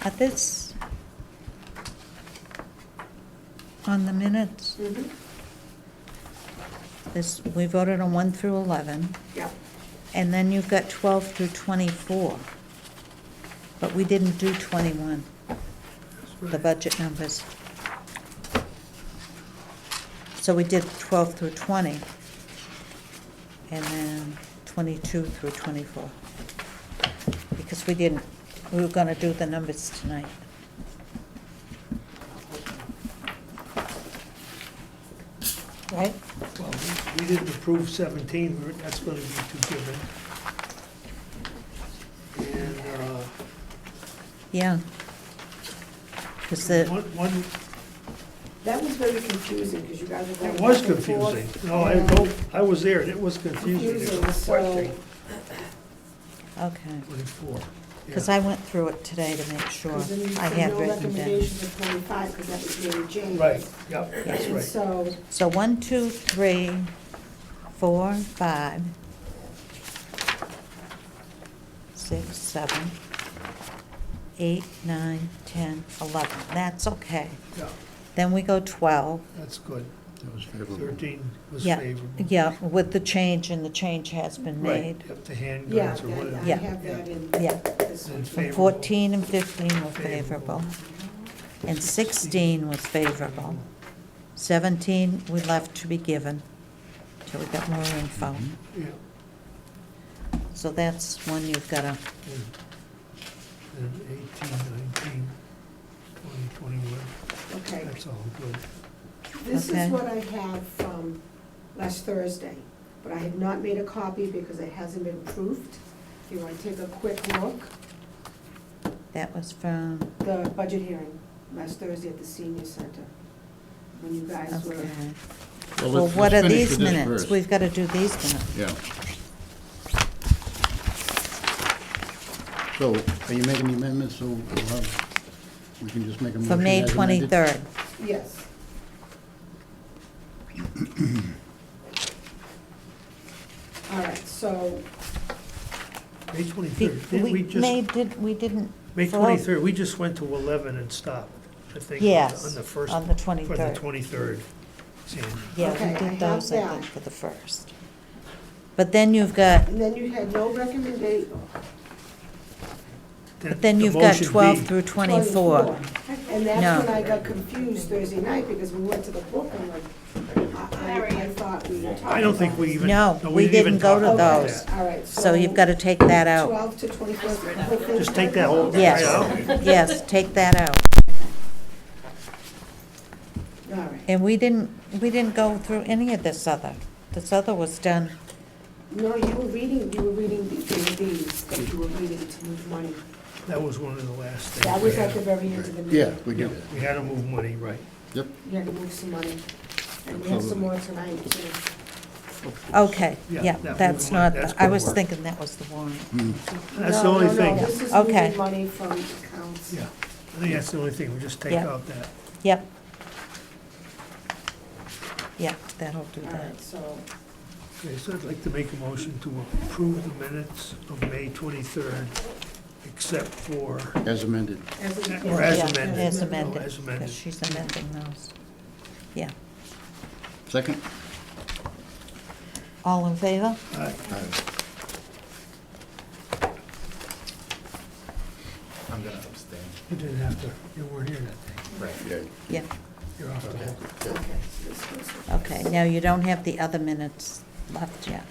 At this, on the minutes, Mm-hmm. this, we voted on 1 through 11, Yeah. and then you've got 12 through 24. But we didn't do 21, the budget numbers. So we did 12 through 20, and then 22 through 24. Because we were gonna do the numbers tonight. Right? Well, we didn't approve 17, that's gonna be too given. And, Yeah. Because the, one, That was very confusing, because you guys were going it was back and forth. confusing. No, and I was there, and it was confusing. There was Confusing, question. okay. 24. Because yeah. I went through it today to make sure Because then you I said had no written down. recommendations of 25, because that was Mary Jane. Right, yep, that's And right. so, So 1, 2, 3, 4, 5, 6, 7, 8, 9, 10, 11. That's okay. Yeah, Then we go 12. that's good. That was favorable. 13 was Yeah, favorable. yeah, with the change, and the change has been Right, made. yep, the yeah, handguns or whatever. I Yeah. have that in Yeah. this And one. favorable. 14 and 15 were favorable. And 16 was favorable. 17 we left to be given till we got more info. Yeah, So that's one you've got to, and 18, 19, 20, 21, Okay, that's all good. this Okay. is what I have from last Thursday, but I have not made a copy because it hasn't been proofed. If you want to take a quick look, that was from, the budget hearing last Thursday at the senior center, when you guys were. okay. Well, Well, let's what are finish these with this minutes? first. We've got to do these minutes. Yeah. So, are you making the amendments, so we can just make a motion For May as amended? 23rd. Yes. All right, so, May 23rd, didn't we just, We didn't. May vote. 23rd, we just went to 11 and stopped, I think. Yes, On the first, on the for the 23rd. 23rd. Sandy. Yeah, Okay, we I did have those, I that. think, for the first. But then you've got, and then you had no recommendation. but then The you've got motion 12 B. through 24. And No. that's when I got confused Thursday night, because we went to the book, and like, I thought we were talking I don't think about we it. even. No, we didn't even didn't go talk to about those. that. All right, So you've got to take that out. 12 to 24. the whole thing Just take that whole thing Yes, out. yes, take that out. All right. And we didn't go through any of this other. This other was done, No, you were reading these, that you were reading to move money. That was one of the last things. That we was at had. the very end of the meeting. Yeah, we Yeah, did that. we had to move money, right. Yep. You had to move some money. And we have some more tonight, too. okay, Yeah, yeah, that that's was not, one- that's I gonna was work. thinking that was the warrant. That's the No, only no, thing. No, this is Okay. moving money from accounts. Yeah, I think that's the only thing, we just take Yeah. out that. Yep. Yep, that'll do All that. right, so, Okay, so I'd like to make a motion to approve the minutes of May 23rd, except for, As amended. as a. or as Yeah, amended. As No, amended, as amended. because she's amending those. Yeah. Second? All in favor? Aye. I'm gonna abstain. You didn't have to, you weren't here that day, Right. Yeah. Yeah, you're off the hook. Okay, so this goes with okay. Now, you don't have the other minutes left yet,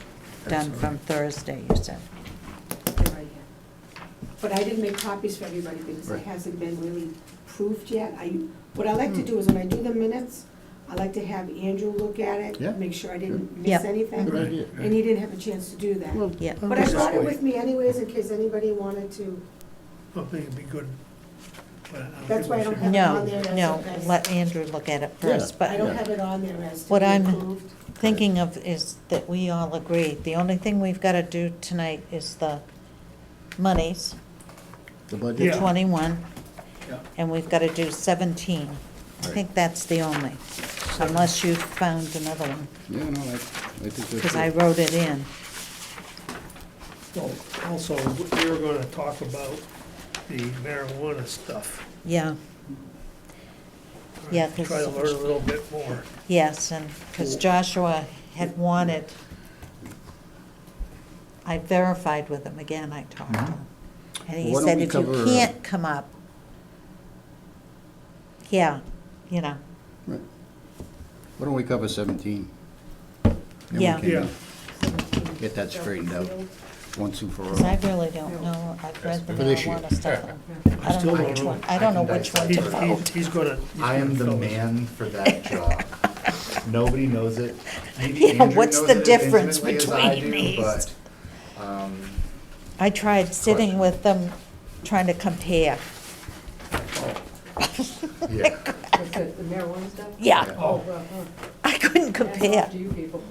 done from Thursday, you said. this right here. But I didn't make copies for everybody because it Right. hasn't been really proofed yet. What I like to do is when I do the minutes, I like to have Andrew look at it, Yeah. make sure I didn't miss Yep. anything. Good idea. And he didn't have a chance to do that. Well, Yeah, But I This brought it way. with me anyways, in case anybody wanted to. I think it'd be good. But I don't That's think why we I don't should- have it no, on there as no, a- let Andrew look at it Yeah. first, I but don't Yeah. have it on there as to What be I'm- approved. thinking of is that we all agree, the only thing we've got to do tonight is the monies, The the budget? Yeah. 21, Yeah. and we've got to do 17. I Right. think that's the only, unless you found another one, Yeah, no, I think that's. because I it. wrote it in. Well, also, we were gonna talk about the marijuana stuff. Yeah, Yeah, 'cause- Try to learn a little bit more. yes, and, because Joshua had wanted, I verified with him again, I talked to him. And he Why don't said, we if you cover, can't come up, yeah, you know, Right. Why don't we cover 17? Then we Yeah. can Yeah. Get that straightened out once and for because I all. really don't know, I've read the For this year. marijuana stuff. and I don't still know don't which know. one, I don't know I can which one He's, to vote. he's gonna. I am the man for that job. Nobody knows it. Maybe Yeah, Andrew what's knows the it as difference intimately as I between do, these? but, I tried sitting Question. with them, trying to compare. yeah. What's that, the marijuana stuff? Yeah, Yeah. Oh, I couldn't Hands compare. off to you people.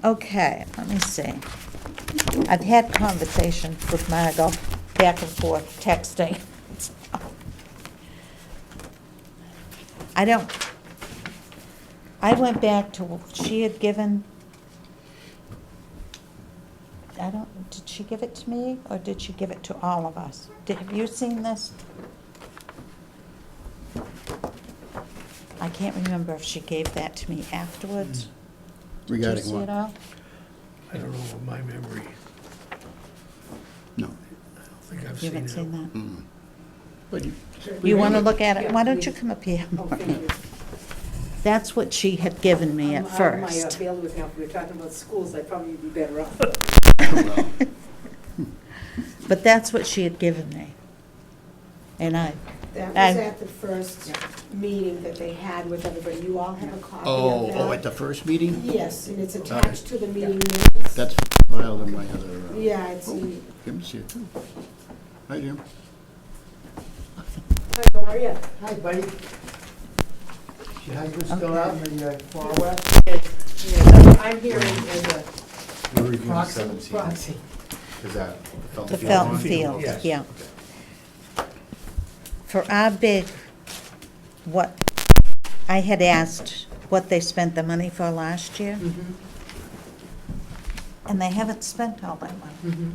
Okay, let me see. I've had conversations with Margot, back and forth, texting. I went back to, what she had given, did she give it to me, or did she give it to all of us? Have you seen this? I can't remember if she gave that to me afterwards. Did you Regarding see it what? all? I don't know what my memory, No. I don't think I've You seen haven't seen it. that? Mm. But You want to look at it? Yeah, Why don't you please. come up here? Oh, thank you. That's what she had given me at I'm out of my first. bailiwick now, if we were talking about schools, I'd probably be better off. well, But that's what she had given me. And That was I- at the first meeting that they had with everybody. You all have a copy of oh, that? oh, at the first meeting? Yes, and it's attached to the meeting minutes. That's filed in my other. Yeah, it's, Jim's here too. Hi, Jim. hi, how are you? Hi, buddy. Your husband still out in the far west? I'm here as a We're reviewing Proxy? 17. Proxy. Is that the the Felton Felton one? Field, Yes. yeah. For our big, what, I had asked what they spent the money for last year, Mm-hmm. and they haven't spent all that money. Mm-hmm.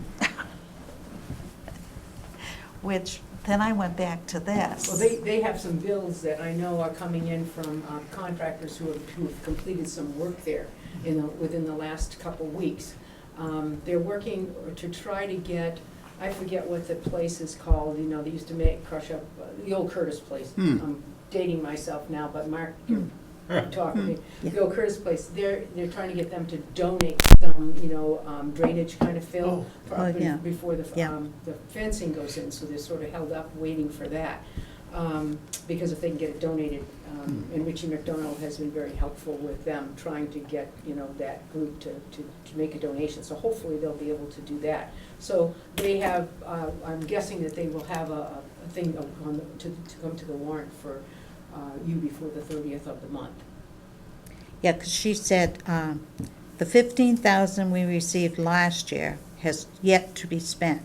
Which, then I went back to this. Well, they have some bills that I know are coming in from contractors who have completed some work there within the last couple weeks. They're working to try to get, I forget what the place is called, you know, they used to crush up, the old Curtis place. I'm dating myself now, but Mark, you talk with me. Yeah. The old Curtis place, they're trying to get them to donate some, you know, drainage kind of fill for Oh, yeah. before Yeah. the fencing goes in, so they're sort of held up waiting for that. Because if they can get it donated, and Richie McDonald has been very helpful with them, trying to get, you know, that group to make a donation, so hopefully they'll be able to do that. So they have, I'm guessing that they will have a thing to come to the warrant for you before the 30th of the month. Yeah, because she said, the 15,000 we received last year has yet to be spent.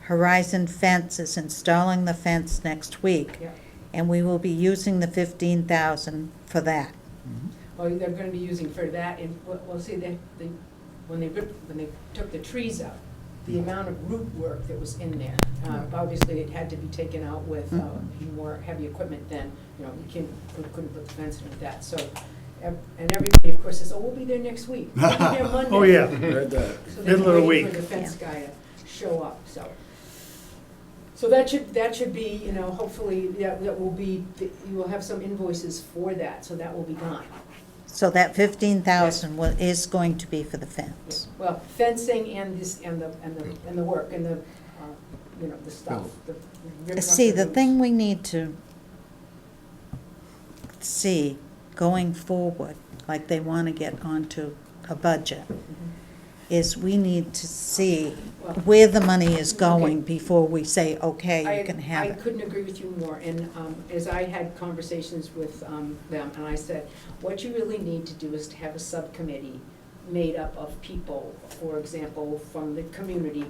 Horizon Fence is installing the fence next week, Yeah. and we will be using the 15,000 for that. Well, they're gonna be using for that, and, well, see, when they took the trees out, the amount of root work that was in there, obviously it had to be taken out with more heavy equipment than, you know, couldn't put the fence in with that, so, and everybody, of course, says, oh, we'll be there next week. We'll be there Monday. Oh, yeah. Heard that. So they're Middle of the waiting week. for the fence guy to show up, so. So that should be, you know, hopefully, that will be, you will have some invoices for that, so that will be gone. So that 15,000 is going to be for the fence. Well, fencing and this, and the work, and the, you know, the stuff. the ripping up See, the roots. thing we need to see going forward, like they want to get onto a budget, Mhm. is we need to see Well, where the money is going Okay. before we say, okay, you can have I it. couldn't agree with you more, and as I had conversations with them, and I said, what you really need to do is to have a subcommittee made up of people, for example, from the community,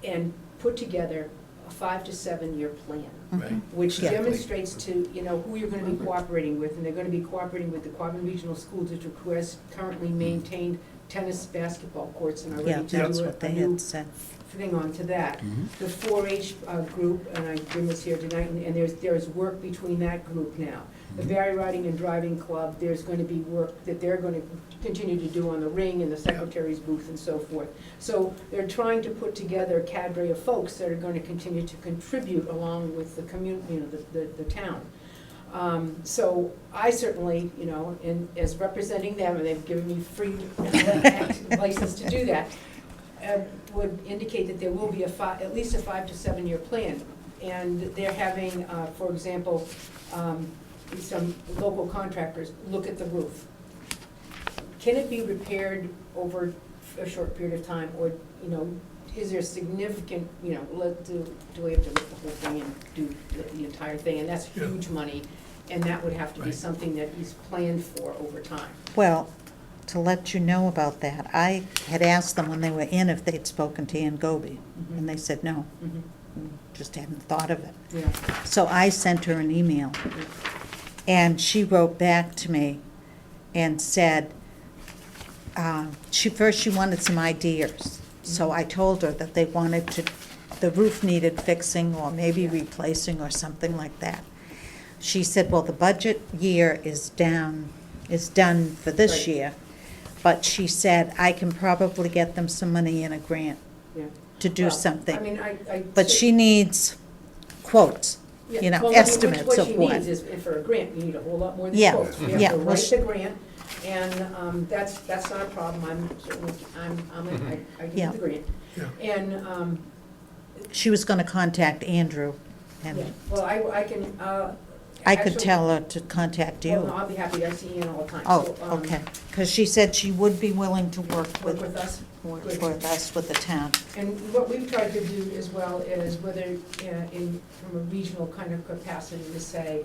and put together a 5 to 7 year plan, Right. which Yeah. demonstrates to, you know, who you're gonna be cooperating with, and they're gonna be cooperating with the Quabbin Regional School District, who has currently maintained tennis, basketball courts, and are Yeah, ready to that's do what a they new had said. thing onto that. The 4-H group, and Jim was here tonight, and there's work between that group now. The Barry Riding and Driving Club, there's going to be work that they're going to continue to do on the ring and the secretary's booth and so forth. So they're trying to put together a cadre of folks that are going to continue to contribute along with the community, you know, the town. So I certainly, you know, as representing them, and they've given me free license to do that, would indicate that there will be at least a 5 to 7 year plan. And they're having, for example, some local contractors look at the roof. Can it be repaired over a short period of time, or, you know, is there significant, you know, do we have to lift the whole thing and do the entire thing? And that's huge money, and that would have to be Right. something that is planned for over time. Well, to let you know about that, I had asked them when they were in if they'd spoken to Ann Goby, and they said no, just hadn't thought of it. Yeah. So I sent her an email, and she wrote back to me and said, she wanted some ideas. So I told her that the roof needed fixing or maybe replacing or something like that. She said, well, the budget year is done for this Right. year, but she said, I can probably get them some money in a grant Yeah. to do Well, something. I mean, But she needs quotes, Yeah, you know, well, I mean, estimates of What she what. needs is, for a grant, you need a whole lot more than Yeah, quotes. We yeah, have to well, write she- the grant, and that's not a problem. I Yeah. get the grant. Yeah. And, She was gonna contact Andrew, yeah, and well, I can, I could actually- tell her to contact Well, no, you. I'll be happy, I see Ian all the time. Oh, So, okay, because she said she would be willing to work Work with with us. with the town. And what we've tried to do as well is whether from a regional kind of capacity to say,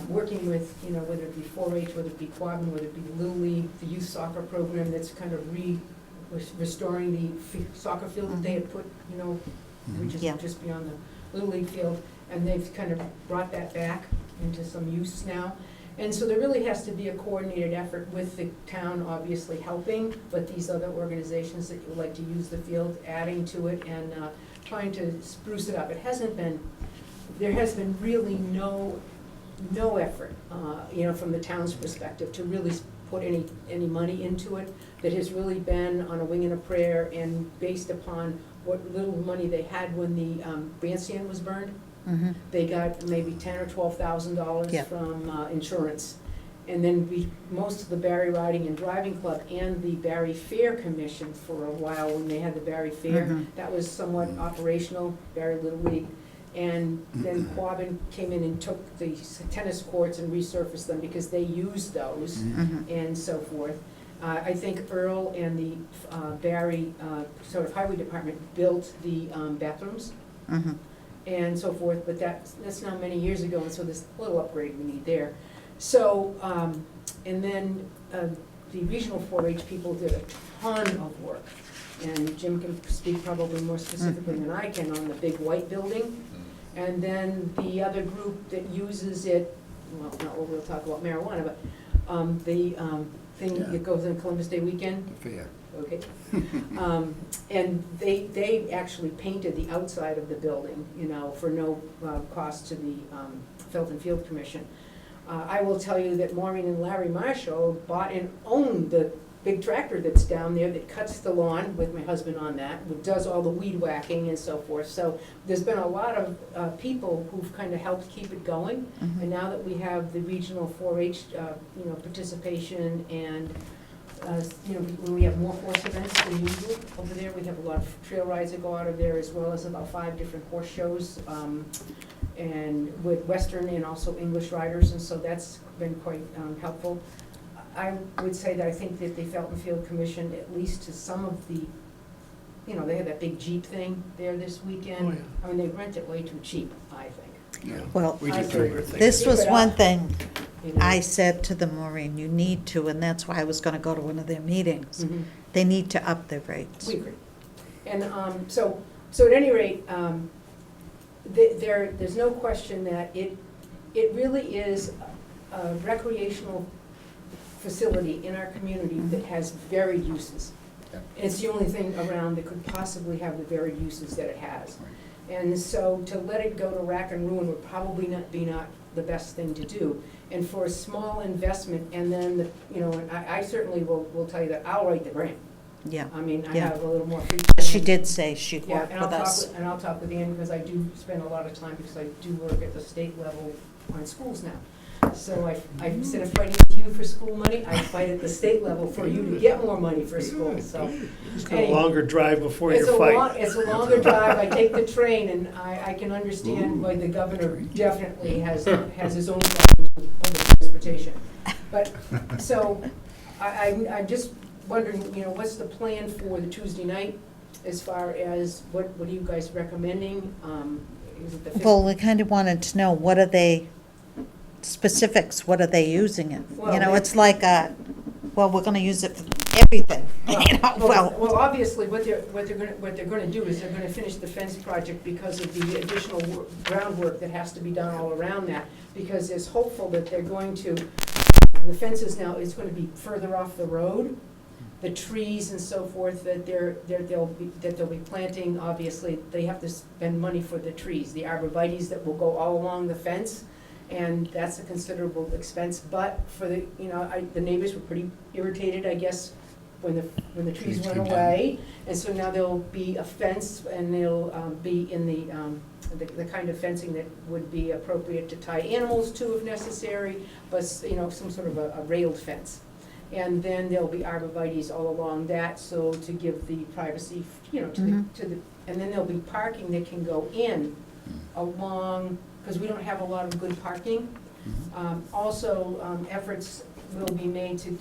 working with, you know, whether it be 4-H, whether it be Quabbin, whether it be Little League, the youth soccer program that's kind of restoring the soccer field that they had put, you know, which is Yeah. just beyond the Little League field, and they've kind of brought that back into some use now. And so there really has to be a coordinated effort with the town obviously helping, but these other organizations that would like to use the field, adding to it and trying to spruce it up. There has been really no effort, you know, from the town's perspective to really put any money into it. That has really been on a wing and a prayer and based upon what little money they had when the bandstand was burned. Mhm. They got maybe $10,000 or $12,000 Yeah. from insurance. And then most of the Barry Riding and Driving Club and the Barry Fair Commission for a while, when they had the Barry Fair, Mhm. that was somewhat operational, Barry Little League. And then Quabbin came in and took the tennis courts and resurfaced them because they used those Mhm. and so forth. I think Earl and the Barry sort of Highway Department built the bathrooms Mhm. and so forth, but that's now many years ago, and so there's a little upgrade we need there. So, and then the regional 4-H people did a ton of work, and Jim can speak probably more specifically than I can on the big white building. And then the other group that uses it, well, not what we'll talk about marijuana, but the thing Yeah. that goes on Columbus Day weekend, Fair. okay. And they actually painted the outside of the building, you know, for no cost to the Felton Field Commission. I will tell you that Maureen and Larry Marshall bought and owned the big tractor that's down there that cuts the lawn, with my husband on that, that does all the weed whacking and so forth. So there's been a lot of people who've kind of helped keep it going. Mhm. And now that we have the regional 4-H, you know, participation and, you know, when we have more horse events than usual over there, we have a lot of trail rides that go out of there, as well as about 5 different horse shows, and with Western and also English riders, and so that's been quite helpful. I would say that I think that the Felton Field Commission, at least to some of the, you know, they had that big Jeep thing there this weekend. Oh, yeah. I mean, they rent it way too cheap, I think. Yeah. Well, We I did agree. too. this was Keep it one up. thing You know? I said to them, Maureen, you need to, and that's why I was gonna go to one of their meetings. Mhm. They need to up their rates. We agree. And so at any rate, there's no question that it really is a recreational facility in our community that has varied uses. Yep. It's the only thing around that could possibly have the varied uses that it has. And so to let it go to rack and ruin would probably not be the best thing to do. And for a small investment, and then, and I certainly will tell you that I'll write the grant. Yeah, I mean, I Yeah. have a little more free. she did say she'd Yeah, work and with us. I'll talk with Ann, because I do spend a lot of time, because I do work at the state level on schools now. So instead of fighting with you for school money, I fight at the state level for you to get more money for schools, so. It's got a longer drive before It's you a fight. it's a longer drive, I take the train, and I can understand why the governor definitely has his own problems with public transportation. But, so, I'm just wondering, what's the plan for the Tuesday night, as far as, what are you guys recommending? Is it the fifth? Well, we kind of wanted to know, what are they, specifics, what are they using it? Well, You know, they- it's like, well, we're gonna use it for everything, you know, Well, obviously, what they're gonna do is they're gonna finish the fence project because of the additional groundwork that has to be done all around that, because it's hopeful that they're going to, the fences now is gonna be further off the road. The trees and so forth that they'll be planting, obviously, they have to spend money for the trees, the arborvitaes that will go all along the fence, and that's a considerable expense, but for the, the neighbors were pretty irritated, I guess, when the trees Trees went came down. away, and so now there'll be a fence, and they'll be in the kind of fencing that would be appropriate to tie animals to if necessary, but, some sort of a railed fence. And then there'll be arborvitaes all along that, so to give the privacy, to the, and then there'll be parking that can go in along, because we don't have a lot of good parking. Also, efforts will be made to,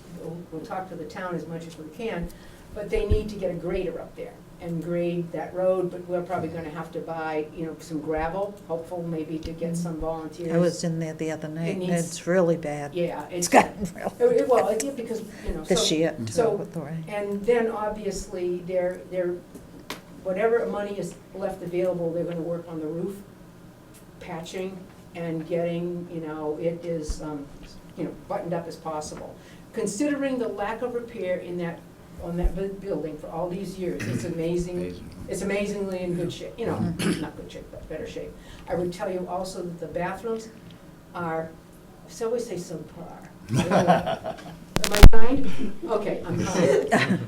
we'll talk to the town as much as we can, but they need to get a grader up there and grade that road, but we're probably gonna have to buy, some gravel, hopeful maybe to get some volunteers. I was in there the other night, and needs- it's really bad. Yeah, It's gotten real, well, yeah, because, this so, year, too, so- with the rain. and then obviously, they're, whatever money is left available, they're gonna work on the roof, patching, and getting, it is, buttoned up as possible. Considering the lack of repair on that building for all these years, it's amazing. Amazing. It's amazingly in good shape, not good shape, but better shape. I would tell you also that the bathrooms are, so always say subpar. Am I kind? Okay, I'm kind.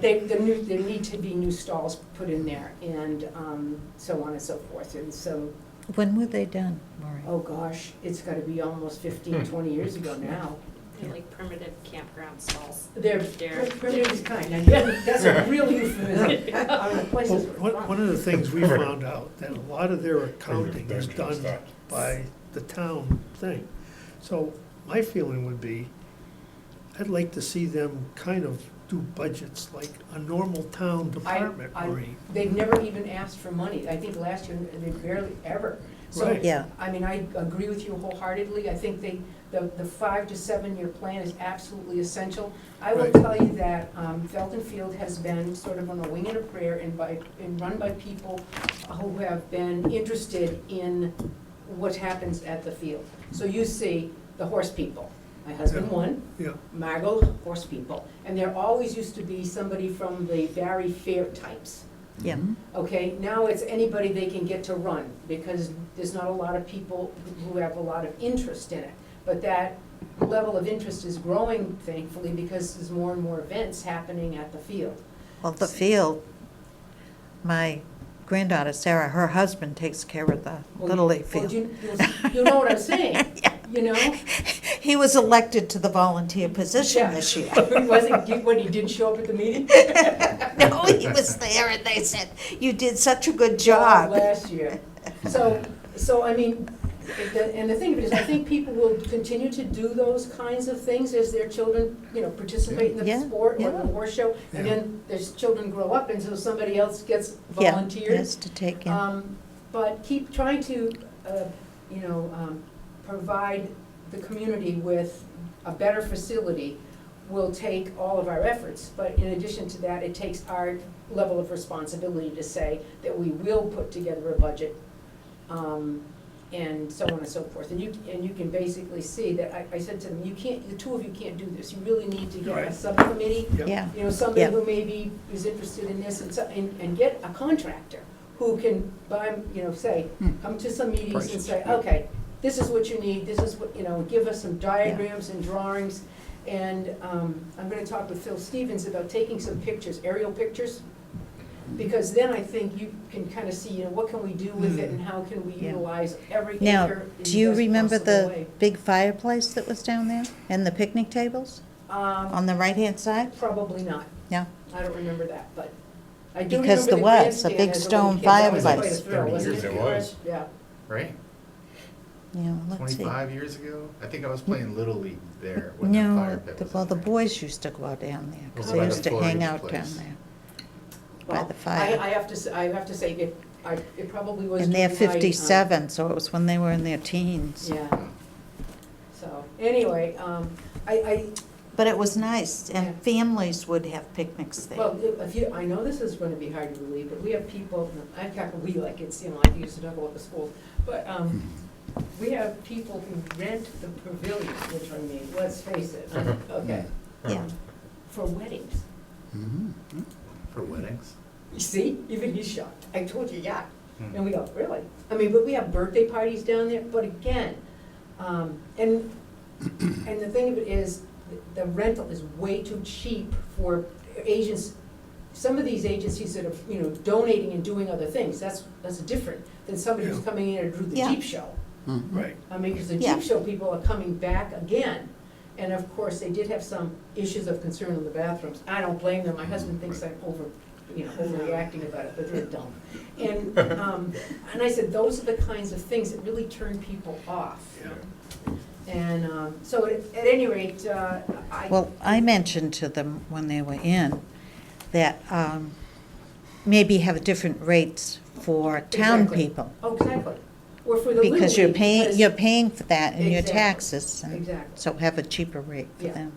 There need to be new stalls put in there, and so on and so forth, and so, When were they done, Maureen? oh gosh, it's gotta be almost 15, 20 years ago now. They're like primitive campground stalls. They're They're- primitive is kind, and that's a real euphemism. I mean, places Well, were one of the things we found out, that a lot of their accounting is done by the town thing. So my feeling would be, I'd like to see them kind of do budgets like a normal town department, Maureen. They've never even asked for money. I think last year, they barely ever. So, Right. Yeah, I mean, I agree with you wholeheartedly. I think the 5 to 7 year plan is absolutely essential. I will Right. tell you that Felton Field has been sort of on a wing and a prayer and run by people who have been interested in what happens at the field. So you see the horse people. My husband Yeah. won. Yeah, Margot's horse people, and there always used to be somebody from the Barry Fair types. yeah. Okay, now it's anybody they can get to run, because there's not a lot of people who have a lot of interest in it. But that level of interest is growing, thankfully, because there's more and more events happening at the field. Well, the field, my granddaughter Sarah, her husband takes care of the Little League Well, field. you know what I'm saying, you know? He was elected to the volunteer position Yeah. this year. When he didn't show up at the meeting? No, he was there, and they said, you did such a good Oh, job. last year. So, I mean, and the thing of it is, I think people will continue to do those kinds of things as their children, participate in the Yeah, sport or yeah. the horse show. And Yeah. then their children grow up, and so somebody else gets Yeah, volunteered. has to take in. But keep trying to, provide the community with a better facility will take all of our efforts. But in addition to that, it takes our level of responsibility to say that we will put together a budget, and so on and so forth. And you can basically see that, I said to them, you can't, the two of you can't do this. You really need to get a Right. subcommittee, Yeah, you know, somebody Yeah. who maybe is interested in this, and get a contractor who can buy, you know, say, come to some meetings and Prices, say, yeah. okay, this is what you need, this is what, you know, give us some diagrams and drawings. And I'm gonna talk with Phil Stevens about taking some pictures, aerial pictures, because then I think you can kind of see, you know, what can we do with it and how can we Yeah. utilize every now, acre in do you the best remember possible the way. big fireplace that was down there, and the picnic tables, on the right-hand side? Probably not. Yeah. I don't remember that, but I do Because remember the there was a grandstand big as a stone little kid. That was quite a fireplace. thrill, 30 wasn't years it? it was. Yeah. Right? Yeah, let's see. 25 years ago? I think I was playing Little League there when that No, fire pit was well, in the there. boys used to go out down there, because Oh, they by used the to hang 4-H out down place. there. By Well, the fire. I have to say, it probably was. And they're during my, 57, so it was when they were in their teens. Yeah, so, anyway, But it was nice, Yeah. and families would have picnics there. well, if you, I know this is gonna be hard to believe, but we have people, I can't believe, like, it's, you know, like you used to talk about the schools, but, we have people who rent the pavilion, which I mean, let's face it, okay, Yeah, for weddings. Mhm. For weddings? You see, even he's shocked. I told you, yeah. Hmm. And we go, really? I mean, but we have birthday parties down there, but again, and the thing of it is, the rental is way too cheap for agents. Some of these agencies that are, you know, donating and doing other things, that's different than somebody who's Yeah. coming in to do the Yeah. Jeep show. Mhm. Right. I mean, because the Yeah. Jeep show people are coming back again. And of course, they did have some issues of concern in the bathrooms. I don't blame them. My husband thinks I'm overreacting about it, but they're dumb. And I said, those are the kinds of things that really turn people off. Yeah. And so at any rate, well, I mentioned to them when they were in that maybe have different rates for town Exactly. people. Oh, exactly. Or for the Little Because you're League, paying, because- you're paying for that in your Exactly. taxes, and Exactly. so have a cheaper rate for Yeah. them.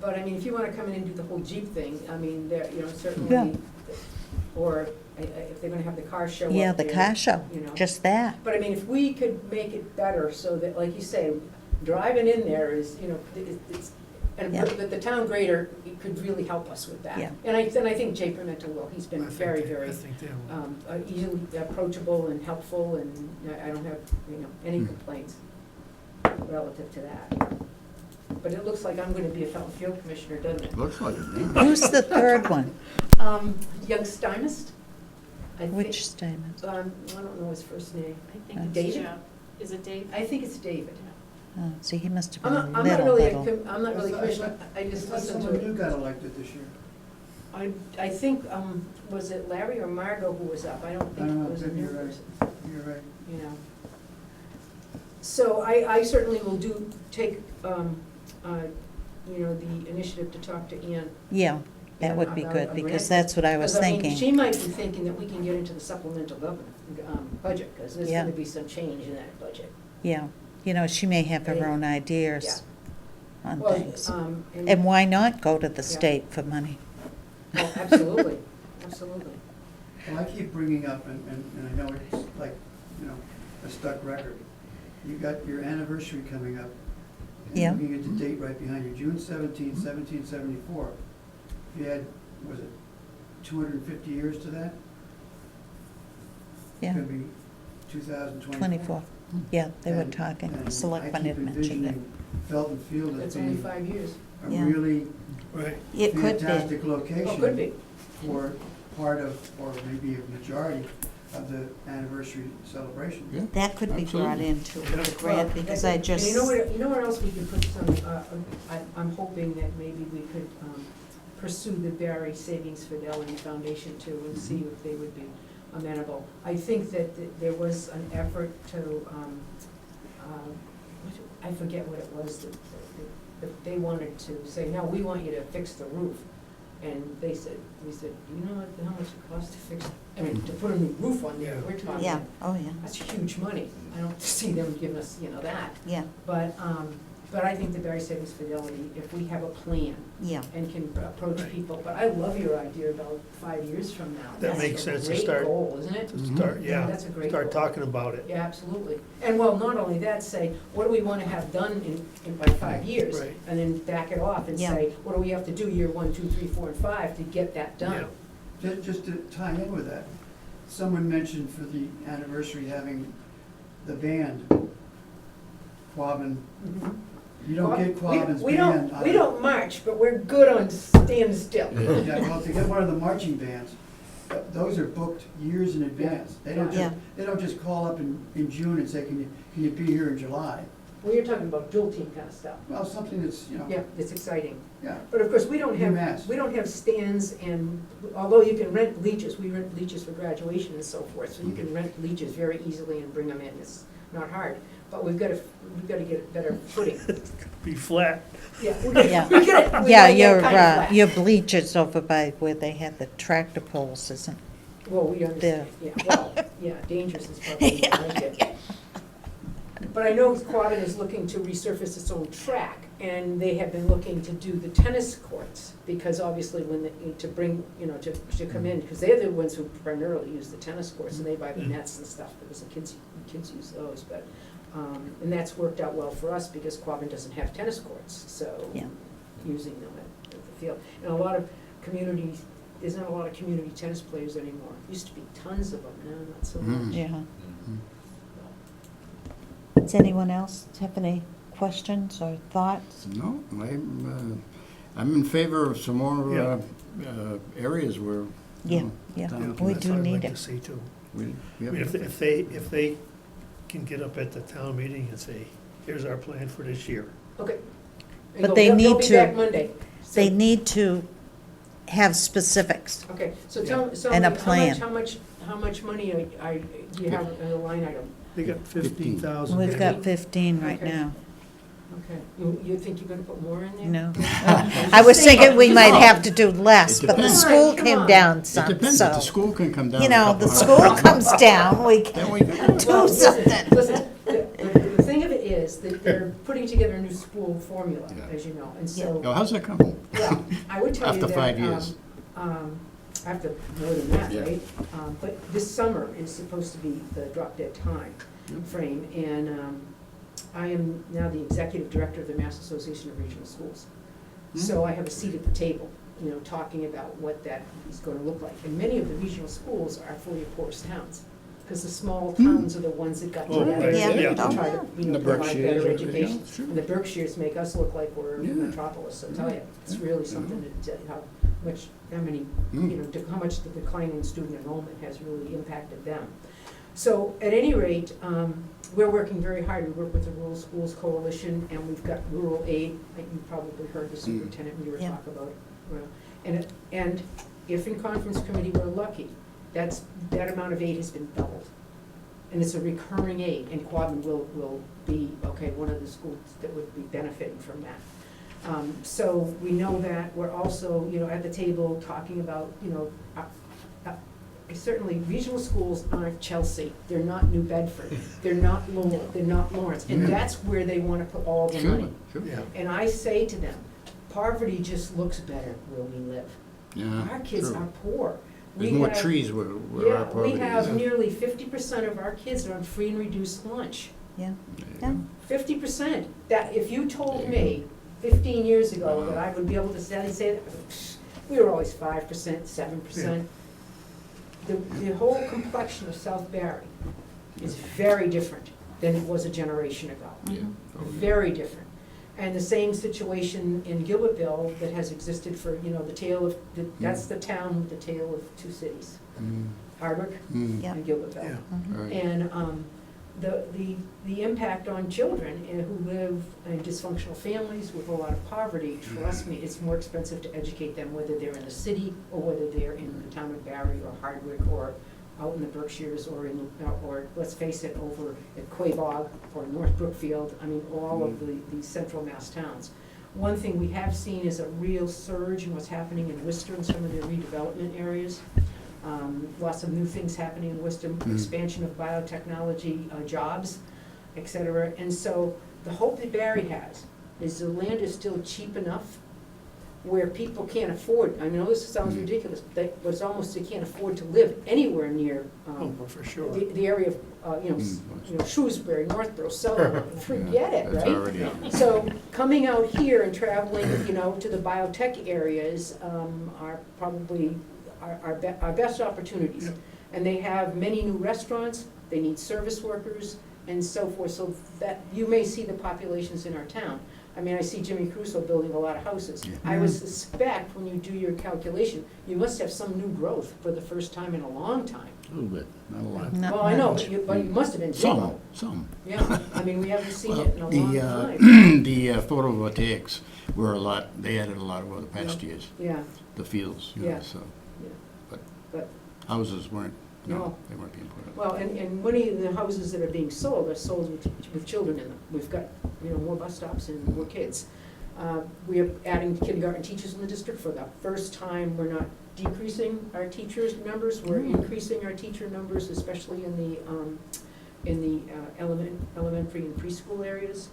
But I mean, if you wanna come in and do the whole Jeep thing, I mean, there, you know, Yeah. certainly, or if they're gonna have the car show up Yeah, the there, car show, you know. just that. But I mean, if we could make it better so that, like you say, driving in there is, you know, it's, and Yeah. the town grader could really help us with that. Yeah. And I think Jay Pimentel will, he's been I think very, they- very, I think they will. easily approachable and helpful, and I don't have, you know, any Hmm. complaints relative to that. But it looks like I'm gonna be a Fountain Field Commissioner, doesn't it? Looks like it, yeah. Who's the third one? Young Stymist? I think. Which Stevens? I don't know his first name. I think it's David? Joe. Is it Dave? I think it's David. Oh, see, he must have I'm been not, a I'm not little, really, little. I'm not really I thought- commissioner, I just I thought listened to someone new it. got elected this year. I think, was it Larry or Margot who was up? I don't I think don't it know, was a maybe new you're right. person, You're right. you know. So I certainly will take, you know, the initiative to talk to Ann. Yeah, that would be about good, a because grant. that's what I was 'Cause, I mean, thinking. she might be thinking that we can get into the supplemental budget, because there's Yeah. gonna be some change in that budget. Yeah, you know, she may have her They- own ideas on Well, things. And why not go to the Yeah. state for money? Oh, absolutely, absolutely. Well, I keep bringing up, and I know it's like, you know, a stuck record. You got your anniversary coming up. and Yeah. Looking at the date right behind you, June 1774. If you had, was it 250 years to that? Yeah, It's gonna be 2024. 24. Yeah, they were And- talking, and the selectmen had mentioned it. I keep envisioning Felton Field as That's only being 5 years. a Yeah. really Right. It could be, fantastic Oh, location. could be. For part of, or maybe a majority of the anniversary celebration. Yeah. that could be brought Absolutely. into the grant, because I And just, you know where else we could put some, I'm hoping that maybe we could pursue the Barry Savings Fidelity Foundation too, and see if they would be amenable. I think that there was an effort to, I forget what it was, that they wanted to say, no, we want you to fix the roof. And we said, you know how much it costs to fix, I mean, to put a new roof on there, we're talking. yeah, oh, yeah, That's huge money. I don't see them giving us, you know, that. yeah, But But I think the Barry Savings Fidelity, if we have a plan Yeah, and can approach Right. people, but I love your idea about 5 years from now. That makes sense to That's a start- great goal, isn't it? To start, yeah, That's a great start goal. talking about it. Yeah, absolutely. And well, not only that, say, what do we want to have done in by 5 years? Right. And then back it off and Yeah. say, what do we have to do year 1, 2, 3, 4, and 5 to get that done? Just to tie in with that, someone mentioned for the anniversary having the band, Quabbin. Mhm. You don't get Quabbin's We band. don't, we don't march, but we're good on standing still. Yeah, well, to get one of the marching bands, those are booked years in advance. They don't Yeah. they don't just call up in June and say, can you be here in July? Well, you're talking about dual team kind of stuff. Well, something that's, Yeah, it's exciting. yeah. But of course, we don't UMass. have stands, and although you can rent bleachers, we rent bleachers for graduation and so forth, so you can rent bleachers very easily and bring them in, it's not hard. But we've gotta get better footing. Be flat. Yeah. Yeah. We gotta yeah, get your, kinda flat. your bleachers over by where they had the tractor pulls isn't, Well, we understand, yeah, well, yeah, dangerous is probably what I get. But I know Quabbin is looking to resurface its own track, and they have been looking to do the tennis courts, because obviously when to bring, to come in, because they're the ones who primarily use the tennis courts, and they buy the nets and stuff, because the kids use those, but, and that's worked out well for us, because Quabbin doesn't have tennis courts, so Yeah. using them at the field. And a lot of communities, there's not a lot of community tennis players anymore. Used to be tons of them, now not so Mm. much. yeah. Does anyone else have any questions or thoughts? No, I'm in favor of some more, Yeah. areas where. Yeah, yeah, town we That's do what I'd need like it. to see too. we I mean, have- if they can get up at the town meeting and say, here's our plan for this year. Okay. And But they'll- they they'll need be to- back Monday. So- They need to have specifics. Okay, so tell And a me, plan. how much money do you have in the line item? They got 15,000. We've there. got 15 right Okay. now, Okay, you think you're gonna put more in there? no. I I was thinking we might have to do less, It but the depends. school Come came on. down It some, depends, if the so, school can come down. you a know, couple the hundred, school comes down, we Then can we can. do Well, something. Listen, the thing of it is that they're putting together a new school formula, Yeah. as you know, and so. Oh, how's that coming? Well, I would tell you After that. 5 years. After more than that, Yeah. right? But this summer is supposed to be the drop dead time frame, and I am now the executive director of the Mass Association of Regional Schools. So I have a seat at the table, talking about what that is gonna look like. And many of the regional schools are fully porous towns, because the small towns are the ones that got Oh, together right, Yeah. to yeah. try to, And the provide Berkshires, better everything education. else, sure. And the Berkshires make us look like we're a Yeah. metropolis, I'll tell you. It's really something that, how much the decline in student enrollment has really impacted them. So at any rate, we're working very hard. We work with the Rural Schools Coalition, and we've got rural aid, like you probably heard the superintendent when you were Yeah. talking about it. Well, and if in conference committee we're lucky, that amount of aid has been doubled. And it's a recurring aid, and Quabbin will be, one of the schools that would be benefiting from that. So we know that. We're also, at the table talking about, certainly regional schools aren't Chelsea, they're not New Bedford, they're not Lowell, they're not Lawrence, and Yeah. that's where they wanna put all the Sure, money. sure. Yeah. And I say to them, poverty just looks better where we live. Yeah, Our kids true. are poor. There's We more have- trees where our poverty is. We have nearly 50% of our kids are on free and reduced lunch. Yeah, There you yeah. go. 50%. That, if you told There me 15 years ago that I would be able to say that, we were always 5%, 7%. The whole complexion of South Barry is very different than it was a generation ago. Yeah. Oh, yeah. Very different. And the same situation in Gilbertville that has existed for, that's the town with the tale of two cities, Mm, Hardwick mm, Yeah. and Gilbertville. Yeah. mhm. right. And the impact on children who live in dysfunctional families with a lot of poverty, trust me, it's more expensive to educate them, whether they're in the city or whether they're in the town of Barry or Hardwick or out in the Berkshires or let's face it, over at Quabog or North Brookfield, all of these central Mass towns. One thing we have seen is a real surge in what's happening in Worcester and some of their redevelopment areas. Lots of new things happening in Worcester, expansion of biotechnology jobs, et cetera. And so the hope that Barry has is the land is still cheap enough where people can't afford, I know this sounds ridiculous, but it's almost, they can't afford to live anywhere near, Oh, for sure. the area of, Shrewsbury, Northborough, Sutherland, forget it, That's right? already on. So coming out here and traveling, to the biotech areas are probably our best opportunities. Yeah. And they have many new restaurants, they need service workers and so forth, so that you may see the populations in our town. I mean, I see Jimmy Crusoe building a lot of houses. Yeah. I would suspect when you do your calculation, you must have some new growth for the first time in a long time. A little bit, not a lot. Not Well, I know, much. but you must have been Some, zero. some. Yeah, I mean, we haven't seen Well, it in a long time. the photovoltaics were a lot, they added a lot over the past years, Yeah, the fields, Yeah. so. Yeah. But but, houses weren't, No. no, they weren't being put up. well, and many of the houses that are being sold are sold with children in them. We've got, more bus stops and more kids. We are adding kindergarten teachers in the district for the first time. We're not decreasing our teachers' numbers, we're increasing our teacher numbers, especially in the elementary and preschool areas.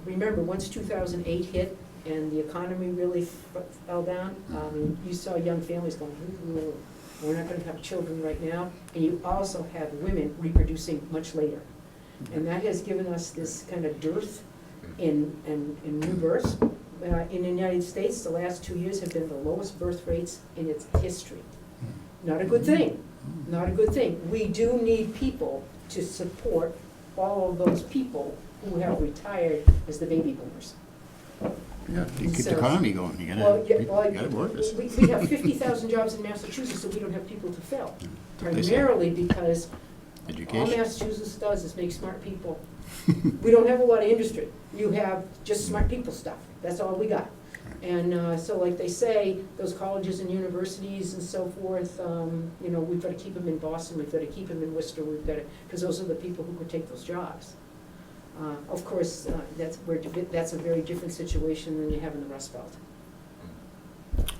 Remember, once 2008 hit and the economy really fell down, you saw young families going, "Ooh, we're not gonna have children right now." And you also have women reproducing much later. And that has given us this kind of dearth in new births. In the United States, the last 2 years have been the lowest birth rates in its history. Not a good thing, not a good thing. We do need people to support all of those people who have retired as the baby boomers. Yeah, you keep the So- economy going, you Well, yeah, gotta, you gotta work this. we have 50,000 jobs in Massachusetts that we don't have people to fill. They say. Primarily because all Education. Massachusetts does is make smart people. We don't have a lot of industry. You have just smart people stuff. That's all we got. And so like they say, those colleges and universities and so forth, we've got to keep them in Boston, we've got to keep them in Worcester, we've got to, because those are the people who could take those jobs. Of course, that's a very different situation than you have in the Rust Belt.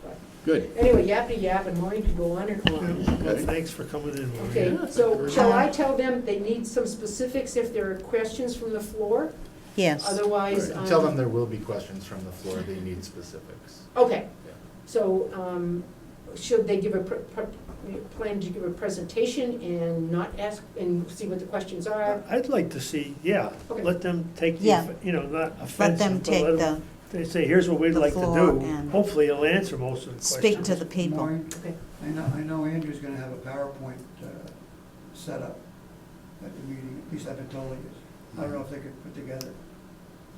But Good. anyway, yappity yap, and Maureen could go on and on. Well, thanks for coming in, Maureen. Okay, Yeah, so very shall good. I tell them they need some specifics if there are questions from the floor? Yes. Otherwise, Tell them there will be questions from the floor, they need specifics. Okay, Yeah. so, should they give plan to give a presentation and not ask, and see what the questions are? I'd like to see, yeah, Okay. let them take, Yeah. not Let offensive, them but take let them, the, they say, here's what we'd the like to floor do. and Hopefully it'll answer most of the questions. speak to the people. Maureen, Okay, I know Andrew's gonna have a PowerPoint set up at the meeting, at least I've been told he is. I don't know if they could put together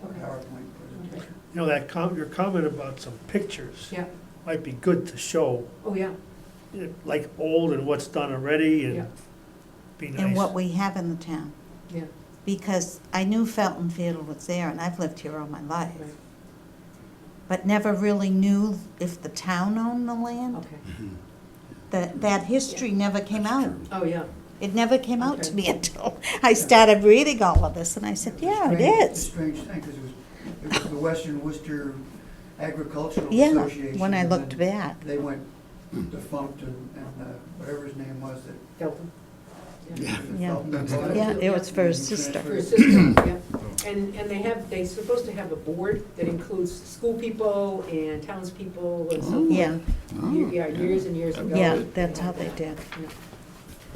a Okay. PowerPoint presentation. Your comment about some pictures yeah, might be good to show, oh, yeah, like old and what's done already yeah, and be nice. And what we have in the town. yeah, Because I knew Felton Field was there, and I've lived here all my life, right, but never really knew if the town owned the land. okay, That history never came out. oh, yeah, It never came out to Okay. me until I started reading all of this, and I said, yeah, it It's a is. strange thing, because it was the Western Worcester Agricultural Yeah, Association. when I and looked then back. They went defunct and whatever his name was that. Felton. Yeah. Yeah. Felton- Yeah, it was for his He sister. For a transferred. system, yeah. And they're supposed to have a board that includes school people and townspeople and so forth. Yeah, Yeah, years and years ago. yeah, that's how they did. Yeah.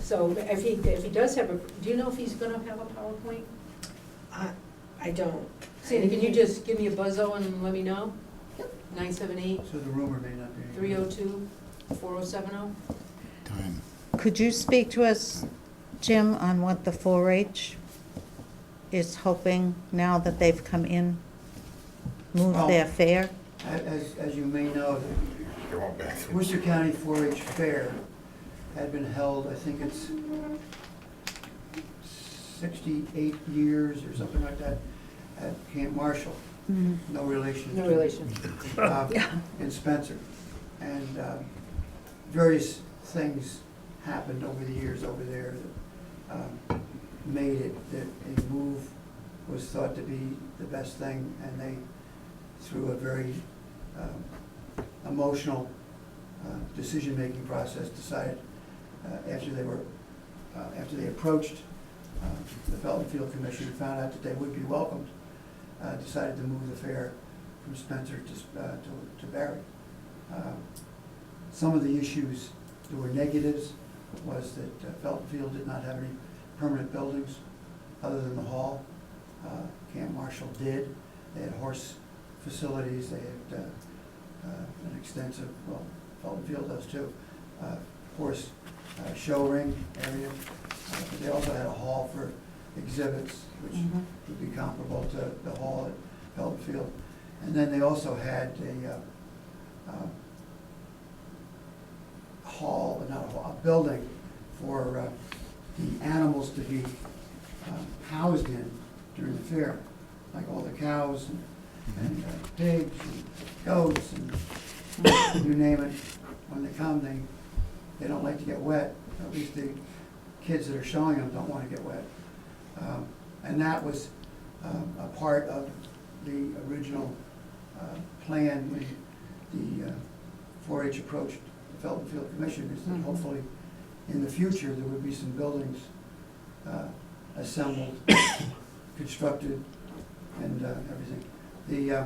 So if he does have do you know if he's gonna have a PowerPoint? I don't. Sandy, can you just give me a buzzo and let me know? 978-302-4070? So the rumor may not be. Time. Could you speak to us, Jim, on what the 4-H is hoping now that they've come in, move Oh. their fair? As you may know, the Worcester County 4-H Fair had been held, I think it's 68 years or something like that, at Camp Marshall. Mhm. No relation. No to- relation. In Spencer. And various things happened over the years over there that made it that a move was thought to be the best thing, and they, through a very emotional decision-making process, decided after they approached the Felton Field Commission and found out that they would be welcomed, decided to move the fair from Spencer to Barry. Some of the issues that were negatives was that Felton Field did not have any permanent buildings other than the hall. Camp Marshall did. They had horse facilities, they had an extensive, well, Felton Field does too, horse show ring area. But they also had a hall for exhibits, which would be comparable to the hall at Felton Field. And then they also had a building for the animals to be housed in during the fair, like all the cows and pigs and goats and you name it. When they come, they don't like to get wet. At least the kids that are showing them don't want to get wet. And that was a part of the original plan when the 4-H approached the Felton Field Commission, is that hopefully in the future there would be some buildings assembled, constructed, and everything. The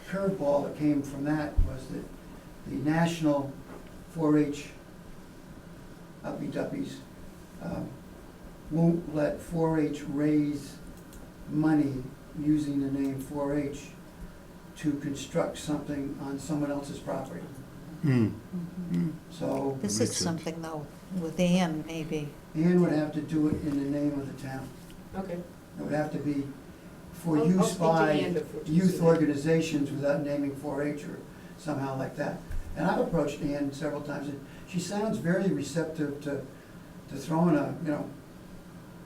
curveball that came from that was that the national 4-H uppy-duppies won't let 4-H raise money using the name 4-H to construct something on someone else's property. So This Makes is sense. something though, with Ann maybe. Ann would have to do it in the name of the town. Okay. It would have to be for I'll use speak to by Ann before Tuesday. youth organizations without naming 4-H or somehow like that. And I've approached Ann several times, and she sounds very receptive to throwing a,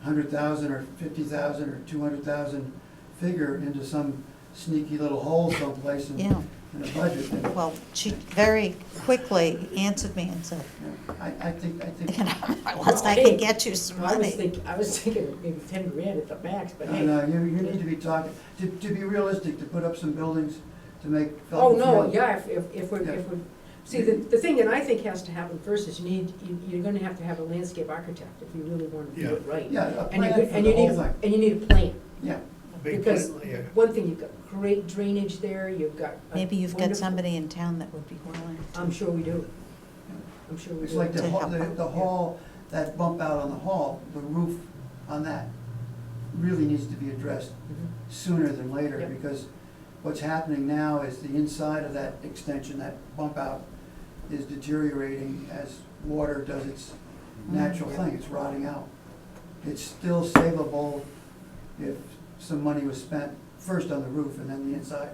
100,000 or 50,000 or 200,000 figure into some sneaky little hole someplace in Yeah. the budget. And, Well, she very quickly answered me and said, I think, unless I can get you some I money. was thinking maybe 10 grand at the max, but hey. you need to be talking, to be realistic, to put up some buildings to make Oh, Felton no, Field- yeah, if we're, see, the thing that I think has to happen first is you're gonna have to have a landscape architect if you really want to do it right. Yeah, a And plan for the whole thing. And you need a plan, Yeah, Big because plan, yeah. one thing, you've got great drainage there, you've got. a Maybe you've got wonderful- somebody in town that would be willing to. I'm sure we do. I'm sure we do. it's like To the help out. hall, that bump out on the hall, the roof on that really needs to be addressed Mhm. sooner than later, Yep. because what's happening now is the inside of that extension, that bump out, is deteriorating as water does its natural thing, it's rotting out. It's still savable if some money was spent first on the roof and then the inside.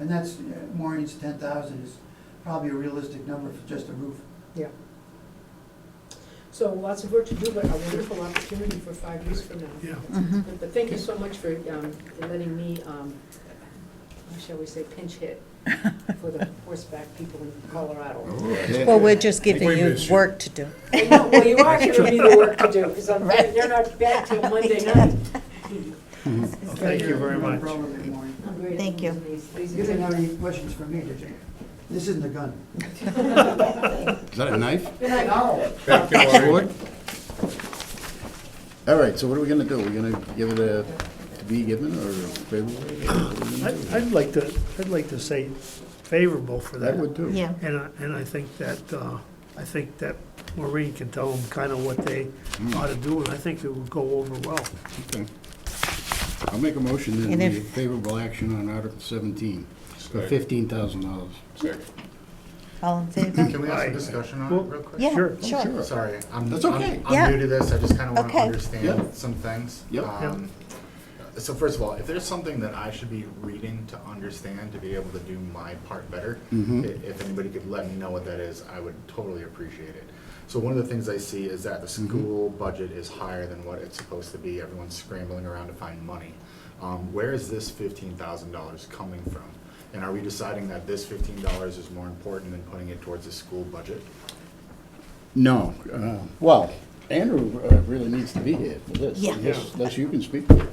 And that's, Maureen's 10,000 is probably a realistic number for just a roof. Yeah. So lots of work to do, but a wonderful opportunity for 5 years from now. Yeah. Mhm. But thank you so much for letting me, shall we say, pinch hit for the horseback people in Colorado. Okay. Well, we're just we giving you miss you. work to do. I know, well, you are giving me the work to do, because they're not back till Monday night. Well, thank you very No much. problem, Maureen. I'm great at Thank you. using these. You didn't have any questions for me, did you? This isn't a gun. Is that a knife? Good night. No. Thank you, Maureen. Sword? All right, so what are we gonna do? We're gonna give it a, to be given or favorable? I'd like to say favorable for that. That would too. Yeah. And I think that Maureen can tell them kind of what they ought to do, and I think it would go over well. Okay. I'll make a motion that And we if- take favorable action on Article 17 for $15,000. Second. All in favor? Can we have Aye. some discussion on Well, it real quick? Yeah, Sure. sure. Sorry, That's okay. I'm Yeah. new to this, I just kind of want to Okay. understand Yep. some things. Yep. So first of all, if there's something that I should be reading to understand, to be able to do my part better, Mhm. if anybody could let me know what that is, I would totally appreciate it. So one of the things I see is that the school budget is higher than what it's supposed to be. Everyone's scrambling around to find money. Where is this $15,000 coming from? And are we deciding that this $15 is more important than putting it towards the school budget? No, well, Andrew really needs to be here for this. Yeah. Unless you can speak to it.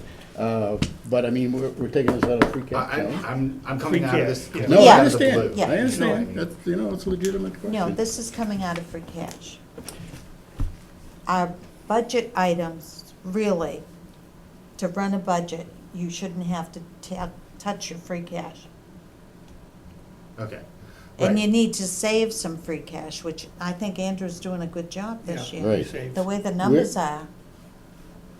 But I mean, we're taking this out of free cash. no? I'm coming out of this. Free cash, No, Yeah. I out of the understand, blue. Yeah. I understand, You know what I mean? that's, it's a legitimate question. No, this is coming out of free cash. Our budget items, really, to run a budget, you shouldn't have to touch your free cash. Okay. And Right. you need to save some free cash, which I think Andrew's doing a good job this Yeah, year. Right. saved. The way the numbers are.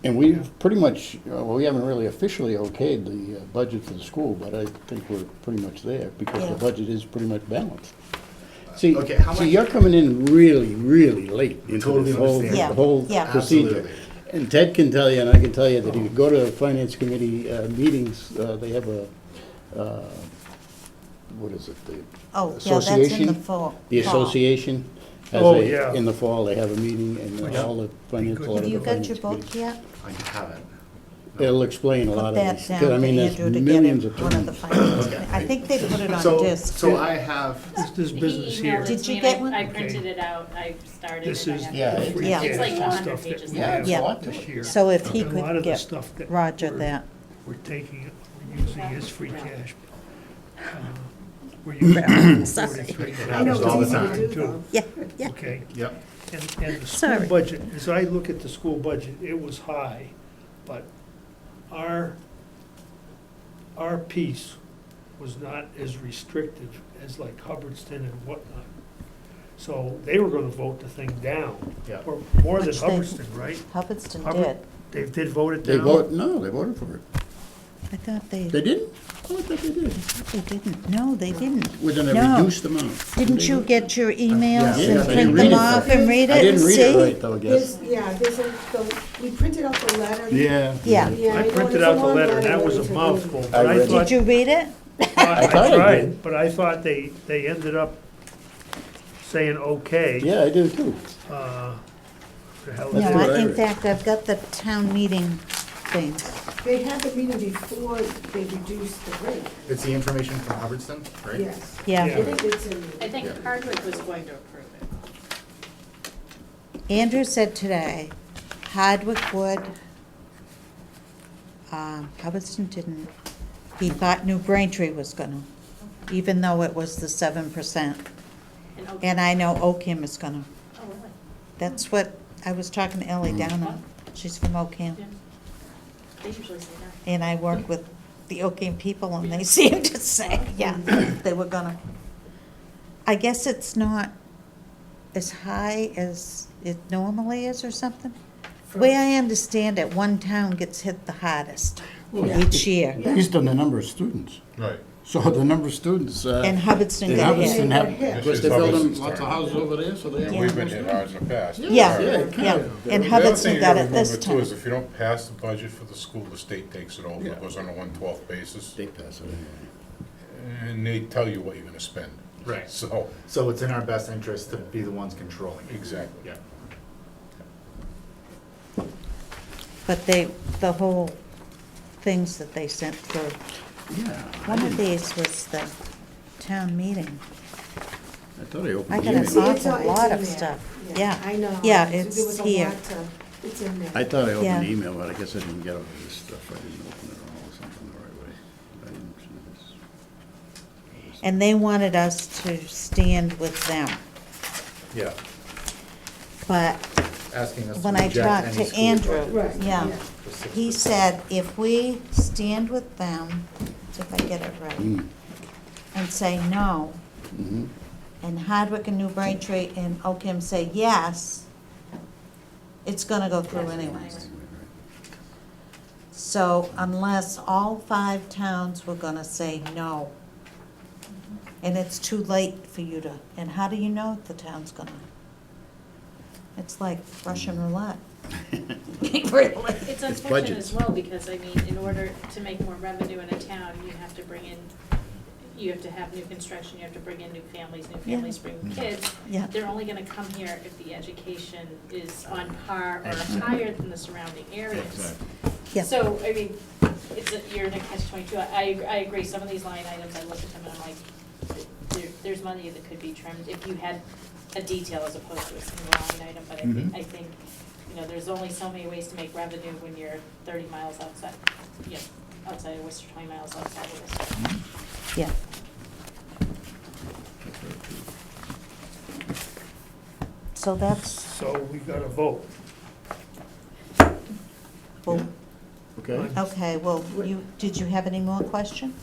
And we've pretty much, well, we haven't really officially okayed the budget for the school, but I think we're pretty much there, because Yeah. the budget is pretty much balanced. See, Okay, how much- you're coming in really, really late into Totally this whole, understand. Yeah, the whole yeah. procedure. Absolutely. And Ted can tell you, and I can tell you, that if you go to finance committee meetings, they have a, what is it, the Oh, yeah, that's in the association? fall. The association has Oh, a, yeah. in the fall, they have a meeting, and Yeah. all the finance, a lot Have of you the got finance your book committees. yet? I haven't. It'll explain a Put lot of that these, down 'cause I to mean, there's Andrew to millions get of it, one of the terms. finance. Okay. I think they put it on So, disc. so I have, This He business emailed here, it Did to you me, get and one? I printed it out, I started this it, I is have Yeah, the it. free Yeah. It's like cash 100 stuff that pages we long. have Yeah. this year. So if he And a lot could of the get stuff that Roger we're- that. We're taking, we're using as free cash. We're using Sorry. 43. I know, it's all the time. Too. Yeah, yeah. Okay, yep, and the Sorry. school budget, as I look at the school budget, it was high, but our piece was not as restrictive as like Hubbardston and whatnot. So they were gonna vote the thing down, yeah. or more than Which they- Hubbardston, right? Hubbardston Hubbard- did. They did vote it They down? vote, no, they voted for it. I thought they They didn't? Oh, I thought they did. they didn't. No, they didn't. Within a No. reduced amount. Didn't you get your emails Yeah, and I didn't print read them it off right. and read I it and didn't read see? it right, though, I guess. There's we printed out the letter. Yeah. Yeah. Yeah, I know, printed it's a out the long letter, and that was really a to mouthful, read. but I I read thought. Did you read it? I thought I tried, did. but I thought they ended up saying okay. Yeah, I do too. The hell No, is what it? I in read. fact, I've got the town meeting thing. They had the meeting before they reduced the rate. It's the information from Hubbardston, right? Yes. Yeah. Yeah. I think it's in. I think Yeah. Hardwick was going to approve it. Andrew said today, Hardwick would, Hubbardston didn't. He thought New Braintree was gonna, even though it was the 7%. And Oak- And I know Oakham is gonna. Oh, really? That's what, I was talking to Ellie Downham. She's from Oakham. Yeah. They usually say that. And I work with the Oakham people, and they seem to say, yeah, they were gonna. I guess it's not as high as it normally is or something. The way I understand it, one town gets hit the hardest each year, Based on the number of students. Right. So the number of students. and Hubbardston in got Hubbardston hit. have, Yeah. of course, they're building lots of houses over there, so they have. And we've been hit hard in the past. Yeah, Yeah, yeah, kind of. and The other thing Hubbardston you got gotta it this remember too is time. if you don't pass the budget for the school, the state takes it over. Yeah. It goes on a 1/12 basis, They pass it anyway. and they tell you what you're gonna spend. Right. So, So it's in our best interest to be the ones controlling it. exactly. Yeah. But they, the whole things that they sent through, Yeah. one of these was the town meeting. I thought I opened I the got an email. It's awful in lot of there. stuff. Yeah. I know. Yeah, There it's was a here. lot it's in there. I thought I opened Yeah. the email, but I guess I didn't get all this stuff. I didn't open it all or something the right way. I didn't see this. And they wanted us to stand with them. Yeah. But Asking us to when I reject talked any to school Andrew, budget. Right, yeah, yeah. For 6%. he said if we stand with them, if I get it right, Mm, and say no, mhm. and Hardwick and New Braintree and Oakham say yes, it's gonna go through anyways. So unless all 5 towns were gonna say no, and it's too late for you to, and how do you know if the town's gonna? It's like Russian roulette. Really? It's unfortunate budgets. as well, because, I mean, in order to make more revenue in a town, you have to bring in, you have to have new construction, you have to bring in new families Yeah. bring kids. Yeah. They're only gonna come here if the education is on par or higher than the surrounding areas. Yeah. So, I mean, you're in a catch-22. I agree, some of these line items, I look at them and I'm like, there's money that could be trimmed if you had a detail as opposed to a single line item, but I think, you know, there's only so many ways to make revenue when you're 30 miles outside, outside of Worcester, 20 miles outside of Worcester. Yeah. So that's, So we got to vote. well, Okay. Okay, well, did you have any more questions?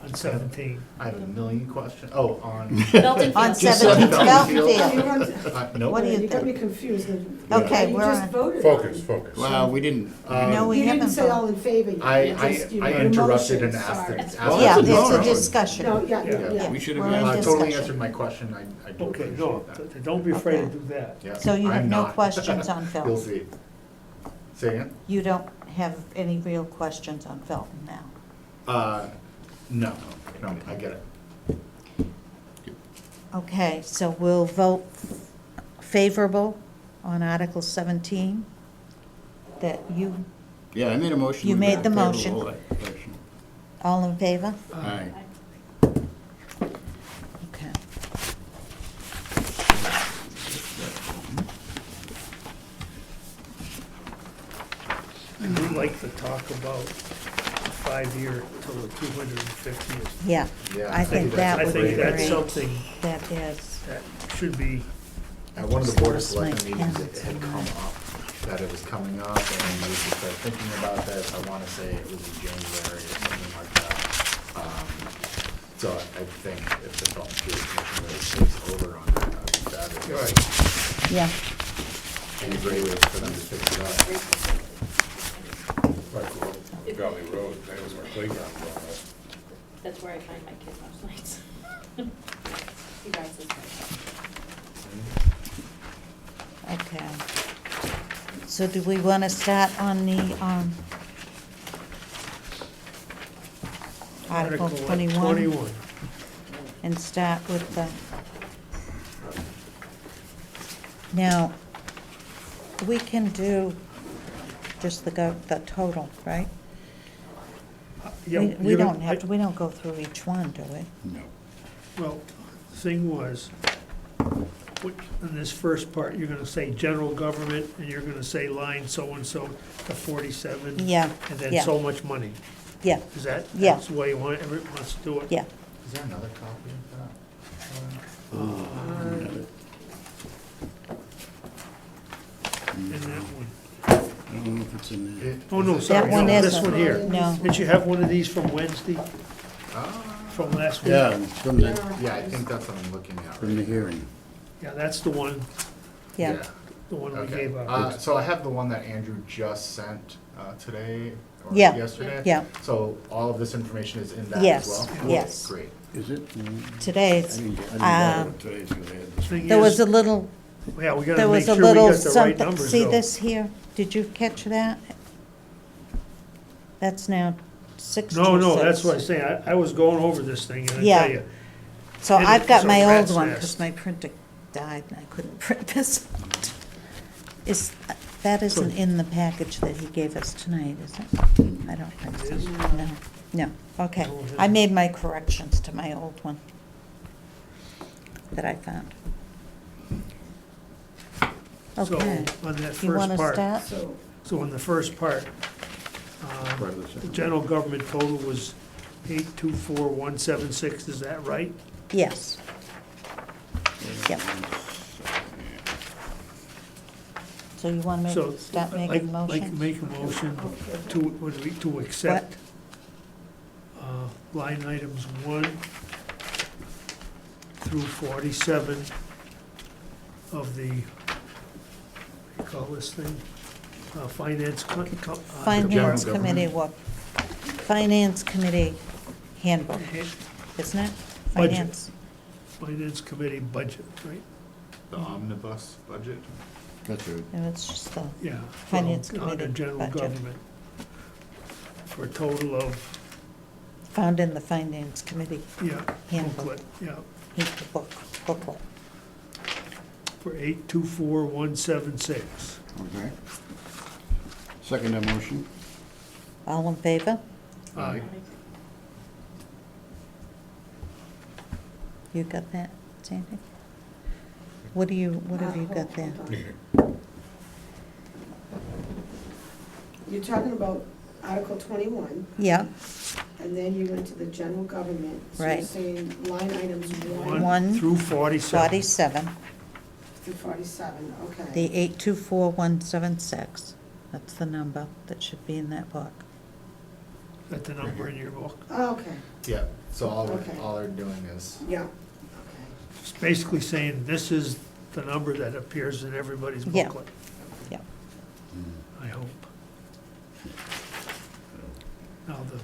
On 17. I have a million questions. Oh, on. Belton On Field. Just 17, Belton Belton Field. Field. Nope. What do you You got me think? confused. Okay, You we're just on. voted. Focus, focus. Well, we didn't. No, we You haven't didn't say voted. all in favor yet. I, You I, just- you I made a interrupted motion, and asked sorry. it. Well, Yeah, that's it's no, a no. discussion. No, yeah, Yeah. yeah. We should We're in have had. Totally discussion. answered my question. I do Okay, appreciate no, that. don't be afraid to Okay. do that. Yeah, So you have I'm no not. questions on You'll Felton? see. Say again? You don't have any real questions on Felton now? No, I get it. Okay, so we'll vote favorable on Article 17, that you, Yeah, I made a motion. You We made got the favorable motion. action. all in favor? Aye. Okay. We'd like to talk about the 5-year till the 250th. Yeah, Yeah, I think that I would be think that's great. something That is. that should be, At one of the Board of Just lost my Selectmen meetings, it pen. had come up, that it was coming up, and we should start thinking about this. I wanna say it was in January or something like that. So I think if the Felton Field Commission really takes over on that, that'd be fabulous. right. Yeah, And a great way for them to fix it up. Like, well, Valley Road, that was our playground growing up. That's where I find my kid most nights. He rides his bike. okay. So do we want to start on the Article 21? 21. And start with the, now, we can do just the total, right? Yeah, We you're don't gonna- have to, we don't go through each one, do we? No. Well, the thing was, in this first part, you're gonna say general government, and you're gonna say line so-and-so to 47. Yeah, And then yeah. so much money. Yeah, Is that, Yeah. that's the way you want, everyone wants to do it? yeah. Is there another copy of In that one. I don't know if it's in there. that? Oh, no, Is it- sorry, one no, this isn't. one here. No. Did you have one of these from Wednesday, Ah, from last week? Yeah, from the, yeah, I think that's what I'm looking at. from the right now. hearing. Yeah, that's the one, Yeah, the one we Okay. gave out. So I have the one that Andrew just sent today or Yeah. yesterday. yeah. So all of this information is in that Yes, as well? yes. Great. Is it? Today's, I didn't borrow um, it today, so I had this. Thing there was is- a little, Yeah, we there gotta make was sure a we got little the right something, numbers see though. this here? Did you catch that? That's now 626. No, that's what I'm saying, I was going over this thing, and I Yeah. tell you, So And I've got it's a my old rat's one, nest. because my printer died and I couldn't print this out. Is, that isn't in the package that he gave us tonight, is it? I don't think It so. is? No, okay. No, it isn't. I made my corrections to my old one that I found. so, Okay. on that You want first to part, start? so in the first part, Part of the the second. general government total was 824,176, is that right? Yes. Yep. So you want me So, to start like- making like motions? make a motion to accept line items 1 through 47 of the, what do you call this thing? Finance. Finance General Committee, government. what, Finance Committee handbook, isn't it? Budget. Finance, Finance Committee budget, right? The omnibus budget? That's right. and it's just the, Yeah. Finance Under Committee general budget. government. For a total of, found in the Finance Committee yeah, Handbook. booklet, yeah, booklet. for 824,176. Okay. Second that motion. All in favor? Aye. You got that, Sandy? What have you got there? You're talking about Article 21, Yeah, and then you went to the general government. So you're Right. saying line items 1 One through 47. 47, through 47, okay. the 824176, that's the number that should be in that book. Got the number in your book. Okay, Yeah, so Okay. all they're doing is, yeah, okay. It's basically saying this is the number that appears in everybody's Yeah. booklet, Yeah. I hope. Now, the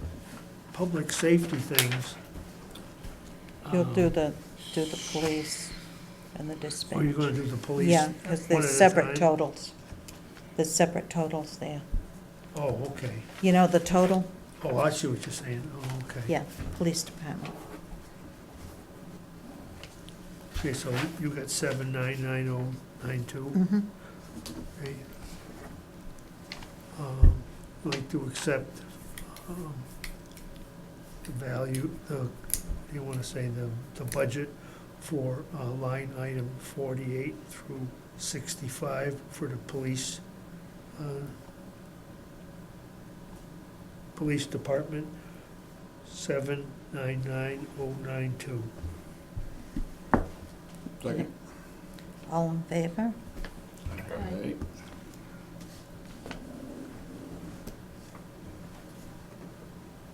public safety things. You'll do um, the police and the dispatch. Oh, you're gonna do the police? Yeah, because one there's at a separate time? totals. There's separate totals there. Oh, okay. You know the total? Oh, I see what you're saying. Oh, okay. Yeah, police department. Okay, so you got 799092. Mm-hmm. Okay. I'd like to accept the value, you want to say the budget for line item 48 through 65 for the police, police department, 799092. Second. All in favor? Aye.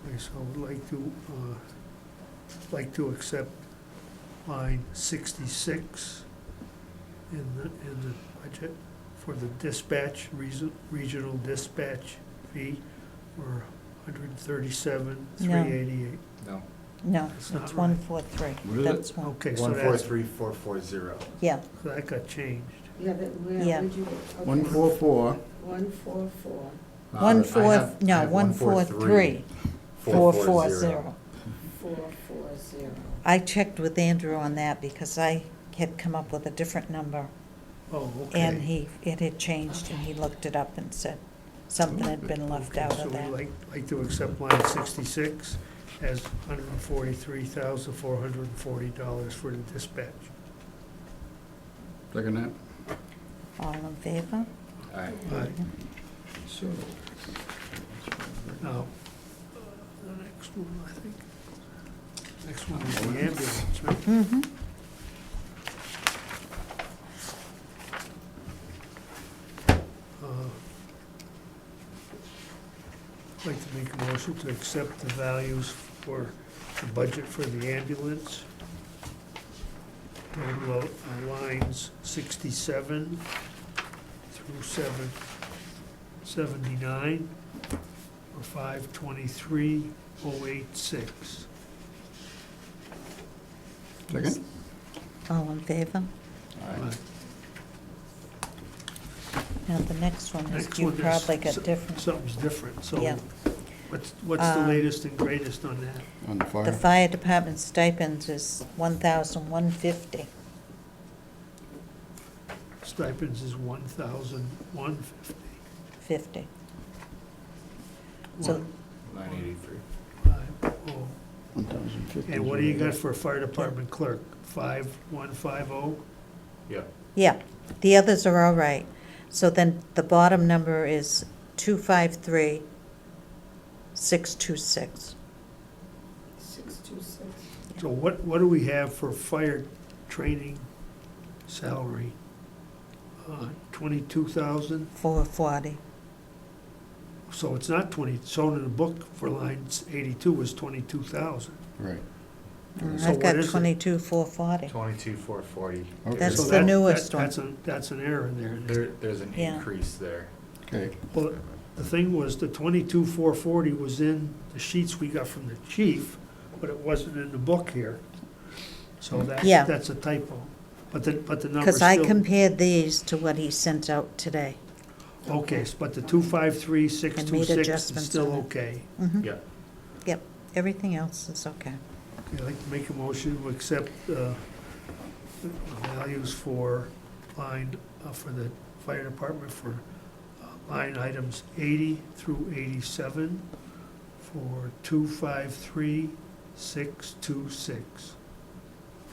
Okay, so I would like to accept line 66 in the budget for the dispatch, regional dispatch fee for 137,388. no, No, That's not it's right. 143. What is it? That's one. Okay, so one that's, four three four four zero. Yeah, so that got changed. Yeah, that, where, Yeah. where'd you, okay. 144, 144. 143, 440. 440. I checked with Andrew on that because I had come up with a different number. Oh, okay. And it had changed, and he looked it up and said something had been left Okay, out so of that. we'd like to accept line 66 as $143,440 for the dispatch. second that. All in favor? Aye. Aye. So, Now, the next one, I think, next one is the ambulance, right? Mm-hmm. I'd like to make a motion to accept the values for the budget for the ambulance. Total of lines 67 through 79 for 523,086. second. All in favor? Aye. Now, the next one is, Next you one is probably got so- different. Something's different, so Yeah. what's the Um, latest and greatest on that? On the The fire. fire department stipends is 1,150. Stipends is 1,150. 50. So, 983. Oh. 1,050. And what do you got for a fire department clerk? 5,150? Yep. yeah, the others are all right. So then the bottom number is 253,626. 626. So what do we have for fire training salary? 22,000? 440. So it's not 20, shown in the book for lines 82 was 22,000. Right. So I've what got is it? 22,440. 22,440. Okay. That's So the that- newest That's an error there. There's an Yeah. increase there. Okay. Well, the thing was, the 22,440 was in the sheets we got from the chief, but it wasn't in the book here. So Yeah. that's a typo. But the number's Because I still, compared these to what he sent out today. okay, but the 253,626 is adjustments still on it. okay. Mhm. Yeah. Yep, everything else is okay. Okay, I'd like to make a motion to accept the values for line, for the fire department for line items 80 through 87 for 253,626.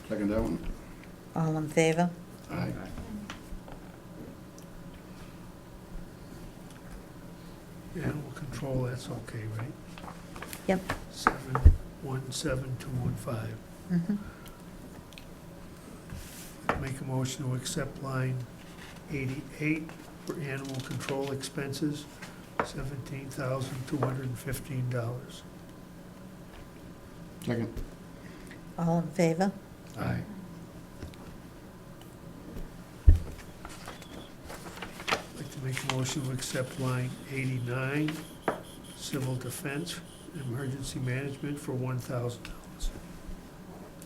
Second that one. All in favor? Aye. Animal control, that's okay, right? Yep. 717215. Mhm. Make a motion to accept line 88 for animal control expenses $17,215. Second. All in favor? Aye. I'd like to make a motion to accept line 89, civil defense, emergency management for $1,000.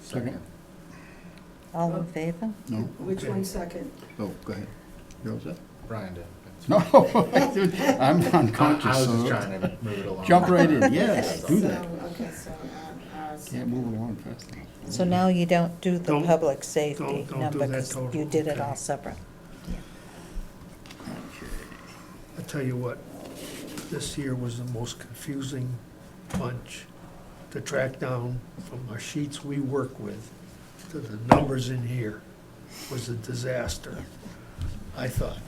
Second. All in favor? No? Which Okay. one second? Oh, go ahead. You're all set? Brian did. No, I'm I unconscious, was just so trying to move it along. jump right in, yes, So, do that. okay, so, Can't move along fast enough. So now you don't do the Don't- public safety don't do number, that 'cause total, you did it okay. all separate. I'll tell you what, this year was the most confusing bunch to track down from our sheets we work with to the numbers in here was a disaster, I thought.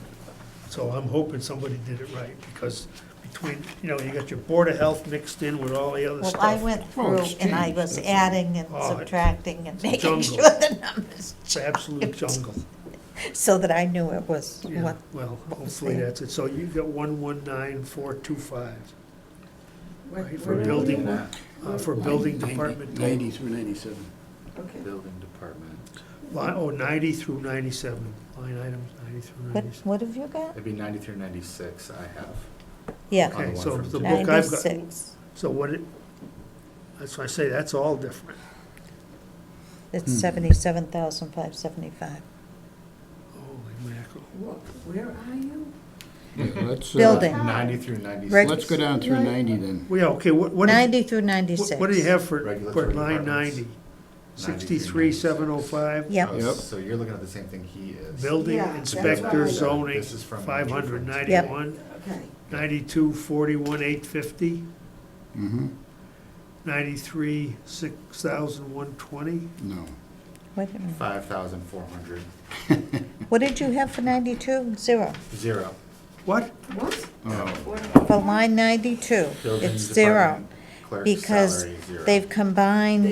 So I'm hoping somebody did it right, because between, you know, you got your Board of Health mixed in with all the other Well, stuff. I went Well, through it's and I changed, was that's adding and Oh, subtracting and it's a making jungle. sure the numbers, It's absolute jungle. so that I knew it was Yeah, what, well, what was hopefully there. that's it. So you got 119425, where- right, for where are we building, at? for building department. 90 through 97. Okay. Building department. Line, 90 through 97, line items 90 through what, 97. what have you got? It'd be 90 through 96 I have. Yeah, On the Okay, one so from the Jim. book I've got, 96. so what it, that's why I say that's all different. It's 77,575. Holy mackerel. Where are you? Let's, Building. 90 through 96. Reg- let's go down through 90 then. Well, yeah, okay, what, 90 through 96. what do you have for Regulatory line departments. 90? 90 through 63,705? Yep. Oh, Yep. So you're looking at the same thing he is. Building Yeah, that's inspector right. zoning, This is from 591. Okay. 9241 850. Mm-hmm. 93 6120. No. Wait a minute. 5,400. What did you have for 92? Zero. Zero. What? What? Oh, For line 92, Building it's zero. department clerk's Because salary, zero. they've combined,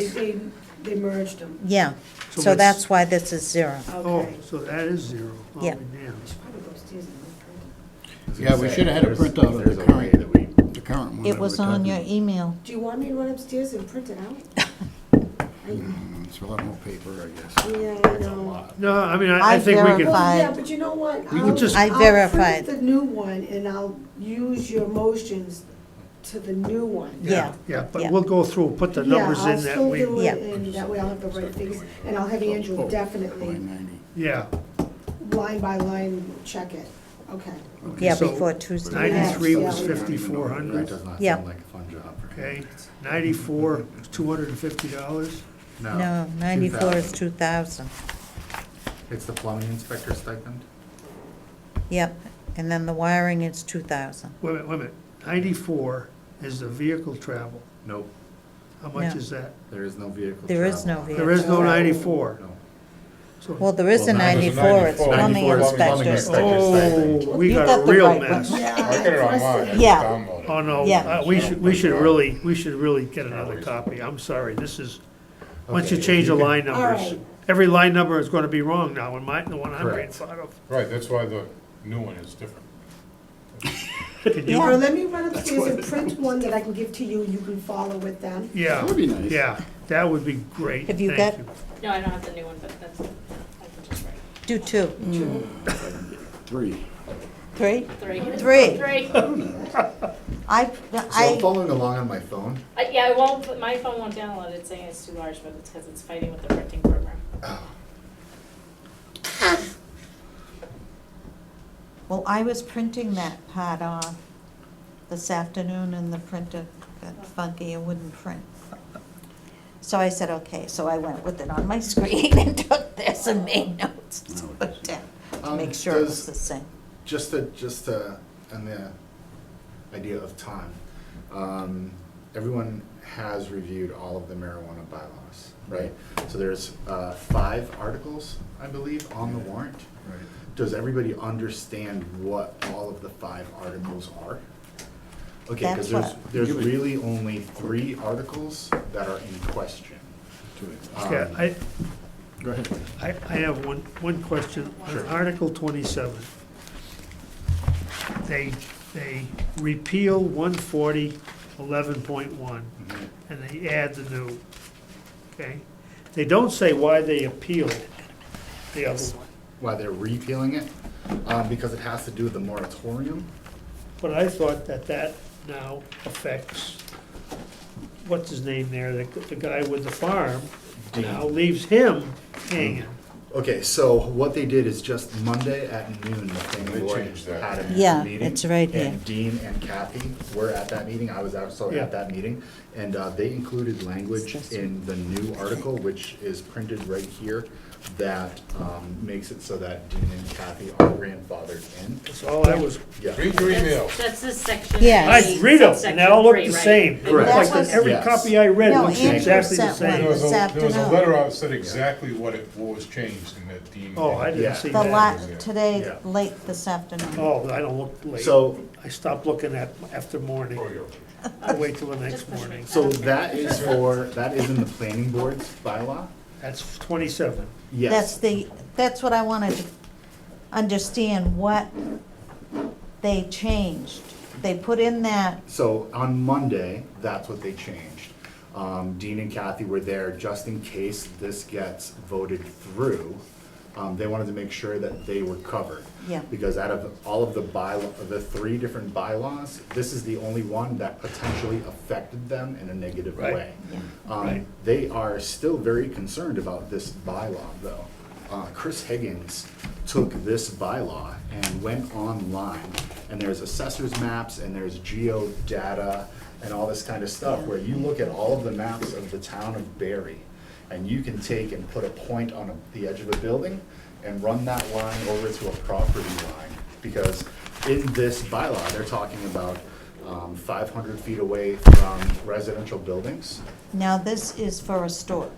They merged them. yeah, So so it's- that's why this is zero. Oh, Okay. so that is zero. Oh, Yeah. damn. Should probably go upstairs and look for it. I was Yeah, gonna we say, should have had a there's- printout of the there's a way current. that we- the current one. It that was we're on your talking email. Do you want me to run upstairs and print it out? It's a lot more paper, I guess. Yeah, I That's a know. lot. No, I mean, I I think we could, verified. Well, yeah, but you know what? We could just- I verified. I'll print the new one and I'll use your motions to the new one. Yeah. yeah, but Yeah. we'll go through, put the numbers in Yeah, I'll that still we, do Yeah. it, and that way I'll have the right figures, and I'll have Andrew Oh, definitely, Line 90. yeah. line by line, check it. Okay. Okay, Yeah, so before Tuesday. 93 Yeah. was That 5,400, does not Yeah. sound like a fun job. okay? 94, $250. No, 94 is 2,000. 2,000. It's the plumbing inspector stipend? Yep, and then the wiring is 2,000. Wait a minute, 94 is the vehicle travel. Nope, How much No. is that? there is no vehicle There is no travel. vehicle. There is no travel. 94. No. So, Well, there is a Well, now there's a 94, it's 94. plumbing 94 is plumbing inspector. inspector. oh, we You got got a the real right one. mess. I get it online, I just Yeah. download it. Oh, no, Yeah. we should really get another copy. I'm sorry, this is, once you Okay, change if the you line could- numbers, Alright. every line number is gonna be wrong now, in the one I'm reading Correct. out of. Right, that's why the new one is different. Could you- All right, let me run upstairs and print one that I can give to you, you can follow with them. Yeah, That would be nice. yeah, that would be great. Have you Thank got- No, I don't have the new one, but that's, I can just write. Do two. 3. Three? Three. Three. Three. So I'm I, following along on my phone. Yeah, I won't, my phone won't download it, saying it's too large, but it's because it's fighting with the printing program. well, I was printing that part off this afternoon and the printer got funky, it wouldn't print. So I said, okay, so I went with it on my screen and took this and made notes to put down, to make sure it was the same. Just to, and the idea of time, everyone has reviewed all of the marijuana bylaws, right? So there's 5 articles, I believe, on the warrant. Right. Does everybody understand what all of the 5 articles are? Okay, because That's there's what- really only 3 articles that are in question. Okay, Go ahead. I have one question. On Sure. Article 27, they they repeal 140.11.1, Mhm. and they add the new, okay? They don't say why they appealed the other one, Why they're repealing it? Because it has to do with the moratorium. but I thought that that now affects, what's his name there, the guy with the farm, now Dean. leaves him hanging. Okay, so what they did is just Monday at noon, the planning They board changed that. had a Yeah, meeting. it's right here. And Dean and Kathy were at that meeting, I was also Yeah. at that meeting, and they included language in the new article, which is printed right here, that makes it so that Dean and Kathy are grandfathered in. That's all I was, Yeah. Read your email. That's this section. Yeah. I A, read them, and subsection they all look three, the right? same. They look That like was- that every Yes. copy I read No, looks Andrew exactly the sent one. same. There was This a afternoon. letter out that said exactly what was changed in that Dean. Oh, I Yeah. didn't see The that. today, Yeah. late this afternoon. Oh, I don't look late. So, I stopped looking at after morning. Oh, you're- I wait till the next Just push me. morning. so that is in the planning board's bylaw? That's 27. Yes. That's what I wanted to understand, what they changed. They put in that, So on Monday, that's what they changed. Dean and Kathy were there just in case this gets voted through. They wanted to make sure that they were covered. Yeah. Because out of all of the 3 different bylaws, this is the only one that potentially affected them in a negative Right. way. Right. They are still very concerned about this bylaw, though. Chris Higgins took this bylaw and went online, and there's assessors maps, and there's geo data, and all this kind of stuff, where you look at all of the maps of the town of Barry, and you can take and put a point on the edge of a building and run that line over to a property line. Because in this bylaw, they're talking about 500 feet away from residential buildings. now this is for a store.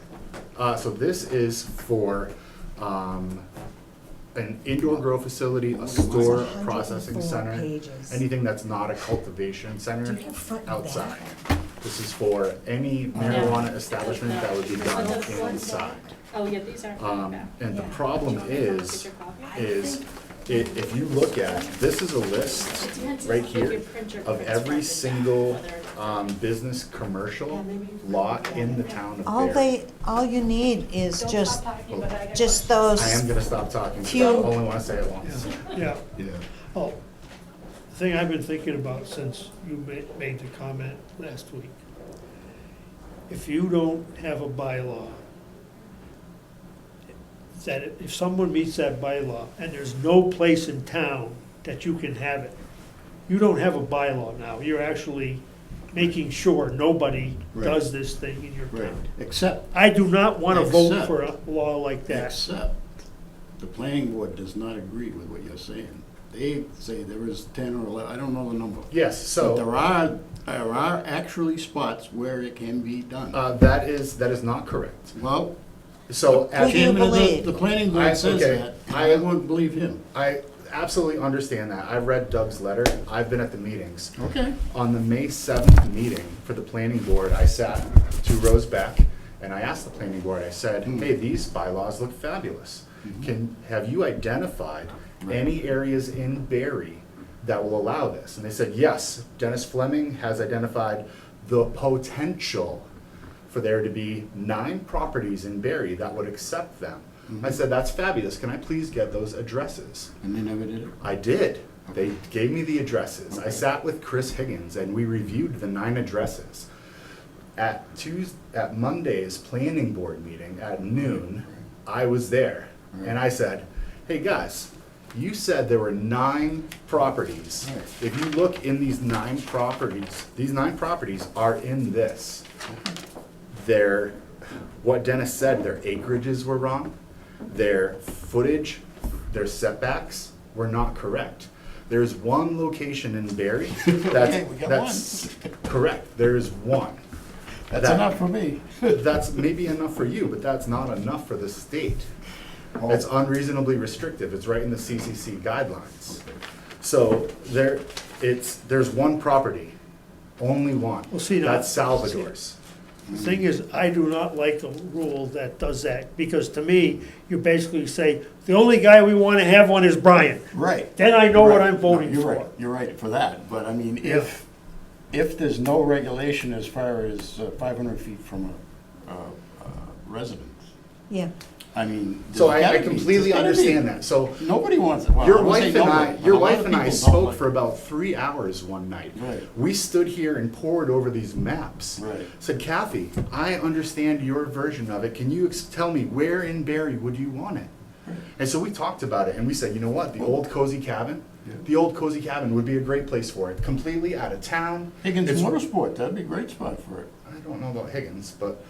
So this is for an indoor grow facility, a store, a processing 104 center, pages. anything that's not a cultivation center Do you have front and outside. back? This is for any marijuana establishment that would be done inside. Oh, yeah, these aren't coming back. And the Yeah. problem Do you want me to come is, get your copy? if you look at, this is a list right here of every single business commercial lot in the town of Barry. All you need is Don't just, stop talking, but I got just questions. those. I am gonna stop talking, because I Few- only wanna say it once. Yeah. Yeah. Oh, the thing I've been thinking about since you made the comment last week, if you don't have a bylaw, that if someone meets that bylaw and there's no place in town that you can have it, you don't have a bylaw now. You're actually making sure nobody Right. does this thing in your Right, town. except, I do not want to vote Except- for a law like that. except, the planning board does not agree with what you're saying. They say there is 10 or 11, I don't know the number. Yes, But so, there are actually spots where it can be done. that is not correct. Well, So, Who at do you chairman of the- believe? The planning I- board says okay, that, and I- I wouldn't believe him. I absolutely understand that. I read Doug's letter. I've been at the meetings. Okay. On the May 7th meeting for the planning board, I sat 2 rows back, and I asked the planning board, I said, hey, these bylaws look fabulous. Have you identified any areas in Barry that will allow this? And they said, yes, Dennis Fleming has identified the potential for there to be 9 properties in Barry that would accept them. I said, that's fabulous. Can I please get those addresses? And they never did it? I did. They gave me the addresses. I sat with Chris Higgins and we reviewed the 9 addresses. At Monday's planning board meeting at noon, I was there. And I said, hey guys, you said there were 9 properties. Right. If you look in these 9 properties, these 9 properties are in this. What Dennis said, their acreages were wrong. Their footage, their setbacks were not correct. There's one location in Barry Okay, we got that's correct. There's one. That's That- enough for me. That's maybe enough for you, but that's not enough for the state. It's unreasonably restrictive. It's right in the CCC guidelines. So there's one property, only one. Well, see, now- That's Salvador's. The thing is, I do not like the rule that does that, because to me, you basically say, the only guy we want to have on is Brian. Right. Then I know what Right. I'm voting No, for. You're right for that, but I mean, Yeah. if there's no regulation as far as 500 feet from a residence, Yeah, I mean. So there's I gotta be- completely there's gotta be- understand that, so Nobody wants it. Well, your I won't say wife and I, nobody, but your a lot wife of and I people don't spoke like for it. about 3 hours one night. Right. We stood here and pored over these maps. Right. Said, Kathy, I understand your version of it. Can you tell me where in Barry would you want it? And so we talked about it, and we said, you know what, the old cozy cabin, Yeah. the old cozy cabin would be a great place for it. Completely out of town. Higgins It's- Motorsport, that'd be a great spot for it. I don't know about Higgins, but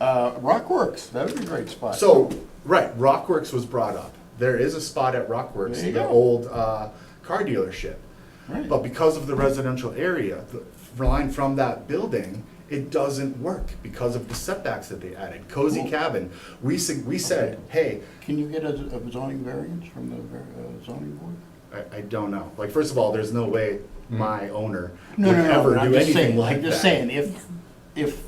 Rockworks, that would be a great spot. so right, Rockworks was brought up. There is a spot at Rockworks, There you the go. old car dealership. Right. But because of the residential area, the line from that building, it doesn't work because of the setbacks that they added. Cozy Cool. cabin, we said, hey, Can you get a zoning variance from the zoning board? I don't know. Like, first of all, there's no way my owner No, would no, no, ever but I'm do just anything saying, like I'm that. just saying, if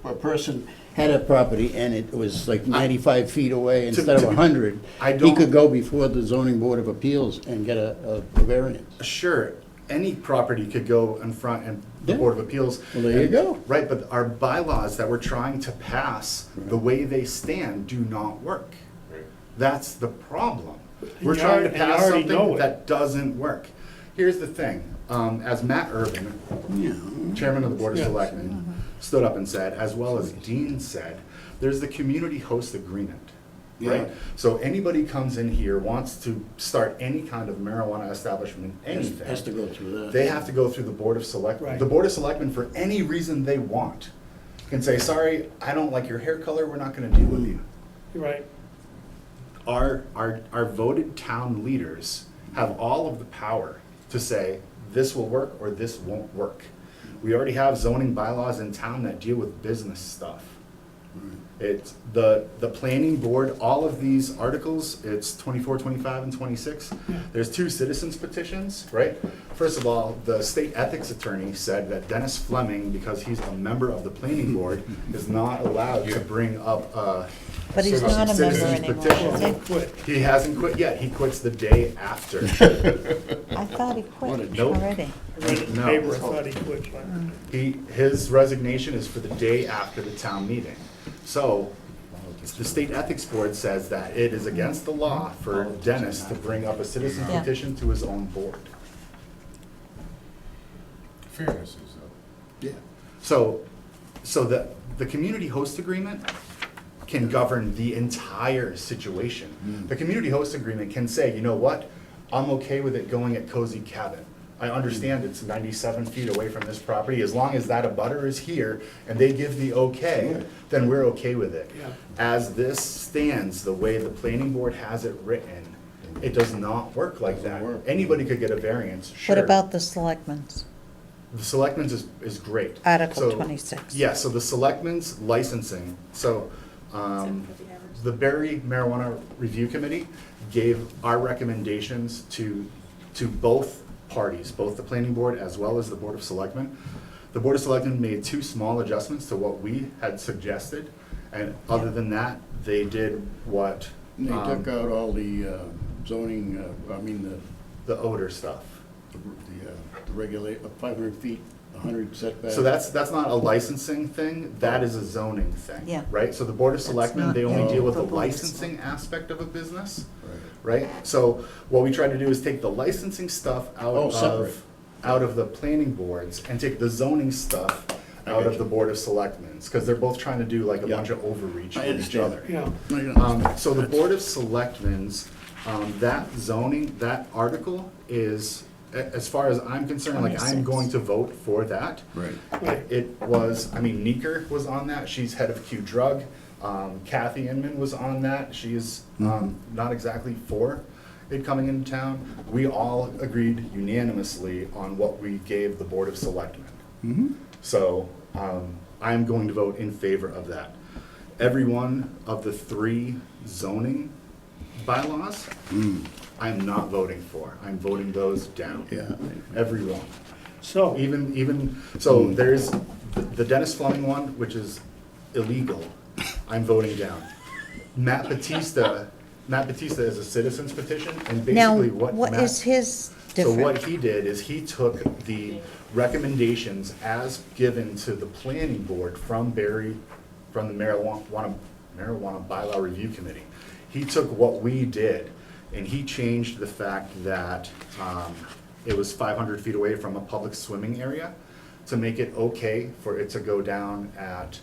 a person had a property and it was like 95 feet away instead of to- 100, I he don't- could go before the zoning board of appeals and get a variance. Sure, any property could go in front and the Yeah. Board of Appeals. Well, there you And- go. Right, but our bylaws that we're trying to pass, the way they stand, do not work. Right. That's the problem. We're you trying to already- and you pass already know something it. that doesn't work. Here's the thing, as Matt Urban, Yeah. Chairman of the Board of Yes. Selectmen, stood up and said, as well as Dean said, there's the community host agreement, right? Yeah. So anybody comes in here, wants to start any kind of marijuana establishment, Has anything, to go through that. they have to go through the Board of Selectmen. Right. The Board of Selectmen, for any reason they want, can say, sorry, I don't like your hair color, we're not gonna deal with you. You're right. Our voted town leaders have all of the power to say, this will work or this won't work. We already have zoning bylaws in town that deal with business stuff. It's the planning board, all of these articles, it's 24, 25, and 26. There's 2 citizens petitions, right? First of all, the state ethics attorney said that Dennis Fleming, because he's a member of the planning board, is not allowed to bring up a but he's not a member citizen's anymore, petition. is he? Quit. He hasn't quit yet, he quits the day after. I thought he What a quit joke. already. I read it in the No. paper, I thought he quit, but His resignation is for the day after the town meeting. So, the state ethics board says that it is against the law for Dennis to bring up a citizen Yeah. petition to his own board. Fairness is, though. Yeah. So the community host agreement can govern the entire situation. The community host agreement can say, you know what, I'm okay with it going at Cozy Cabin. I understand it's 97 feet away from this property, as long as that abutter is here and they give the okay, Right. then we're okay with it. Yeah. As this stands, the way the planning board has it written, it does not work like Doesn't that. work. Anybody could get a variance, sure. What about the selectmen's? The selectmen's is great. Article So- 26. Yeah, so the selectmen's licensing, so, the Barry Marijuana Review Committee gave our recommendations to both parties, both the planning board as well as the Board of Selectmen. The Board of Selectmen made 2 small adjustments to what we had suggested, and other than that, they did what, And they took out all the zoning, the odor stuff. the regulate, 500 feet, 100 setback. So that's not a licensing thing, that is a zoning thing. Yeah. Right, so the Board of Selectmen, not they only in deal with the the board. licensing aspect of a business, Right. right? So what we try to do is take the licensing stuff Oh, separate. out of the planning boards and take the zoning stuff I out got of the you. Board of Selectmen's, because they're both trying to do like a Yeah. bunch of overreach I with each understand. other. yeah. I can understand. So the Board of Selectmen's, that zoning, that article is, as far as I'm concerned, like, I'm 26. going to vote for that. Right. Right. It was, I mean, Neeker was on that, she's head of Q Drug. Kathy Inman was on that, she's not exactly for it coming into town. We all agreed unanimously on what we gave the Board of Selectmen. Mm-hmm. So, I'm going to vote in favor of that. Every one of the 3 zoning bylaws, I'm not voting for. I'm voting those down. Yeah. Every one. So, Even, so there's the Dennis Fleming one, which is illegal, I'm voting down. Matt Batista is a citizen's petition, and Now, basically what what Matt. is his So what difference? he did is he took the recommendations as given to the planning board from the marijuana bylaw review committee. He took what we did and he changed the fact that it was 500 feet away from a public swimming area to make it okay for it to go down at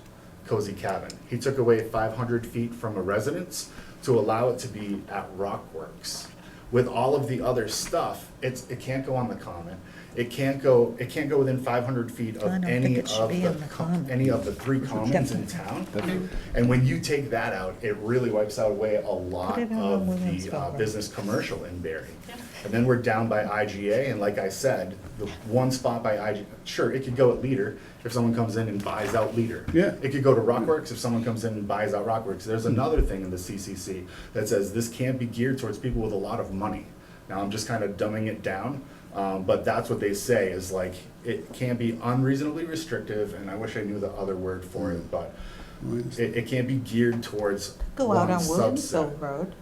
Cozy Cabin. He took away 500 feet from a residence to allow it to be at Rockworks. With all of the other stuff, it can't go on the common. It can't go within 500 feet of I don't any think it should of be the, on the common. any of the 3 commons in town. And when you take that out, it really wipes out away a lot Put it on of women's the volleyball. business commercial in Barry. Yeah. And then we're down by IGA, and like I said, the one spot by IGA, sure, it could go at Leader if someone comes in and buys out Leader. Yeah. It could go to Rockworks if someone comes in and buys out Rockworks. There's another thing in the CCC that says this can't be geared towards people with a lot of money. Now, I'm just kind of dumbing it down, but that's what they say, is like, it can't be unreasonably restrictive, and I wish I knew the other word for it, but it can't be geared towards Go out one on Williamsville subset. Road,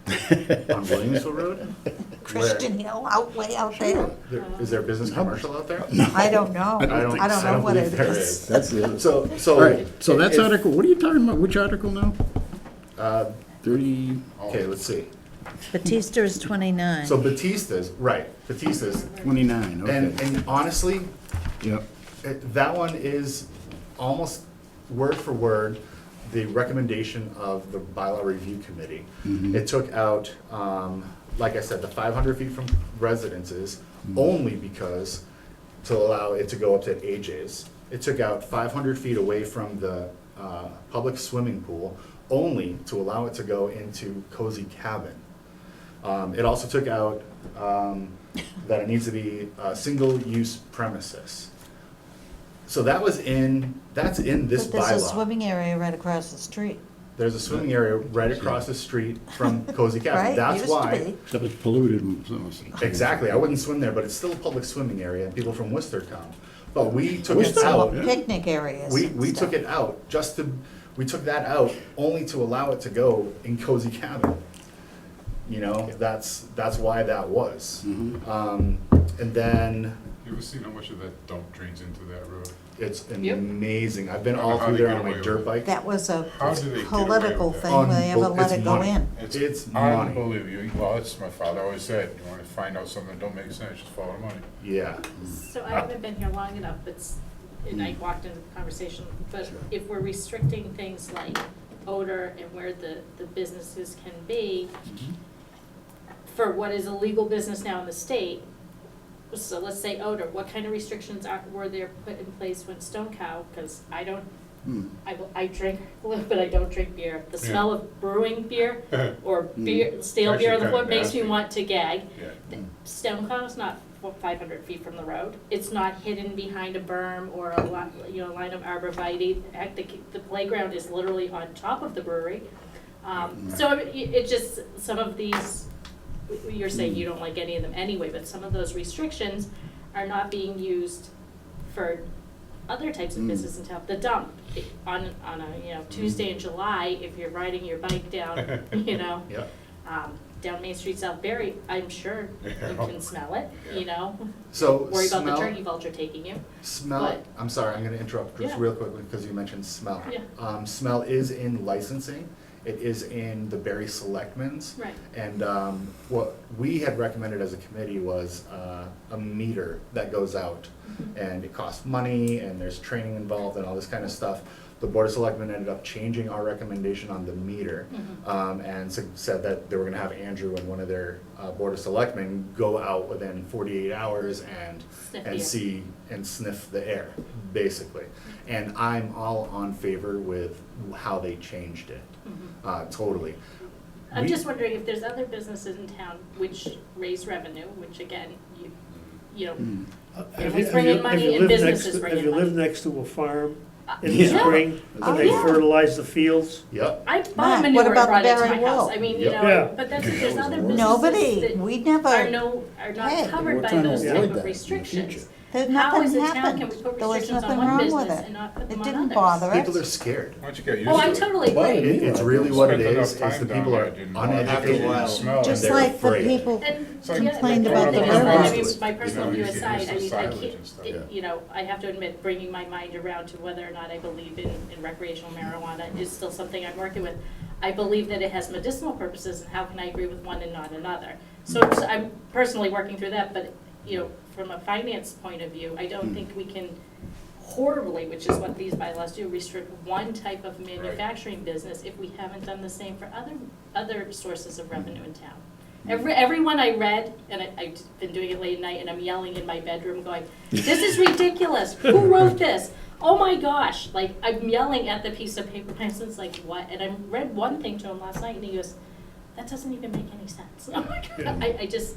On Williamsville Road? Christian Hill, way out there. Is there business commercial out there? I don't know. I don't know what believe it there is. That's the other. So, All right, so that's if- article, what are you talking about? Which article now? 30, Okay, let's see. Batista is 29. So Batista's, right, Batista's, 29, okay. and honestly, Yep. that one is almost word for word the recommendation of the bylaw review committee. It took out, like I said, the 500 feet from residences only because to allow it to go up to AJ's. It took out 500 feet away from the public swimming pool only to allow it to go into Cozy Cabin. It also took out that it needs to be a single-use premises. So that's in this But there's a bylaw. swimming area right across the street, There's a swimming area right across the street from Cozy Cabin. right? That's Used to why, be. Except it's polluted. and so- exactly, I wouldn't swim there, but it's still a public swimming area, and people from Worcester come. But we took It's it out, all picnic areas we and took stuff. it out, we took that out only to allow it to go in Cozy Cabin. You know, that's why that was. And then, You ever seen how much of that dump drains into that road? it's Yep. amazing, I've been I all don't know how through they there get on my away with dirt it. bike. That was a How do they get away political with that? thing, where they ever let It's it go money. in. It's money. Unbelievable. Well, that's my father always said, you wanna find out something that don't make sense, just follow the money. Yeah, So I haven't been here long enough, but, and I walked into the conversation, but if we're restricting things like odor and where the businesses can be, for what is a legal business now in the state, so let's say odor, what kind of restrictions were there put in place when Stone Cow, because I don't, I drink a little bit, I don't drink beer. The smell of brewing beer or beer, stale beer on the Actually floor kinda makes me nasty. want to gag. Yeah. Stone Cow's not 500 feet from the road. It's not hidden behind a berm or a line of arborvitae. Heck, the playground is literally on top of the brewery. So I mean, it just, some of these, you're saying you don't like any of them anyway, but some of those restrictions are not being used for other types of business in town. The dump, on a, Tuesday in July, if you're riding your bike down, yeah. Down Main Street, South Barry, I'm sure you can smell it, So Worry about the smell- turkey vulture taking you. Smell, But- I'm sorry, I'm gonna interrupt just Yeah. real quickly because you mentioned smell. Yeah. Smell is in licensing, it is in the Barry Selectmen's. Right. And what we had recommended as a committee was a meter that goes out. And it costs money and there's training involved and all this kind of stuff. The Board of Selectmen ended up changing our recommendation on the meter. And said that they were gonna have Andrew and one of their Board of Selectmen go out within 48 hours and Sniff the and air. see and sniff the air, basically. And I'm all on favor with how they changed it, totally. I'm We- just wondering if there's other businesses in town which raise revenue, which again, you know, families bring in money and businesses bring Have in you lived money. next to a farm in the Yeah. spring, Oh, when they yeah. fertilize the fields? Yep, I Matt, bought what manure and about brought it to Barry my house. Will? I mean, Yeah. but there's other businesses Nobody, that we are never, are Hey, not covered we're by trying to those avoid type that in of the restrictions. future. There- How as Nothing a town can happened. we put There was restrictions on nothing one wrong with business it. and not put It them on didn't others? bother People are us. scared. Why don't you get used Oh, to I it? totally Well, agree. It's really what it Spent enough is the time people down are there, didn't uneducated bother. and Smell Just they're like the afraid. people And complained the about thing the is, road. maybe it's my personal You view know, you aside, get I used mean, to I silage can't, and stuff. you know, I have to admit, bringing my mind around to whether or not I believe in recreational marijuana is still something I'm working with. I believe that it has medicinal purposes, and how can I agree with one and not another? So I'm personally working through that, but, you know, from a finance point of view, I don't think we can horribly, which is what these bylaws do, restrict one type of manufacturing business if we haven't done the same for other sources of revenue in town. Everyone I read, and I've been doing it late at night, and I'm yelling in my bedroom going, this is ridiculous, who wrote this? Oh my gosh, like, I'm yelling at the piece of paper, my son's like, what? And I read one thing to him last night, and he goes, that doesn't even make any sense. I'm like, I just,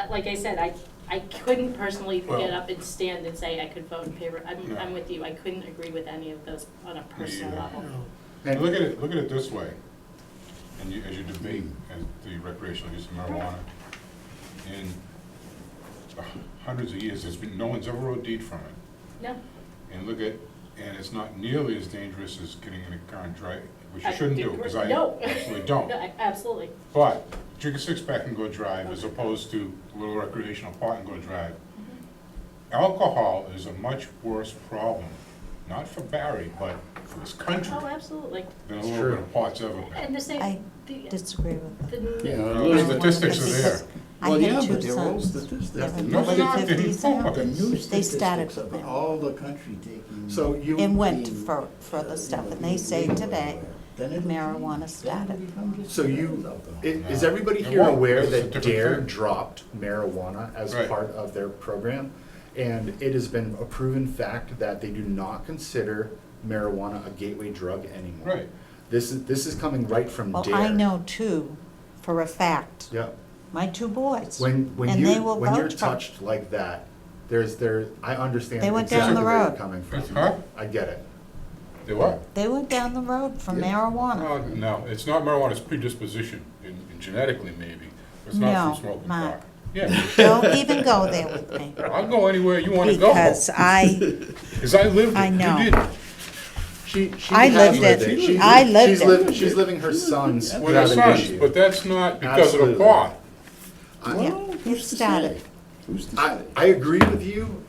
like I said, I couldn't personally Well- get up and stand and say I could vote in favor. No. I'm with you, I couldn't agree with any of those on a personal either. level. And look at it this way, and as you debate as the recreational use of marijuana, in hundreds of years, no one's ever OD'd from it. No, And and it's not nearly as dangerous as getting in a car and drive, which I you shouldn't do do, because agree. I No. absolutely don't. no, absolutely. But drink a six-pack and go drive, as opposed to a little recreational pot and go drive. Alcohol is a much worse problem, not for Barry, but for this country, Oh, absolutely. than a It's little true. bit of pot's ever been. And the same, I the, disagree with that. the. Yeah, The statistics are there. I Well, yeah, had two but they're old sons. statistics. They were They're No, they're not. They're 50s and not. The new They started statistics with of them all the country taking. So you. and went for the stuff, and they say today Then it'll marijuana then started. it'll become just So you, is No. everybody It here won't. aware It's a that different DARE thing. dropped marijuana as Right. part of their program? And it has been a proven fact that they do not consider marijuana a gateway drug anymore. Right. This is coming right from Well, DARE. I know too, for a fact, Yeah. my two boys. When And they will when you're vouch for it. touched like that, I understand They went down exactly the where you're road. coming from. Huh? I get it. They what? They went down the road for marijuana. No, it's not marijuana, it's predisposition, and genetically maybe, but it's not No, from smoking Mark. pot. Yeah, Don't even go there with me, I'll go anywhere you wanna go. because I Because I lived it, I you know. didn't. She I has lived it. She's I lived she's it. She's living her son's With our without an sons, issue. but that's not because of the Absolutely. pot. Yeah, Well, it who's to started. say? Who's to I, say? I agree with you,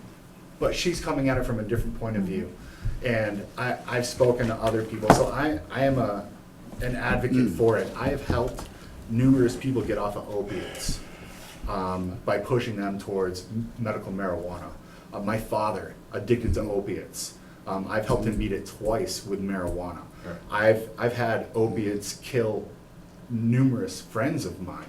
but she's coming at it from a different point of view. And I've spoken to other people, so I am an advocate for it. I have helped numerous people get off of opiates by pushing them towards medical marijuana. My father, addicted to opiates. I've helped him beat it twice with marijuana. Yeah. I've had opiates kill numerous friends of mine.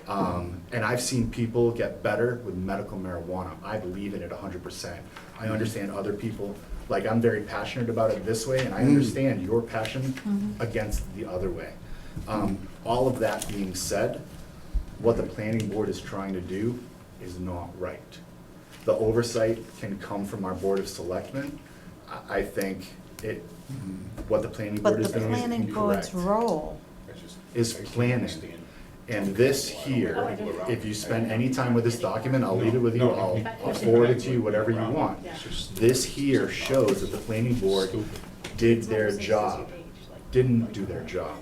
And I've seen people get better with medical marijuana. I believe in it 100%. I understand other people, like I'm very passionate about it this way, and I understand your passion against the other way. All of that being said, what the planning board is trying to do is not right. The oversight can come from our board of selectmen. I think what the planning board But is the doing is planning board's incorrect. role, Is planning. And this here, if you spend any time with this document, I'll leave it with you, I'll forward it to you, whatever you want. This here shows that the planning board did their job, didn't do their job.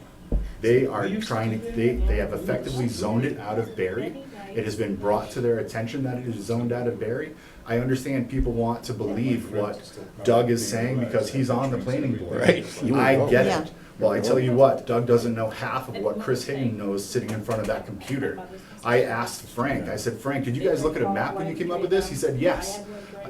They are trying to, they have effectively zoned it out of Barry. It has been brought to their attention that it is zoned out of Barry. I understand people want to believe what Doug is saying because he's on the planning board. Right. You I will. get Yeah. it. Well, I tell you what, Doug doesn't know half of what Chris Higgin knows sitting in front of that computer. I asked Frank, I said, Frank, did you guys look at a map when you came up with this? He said, yes.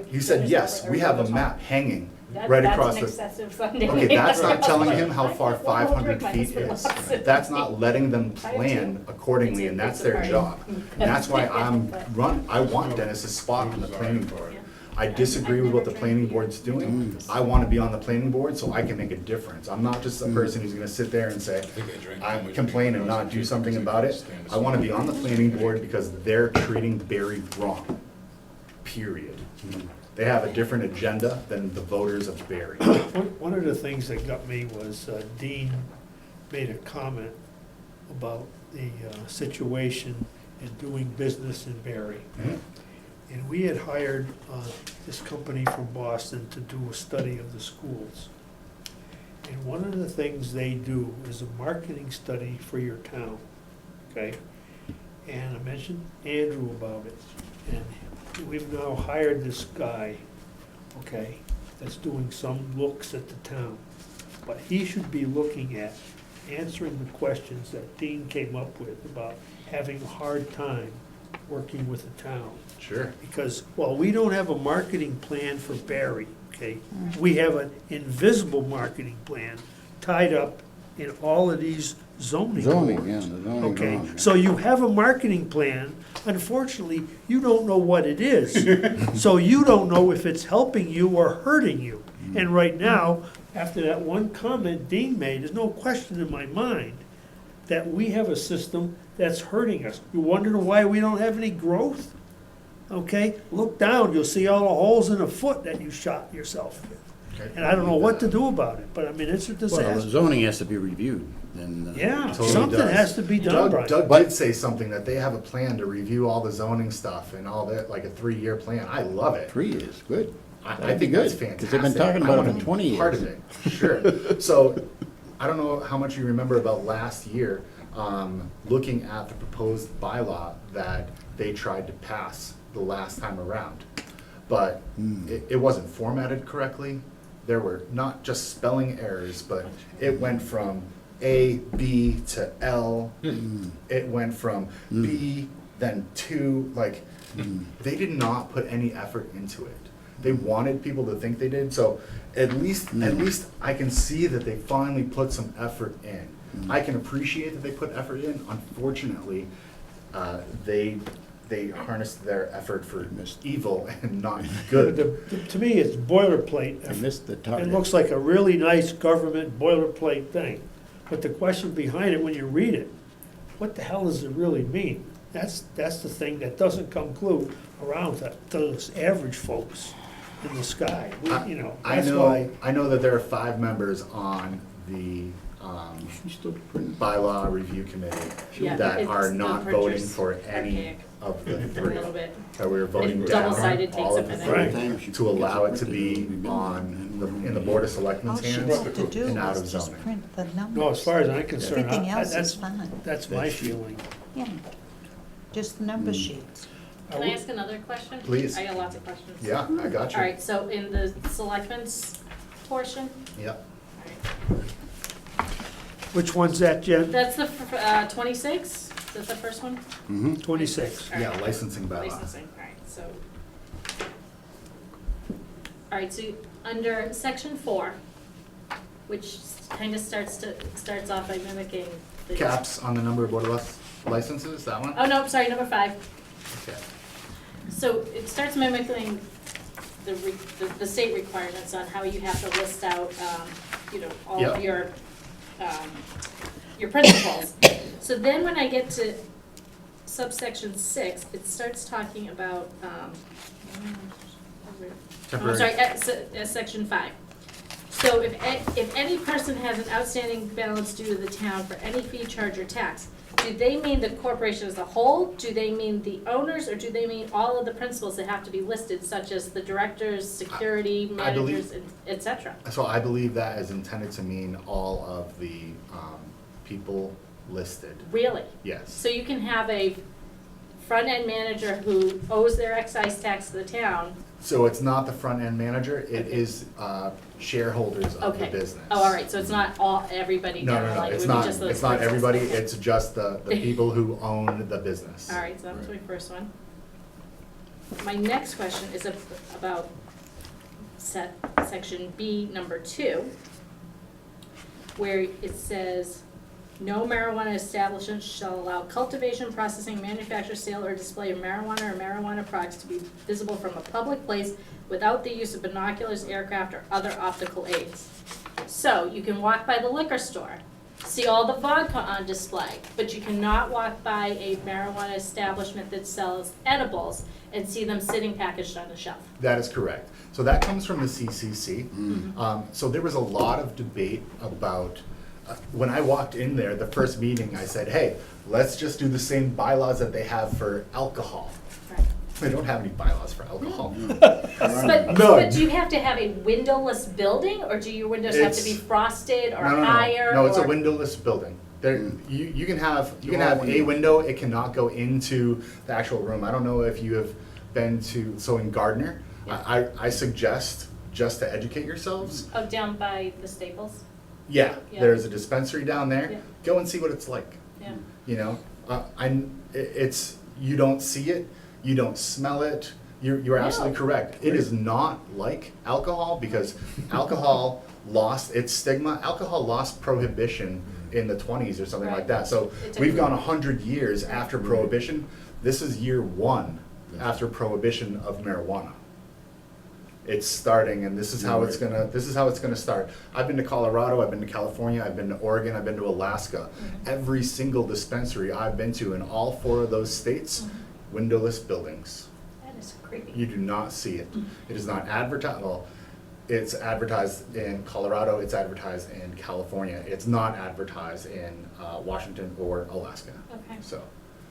He said, yes, we have a map hanging right across That's an the. excessive Sunday. Okay, that's not telling him how far 500 feet is. That's not letting them plan accordingly, and that's their job. And that's why I want Dennis's spot on the planning board. I disagree with what the planning board's doing. I want to be on the planning board so I can make a difference. I'm not just a person who's gonna sit there and say, I complain and not do something about it. I want to be on the planning board because they're treating Barry wrong, period. They have a different agenda than the voters of Barry. One of the things that got me was Dean made a comment about the situation in doing business in Barry. And we had hired this company from Boston to do a study of the schools. And one of the things they do is a marketing study for your town, okay? And I mentioned Andrew about it, and we've now hired this guy, okay, that's doing some looks at the town. But he should be looking at answering the questions that Dean came up with about having a hard time working with the town. Sure. Because while we don't have a marketing plan for Barry, okay, we have an invisible marketing plan tied up in all of these zoning Zoning, boards. yeah, the zoning Okay, laws, yeah. so you have a marketing plan, unfortunately, you don't know what it is. So you don't know if it's helping you or hurting you. And right now, after that one comment Dean made, there's no question in my mind that we have a system that's hurting us. You wonder why we don't have any growth? Okay, look down, you'll see all the holes in the foot that you shot yourself with. Okay. And I don't know what to do about it, but I mean, it's a Well, the disaster. zoning has to be reviewed, and. Yeah, Totally something does. has to be done, Doug, Brian. Doug did say something, that they have a plan to review all the zoning stuff and all that, like a 3-year plan. I love it. 3 years, good. I That'd be think that's good, fantastic. 'cause they've been talking about I it wanna for 20 be part years. of it, sure. So, I don't know how much you remember about last year, looking at the proposed bylaw that they tried to pass the last time around. But it wasn't formatted correctly. There were not just spelling errors, but it went from A, B to L. It went from B, then 2, like, they did not put any effort into it. They wanted people to think they did, so at least I can see that they finally put some effort in. I can appreciate that they put effort in. Unfortunately, they harnessed their effort for evil and not good. To me, it's boilerplate. They missed the target. It looks like a really nice government boilerplate thing. But the question behind it, when you read it, what the hell does it really mean? That's the thing that doesn't come around to those average folks in the sky. You know, that's why. I know that there are 5 members on the She's still printing. bylaw review committee Yeah, that it's are the not purchase voting for any archaic. of the A 3. little bit. That we were voting It down double-sided all takes of a the minute. 3 Right. to allow it to be in the Board of All Selectmen's she hands had to do and out was of just zoning. print the numbers. No, as far as I'm concerned, Everything else is that's, fine. that's my feeling. Yeah, just the number sheets. Can I ask another question? Please. I got lots of questions. Yeah, I got you. All right, so in the selectmen's portion, Yep. all right, Which one's that, Jen? that's the 26, is that the first one? 26. All right. Yeah, licensing bylaw. Licensing, all right, so. All right, so under section 4, which kind of starts off by mimicking the. Caps on the number of Board of licenses, that one? Oh, no, sorry, number 5. Okay. So it starts mimicking the state requirements on how you have to list out, all of Yep. your principles. So then when I get to subsection 6, it starts talking about, Temporary. I'm sorry, section 5. So if any person has an outstanding balance due to the town for any fee, charge, or tax, do they mean the corporation as a whole? Do they mean the owners, or do they mean all of the principals that have to be listed, such as the directors, security, I believe- managers, et cetera? So I believe that is intended to mean all of the people listed, Really? yes. So you can have a front-end manager who owes their excise tax to the town. So it's not the front-end manager, it is shareholders of the Okay. business. Oh, all right, so it's not everybody No, generally, it it's would be not, just those it's not persons. everybody, Okay. it's just the people who own the business. All right, so that was my first one. My next question is about section B, number 2, where it says, no marijuana establishment shall allow cultivation, processing, manufacture, sale, or display of marijuana or marijuana products to be visible from a public place without the use of binoculars, aircraft, or other optical aids. So you can walk by the liquor store, see all the vodka on display, but you cannot walk by a marijuana establishment that sells edibles and see them sitting packaged on the shelf. That is correct. So that comes from the CCC. Mm-hmm. So there was a lot of debate about, when I walked in there, the first meeting, I said, hey, let's just do the same bylaws that they have for alcohol. Right. We don't have any bylaws for alcohol. But, No. but do you have to have a windowless building, or do your windows have to be It's- frosted or No, higher? No, it's a or- windowless building. There, you can have They're all a window. window. It cannot go into the actual room. I don't know if you have been to, so in Gardner, I suggest, just to educate yourselves, Oh, down by the Staples? yeah, Yeah. there's a dispensary down there. Yeah. Go and see what it's like. Yeah. You know, it's, you don't see it, you don't smell it. You're absolutely No. correct. It is not like alcohol, because alcohol lost its stigma. Alcohol lost prohibition in the 20s or something like Right. that. So It took- we've gone 100 years after prohibition. This is year one after prohibition of marijuana. It's starting, and this is how it's gonna start. I've been to Colorado, I've been to California, I've been to Oregon, I've been to Alaska. Every single dispensary I've been to in all 4 of those states, windowless buildings. That is creepy. You do not see it. It is not advertised, well, it's advertised in Colorado, it's advertised in California. It's not advertised in Washington or Alaska, Okay. so.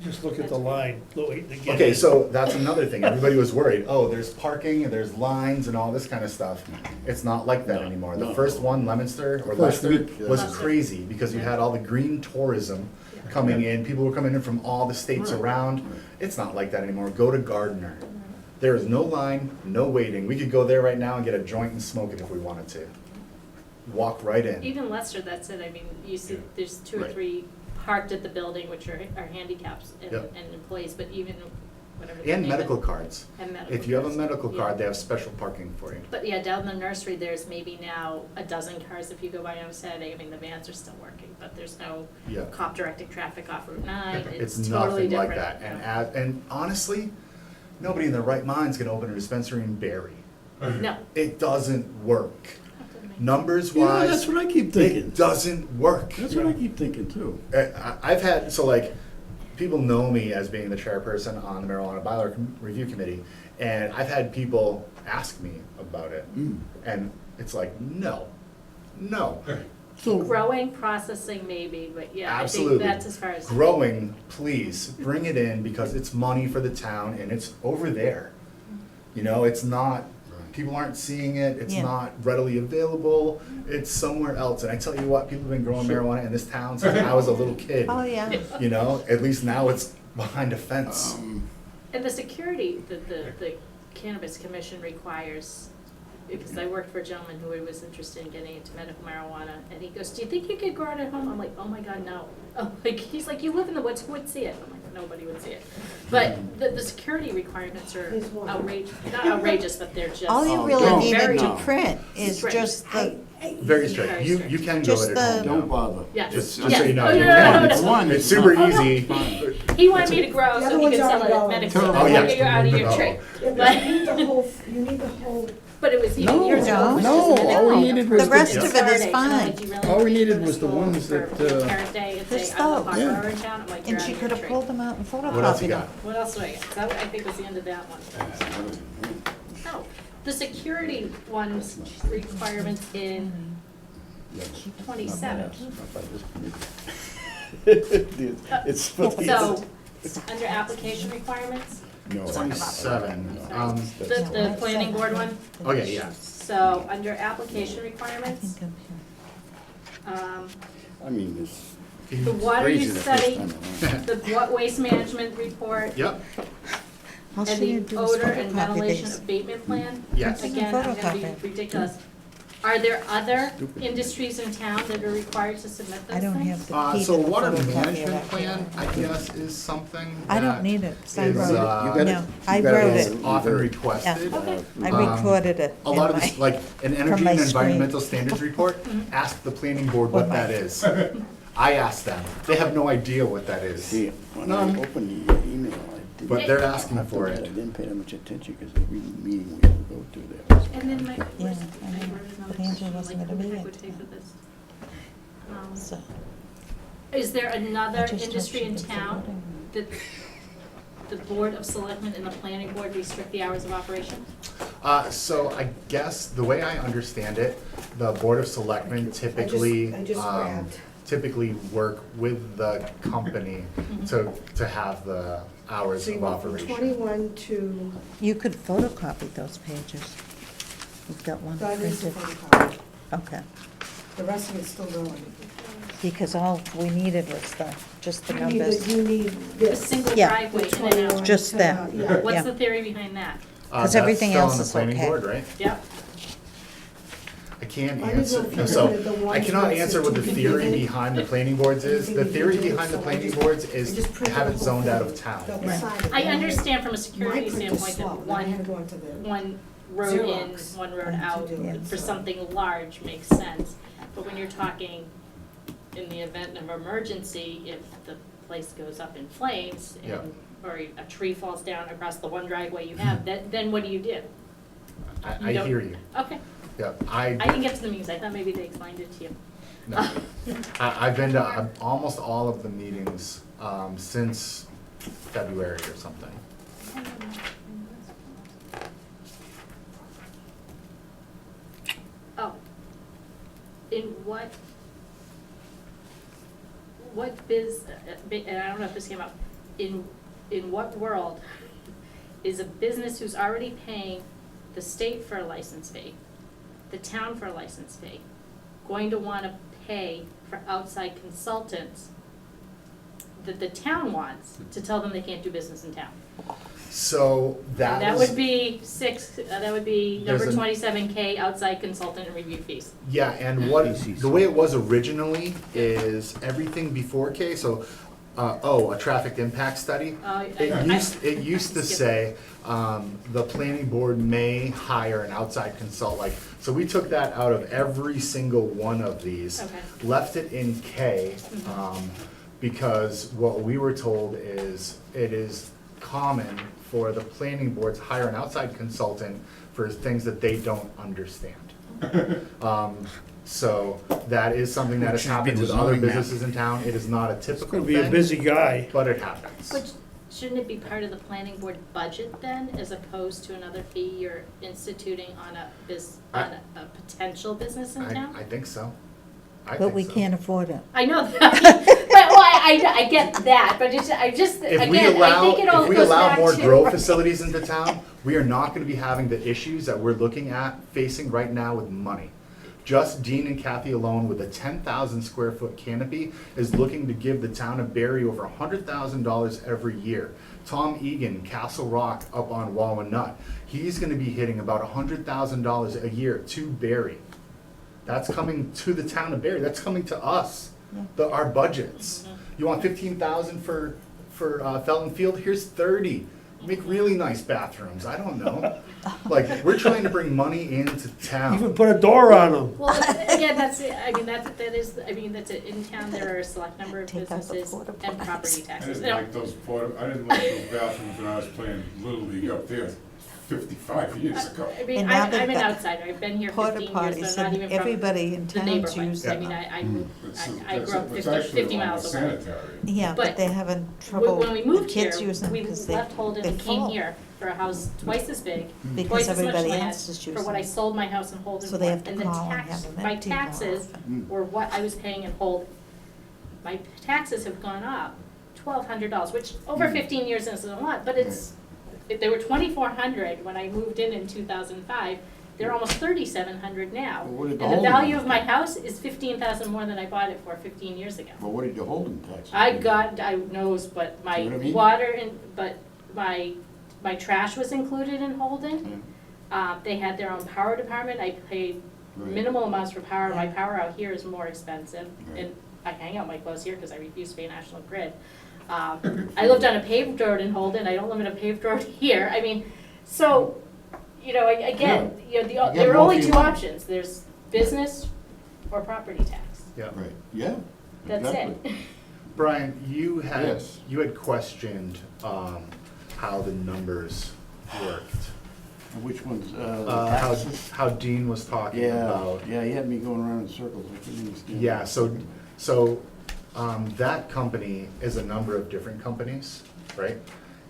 Just look at the line, waiting to get Okay, in. so that's another thing. Everybody was worried, oh, there's parking and there's lines and all this kind of stuff. It's not like that anymore. The No. first one, Leominster or First Leicester, week, yeah. was Leicester. crazy because you had all the green tourism Yeah. coming in. People were coming in from all the states Right. around. It's not like that anymore. Go to Gardner. There is no line, no waiting. We could go there right now and get a joint and smoke it if we wanted to. Walk right in. Even Leicester, that's it, I mean, you see, Yeah. there's 2 or Right. 3 parked at the building, which are handicaps and, Yep. and employees, but even whatever. the And name of medical it- cards. And medical If you have a cards. medical Yeah. card, they have special parking for you. But yeah, down the nursery, there's maybe now a dozen cars if you go by on a Saturday. I mean, the vans are still working, but there's no Yeah. cop directing traffic off Route 9. It's totally nothing like different. that. And honestly, nobody in their right mind is gonna open a dispensary in Barry. No. It doesn't work. Numbers Yeah, wise, that's what I keep thinking. it doesn't work. That's what I keep thinking too. I've had, so like, people know me as being the chairperson on the Marijuana Bylaw Review Committee, and I've had people ask me about it. And it's like, no. So, Growing, processing maybe, but yeah, I Absolutely. think that's as far as. Growing, please, bring it in because it's money for the town and it's over there. You know, it's not, people aren't seeing it, it's Yeah. not readily available, it's somewhere else. And I tell you what, people have been growing marijuana in this town since I was a little kid. Oh, yeah. You know, at least now it's behind a fence. And the security that the Cannabis Commission requires, because I worked for a gentleman who was interested in getting into medical marijuana, and he goes, do you think you could grow it at home? I'm like, oh my God, no. Oh, like, he's like, you live in the woods, who would see it? I'm like, nobody would see it. But the security requirements are There's one. outrageous, not outrageous, but they're just. All you Oh, really no, needed to no. print is Strict. just the, Very strict. Very You strict. can grow Just it at home the- don't now. bother. Yes. Just Yes. so you know. Oh, you no, can. no, no, no. One It's is super not- easy. Fine. He wanted me to grow The so other he ones could sell aren't it at going. medicine, Oh, like, yeah. you're out of your Oh. tree. Yeah, but you need the whole, you need the whole, But it was even No, years ago. it was no, just a all we minimum needed of was The the- rest of it is Saturday, and I'm fine. like, "Do you really All we want me to needed go to was the school ones for that, Parent Day and The say, I'm a stove. Yeah. Parker in town, I'm like, you're and out she of could your have tree. pulled them out and What else you photocopied them. got? What else do I got? That, I think was the end of that one. Oh, the security ones requirements in 27. It's funny. So, under application requirements, No. 27. the planning board one, Okay, yeah. so under application I requirements, think I'm I mean, it's the water crazy use the first study, time around. the waste management report, Yep, here. All and she the had to do was odor and photocopy ventilation these. abatement plan. yes. Again, I'm gonna Photocopy. be ridiculous. Are there other Stupid. industries in town that are required to submit those I don't things? have the key to So the water photocopy management that plan, I I have. guess, is something I don't that need it, 'cause I is, wrote You it. got it? No, I You got wrote is it. often requested. Okay. I Um, recorded it A in lot of my- this, like, an energy my and screen. environmental standards report, ask the planning board what With my- that is. I asked them, they have no idea what that is. See, when I opened the email, I didn't. But they're asking I have to for admit, it. I didn't pay that much attention because every meeting we had to go to there was. And then my, Yeah, where's, I I know. wrote another But Angela question, wasn't like, gonna who the be heck it. would pay for this? So, Is there I another just hope industry she in gets the town voting. that the Board of Selectmen and the Planning Board restrict the hours of operation? So I guess, the way I understand it, the Board of Selectmen typically, I just grabbed. typically work with the company to have the hours So you of went from operation. 21 to, You could photocopy those pages. You've got one that is the printed. photocopy. Okay, The rest of it's still going. because all we needed was just the You need numbers. You need A this. single Yeah. driveway The in and 21 out. Just to, that. Yeah. What's Yeah. the theory behind that? 'Cause That's everything still else on the is planning okay. board, right? Yep. I can't I didn't answer, know if you so, wanted the I ones cannot that answer what the said theory TBD. behind the planning boards is. The theory behind the So I planning just- boards I is just to printed have the it whole zoned out thing. of town. Double Right. sided. I understand from a My security print is standpoint slow, that and I had to go into the. one road in, Xerox one road and to out do it, for so. something large makes sense. But when you're talking in the event of emergency, if the place goes up in flames Yeah. and, or a tree falls down across the one driveway you have, then what do you do? I You don't- hear you. Okay, Yeah, I didn't get to the meetings, I thought maybe they explained it to you. no. I've been to almost all of the meetings, since February or something. Oh, in what and I don't know if this came up, in what world is a business who's already paying the state for a license fee, the town for a license fee, going to wanna pay for outside consultants that the town wants to tell them they can't do business in town? So that That was. would be that would be number There's a- 27K, outside consultant and review fees. Yeah, and the way it was originally is everything before K, so, a traffic impact study. It used to say, the planning board may hire an outside consult, like, so we took that out of every single one of these. Okay. Left it in K, because what we were told is, it is common for the planning board to hire an outside consultant for things that they don't understand. So that is something that has Which should be happened the with other zoning map. businesses in town. It is not a It's typical gonna be a thing, busy guy. but it happens. But shouldn't it be part of the planning board budget then, as opposed to another fee you're instituting on on a potential business in town? I think so. I But think we so. can't afford it. I know that, well, I get that, but I just, If again, we I allow, think it all if we goes allow back more to. grow facilities into town, we are not gonna be having the issues that we're looking at facing right now with money. Just Dean and Kathy alone with a 10,000 square foot canopy is looking to give the town of Barry over $100,000 every year. Tom Egan, Castle Rock up on Walnut, he's gonna be hitting about $100,000 a year to Barry. That's coming to the town of Barry, that's coming to us, our budgets. You want 15,000 for Felton Field, here's 30. Make really nice bathrooms, I don't know. Like, we're trying to bring money into Even town. put a door on them. Well, again, that's, in town, there are a select number of Take out the businesses porta and potties. property I taxes. didn't like those I didn't like those bathrooms when I was playing Little League up there 55 years ago. I mean, And now I'm they've an got outsider, I've been here Porta 15 years, potties, but I'm not and even from everybody in the town's neighborhood. using I it. mean, It's- I grew up it's 50 actually along miles the away. sanitary. Yeah, But but they're having trouble, When we the moved here, kids use them we because left Holden they're and came full. here for a house twice as big, Because twice as much everybody land, else is for using what I it. sold my house in Holden So for. they have to And the call and tax, have them my empty more taxes often. were what I was paying in Holden. My taxes have gone up $1,200, which over 15 years isn't a lot, but it's, if they were $2,400 when I moved in 2005, they're almost $3,700 now. Well, what did the And the Holden value of do? my house is $15,000 more than I bought it for 15 years ago. Well, what did you hold in taxes? I knows, but my See what I mean? water and, but my trash was included in Holden. They had their own power department, I paid Right. minimal amounts for power, my Yeah. power out here is more expensive. Right. And I hang out my clothes here because I refuse to pay National Grid. I lived on a paved road in Holden, I don't live in a paved road here, I mean, so, again, You there get are more only for your two money. options, there's business or property tax, Yeah. Right, yeah. that's exactly. it. Brian, you had Yes. questioned, how the numbers worked. And which ones, How, taxes? how Dean was talking Yeah, about. yeah, he had me going around in circles, I couldn't understand. Yeah, so, that company is a number of different companies, right?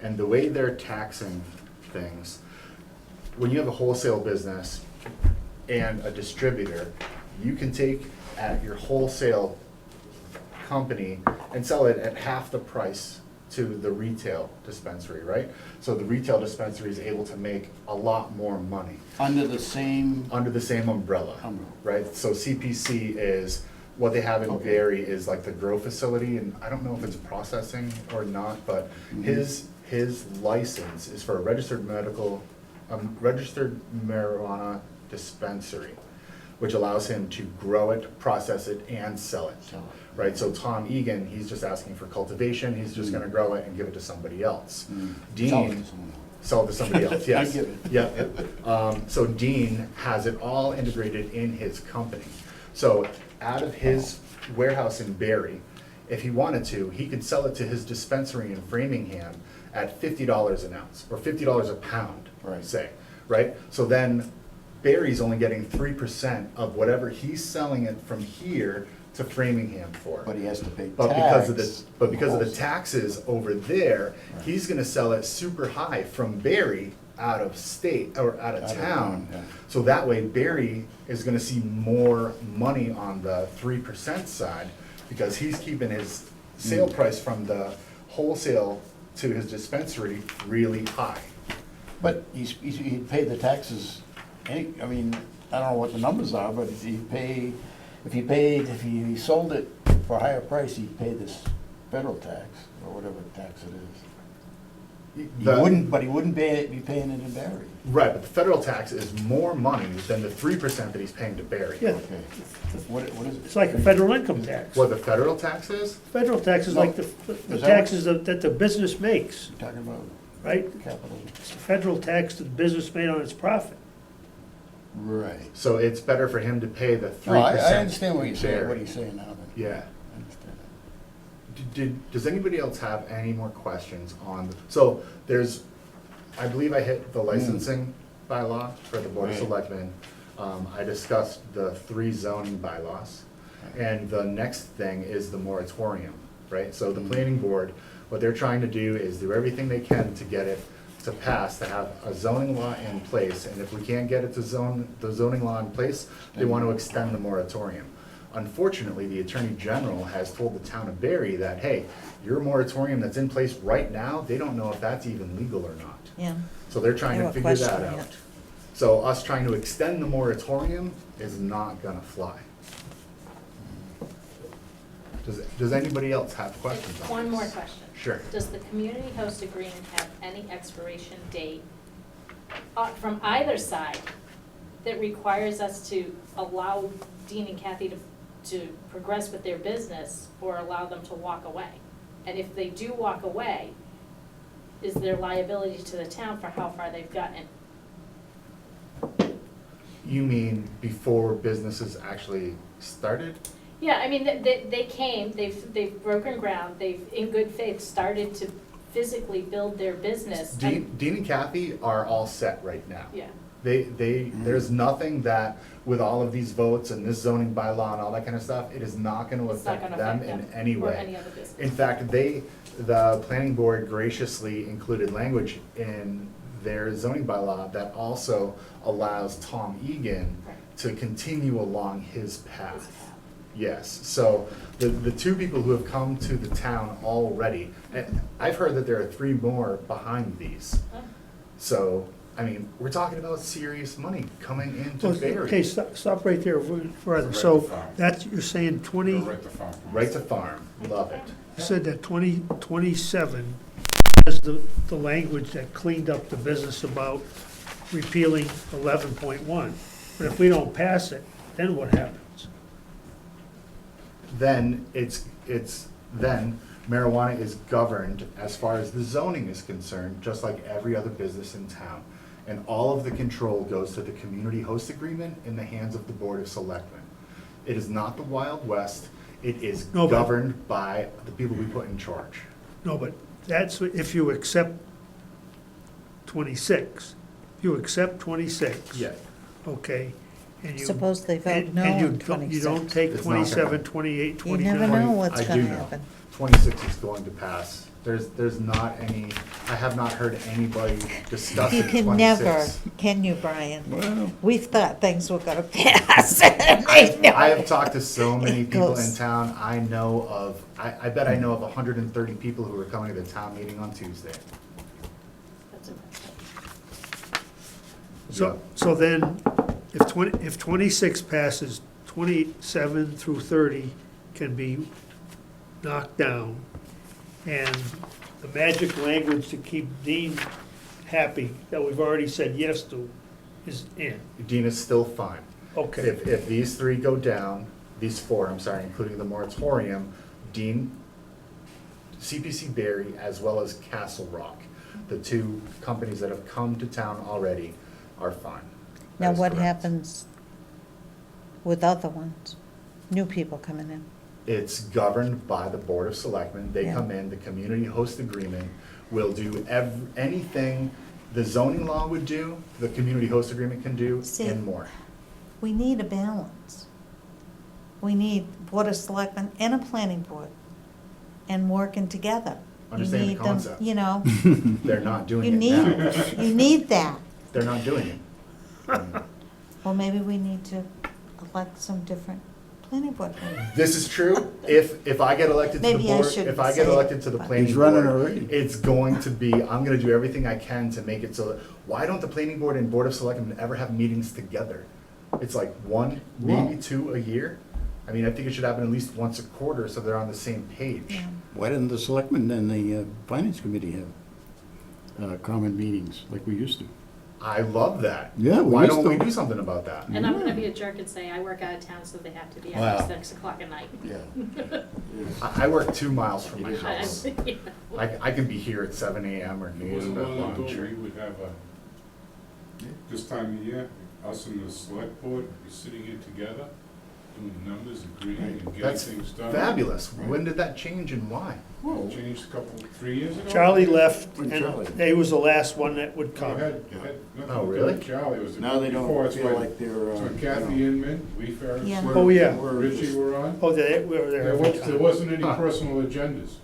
And the way they're taxing things, when you have a wholesale business and a distributor, you can take at your wholesale company and sell it at half the price to the retail dispensary, right? So the retail dispensary is able to make a lot more money Under the same under the same umbrella, umbrella. right? So CPC is, what they have in Okay. Barry is like the grow facility, and I don't know if it's processing or not, but his license is for a registered marijuana dispensary, which allows him to grow it, process it, and sell it, Sell it. right? So Tom Egan, he's just asking for cultivation, he's just gonna grow it and give it to somebody else. Sell it Dean, to someone. sell it to somebody else, I yes. get it. Yep. So Dean has it all integrated in his company. So out of his warehouse in Barry, if he wanted to, he could sell it to his dispensary in Framingham at $50 an ounce, or $50 a pound, Right. say, right? So then Barry's only getting 3% of whatever he's selling it from here to Framingham for. But he has to pay But because of the, tax. but because of the also. taxes over there, he's gonna sell it super high from Barry out of state, or out of Out of town. town, yeah. So that way Barry is gonna see more money on the 3% side, because he's keeping his sale price from the wholesale to his dispensary really high. But he'd pay the taxes, I mean, I don't know what the numbers are, but if he sold it for a higher price, he'd pay this federal tax, or whatever tax it is. He wouldn't be paying it in Barry. Right, but the federal tax is more money than the 3% that he's paying to Barry. Yeah, Okay. What is it? it's like a federal income tax. What the federal tax is? Federal tax is like the that taxes that the business makes, You're talking about right? capital? It's the federal tax that the business made on its profit. Right. So it's better for him to pay the 3%. No, I understand what you're saying, Barry. what he's saying now. then. Yeah. I understand Does anybody else have any more questions on, so there's, I believe I hit the licensing bylaw for the Board of Right. Selectmen. I discussed the 3 zoning bylaws. And the next thing is the moratorium, right? So the planning board, what they're trying to do is do everything they can to get it to pass, to have a zoning law in place. And if we can't get it to the zoning law in place, they want to extend the moratorium. Unfortunately, the Attorney General has told the town of Barry that, hey, your moratorium that's in place right now, they don't know if that's even legal or not. Yeah. So they're trying They to were figure that questioning out. it. So us trying to extend the moratorium is not gonna fly. Does anybody else have questions on this? One more question. Sure. Does the community host agreement have any expiration date from either side that requires us to allow Dean and Kathy to progress with their business or allow them to walk away? And if they do walk away, is there liability to the town for how far they've gotten? You mean before businesses actually started? Yeah, I mean, they came, they've broken ground, they've, in good faith, started to physically build their business. Dean and Kathy are all set right now. Yeah, There's nothing that, with all of these votes and this zoning bylaw and all that kind of stuff, it is not gonna it's not affect gonna them affect in them any or way. any other business. In fact, the planning board graciously included language in their zoning bylaw that also allows Tom Egan Right. to continue along his path. Yes, so the 2 people who have come to the town already, and I've heard that there are 3 more behind these. Huh? So, I mean, we're talking about serious money coming into Barry. Okay, stop right there further. Right So to farm. that's, you're saying Go 20, right to farm. Right to farm, love it. you said that 2027 has the language that cleaned up the business about repealing 11.1. But if we don't pass it, then what happens? Then then marijuana is governed as far as the zoning is concerned, just like every other business in town. And all of the control goes to the community host agreement in the hands of the Board of Selectmen. It is not the Wild West, it is No, but- governed by the people we put in charge. No, but that's if you accept 26. If you accept 26. Yeah. Okay, and you. Suppose they vote and- no and you on don't- You don't 26. take It's not gonna 27, happen. 28, You 29. never know what's I gonna do know. happen. 26 is going to pass There's not any, I have not heard anybody discuss You it can never, 26. can you, Brian? Well, We've thought things were gonna pass, and they I have know. talked to so many It people in goes- town, I know of, I bet I know of 130 people who are coming to the town meeting on Tuesday. That's impressive. So then, if 26 passes, 27 through 30 can be knocked down, and the magic language to keep Dean happy, that we've already said yes to, is in. Dean is still fine. Okay, If these three go down, these four, I'm sorry, including the moratorium, Dean, CPC Berry, as well as Castle Rock, the two companies that have come to town already, are fine. Now, That is what correct. happens with other ones? New people coming in? It's governed by the Board of Selectmen. They Yeah. come in, the community host agreement will do anything the zoning law would do, the community host agreement can do, See, and more. We need a balance. We need Board of Selectmen and a planning board, and working together. You Understand the need them, concept. You know, They're not doing you it need, now. you need that. They're not doing it. Well, maybe we need to elect some different planning board members. This is true. If I get elected to the Maybe I board, shouldn't if I say get it, elected to the but- planning He's running board, already. it's going to be, I'm gonna do everything I can to make it so that, why don't the planning board and board of selectmen ever have meetings together? It's like one, maybe Wow. two a year. I mean, I think it should happen at least once a quarter so they're on the same page. Yeah. why didn't the selectmen and the finance committee have common meetings like we used to? I love that. Yeah, we Why used don't we to. do something about that? And I'm gonna be a jerk and say, I work out of town, so they have to be Wow. at 6 o'clock at night. Yeah. I work 2 miles from my It is house. Yeah. I can be here at 7 AM or It noon wasn't at long ago, lunch. we would have this time of year, us and the select board, be sitting here together, doing the numbers, agreeing and getting That's things done. fabulous. Right. When did that change and why? It changed a couple, 3 years ago. Charlie left, When and Charlie- he was the last one that would No, come. it had Oh, nothing to do really? with Charlie, it was the Now they before, don't it's feel when, like they're, it's when Kathy Inman, Lee Ferris, Yeah. Oh, yeah. Richie were on. Oh, we were there There every was, there time. wasn't any Huh. personal agendas.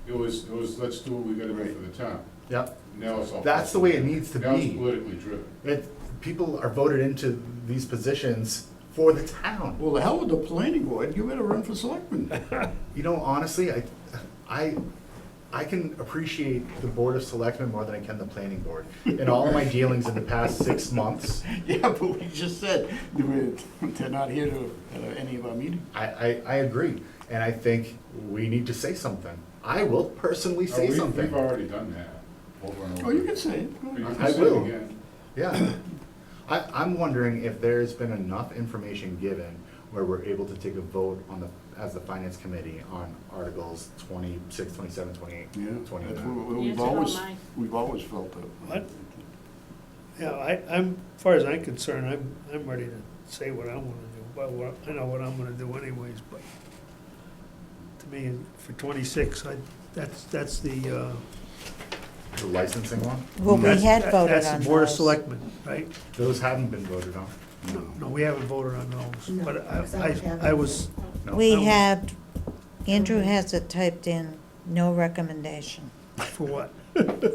It was, let's do what we gotta do for the town. Yep. Now it's all. That's the way it needs to Now it's be. politically driven. People are voted into these positions for the town. well, the hell with the planning board, you better run for selectman. You know, honestly, I can appreciate the Board of Selectmen more than I can the planning board. In all of my dealings in the past 6 months, Yeah, but we just said, they're not here to any of our meetings. I agree. And I think we need to say something. I will personally Oh, say We've something. already done that, over and over. Oh, you can say it. But you can I say it will. again. Yeah. I'm wondering if there's been enough information given where we're able to take a vote on as the finance committee on articles 26, 27, 28, Yeah, that's 29. what You we've always felt that. What? Yeah, as far as I'm concerned, I'm ready to say what I wanna do, but I know what I'm gonna do anyways, but to me, for 26, that's the, The licensing one, Well, we that's- had voted that's on the Board of those. Selectmen, right? those haven't been voted on. No, we haven't voted on those, No, but because I haven't. I was, No. We had, Andrew has it typed in, no recommendation, for what?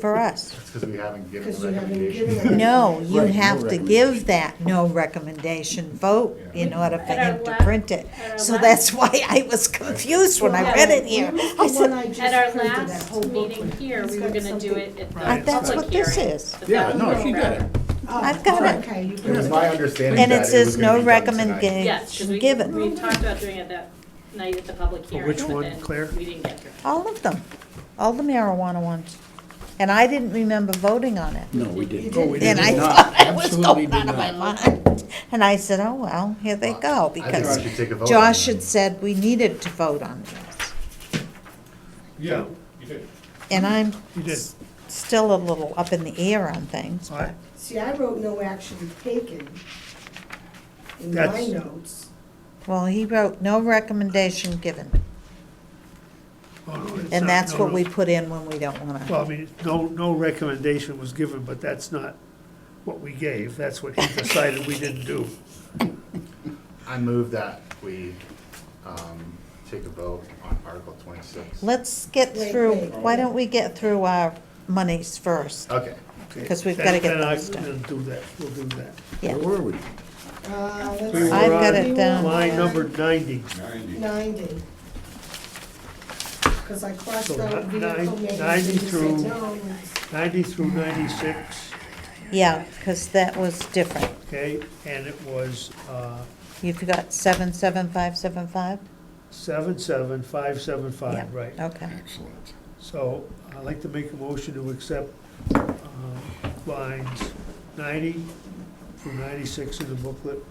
for us. That's because we haven't given Because the you haven't recommendation. given it. No, you Right, no have to recommendation. give that no recommendation vote in order for At our him to la- print it. at our So last- that's why I was confused when I read it here. Where was I the one said, I just At our printed, that last whole meeting booklet? here, He's we were got gonna do something- it at the Right. That's public what this hearing. is. The Yeah, federal no, she got program. it. Oh, I've got it. Okay, you It put was it. my understanding and that it it was says gonna no be done tonight. Yes, because recommendation given. we talked about doing it that night at the public For hearing. which but one, then Claire? We didn't get to it. All of them, all the marijuana ones. And I didn't remember voting on it. No, we didn't. Oh, we And I did not. thought I was Absolutely going did out of my not. mind. And I said, oh, well, here they go, I think because I should take a vote on Josh that. had said we needed to vote on this. Yeah, you did. And I'm You did. still a little up in the air on things, All but right. See, I wrote no action taken in my That's- notes. well, he wrote no recommendation given. Oh, no, it's And not- that's no, what no. we put in when we don't Well, wanna. I mean, no recommendation was given, but that's not what we gave. That's what he decided we didn't do. I move that we take a vote on Article 26? Let's get Wait, through, wait. why don't we get through our monies first? Okay. Okay. 'Cause we've gotta get Then I- those done. Then do that, we'll do that. Yeah. Where were we? Let's We see. were I've got on it down. Line number 90. 90. 90. Because I crossed So out vehicle 90 maintenance. and you through- said, no, it's- 90 through 96, Yeah, because that was different. okay, and it was You've got 77575? 77575, Yeah, right. okay. Excellent. So I'd like to make a motion to accept lines 90 through 96 in the booklet,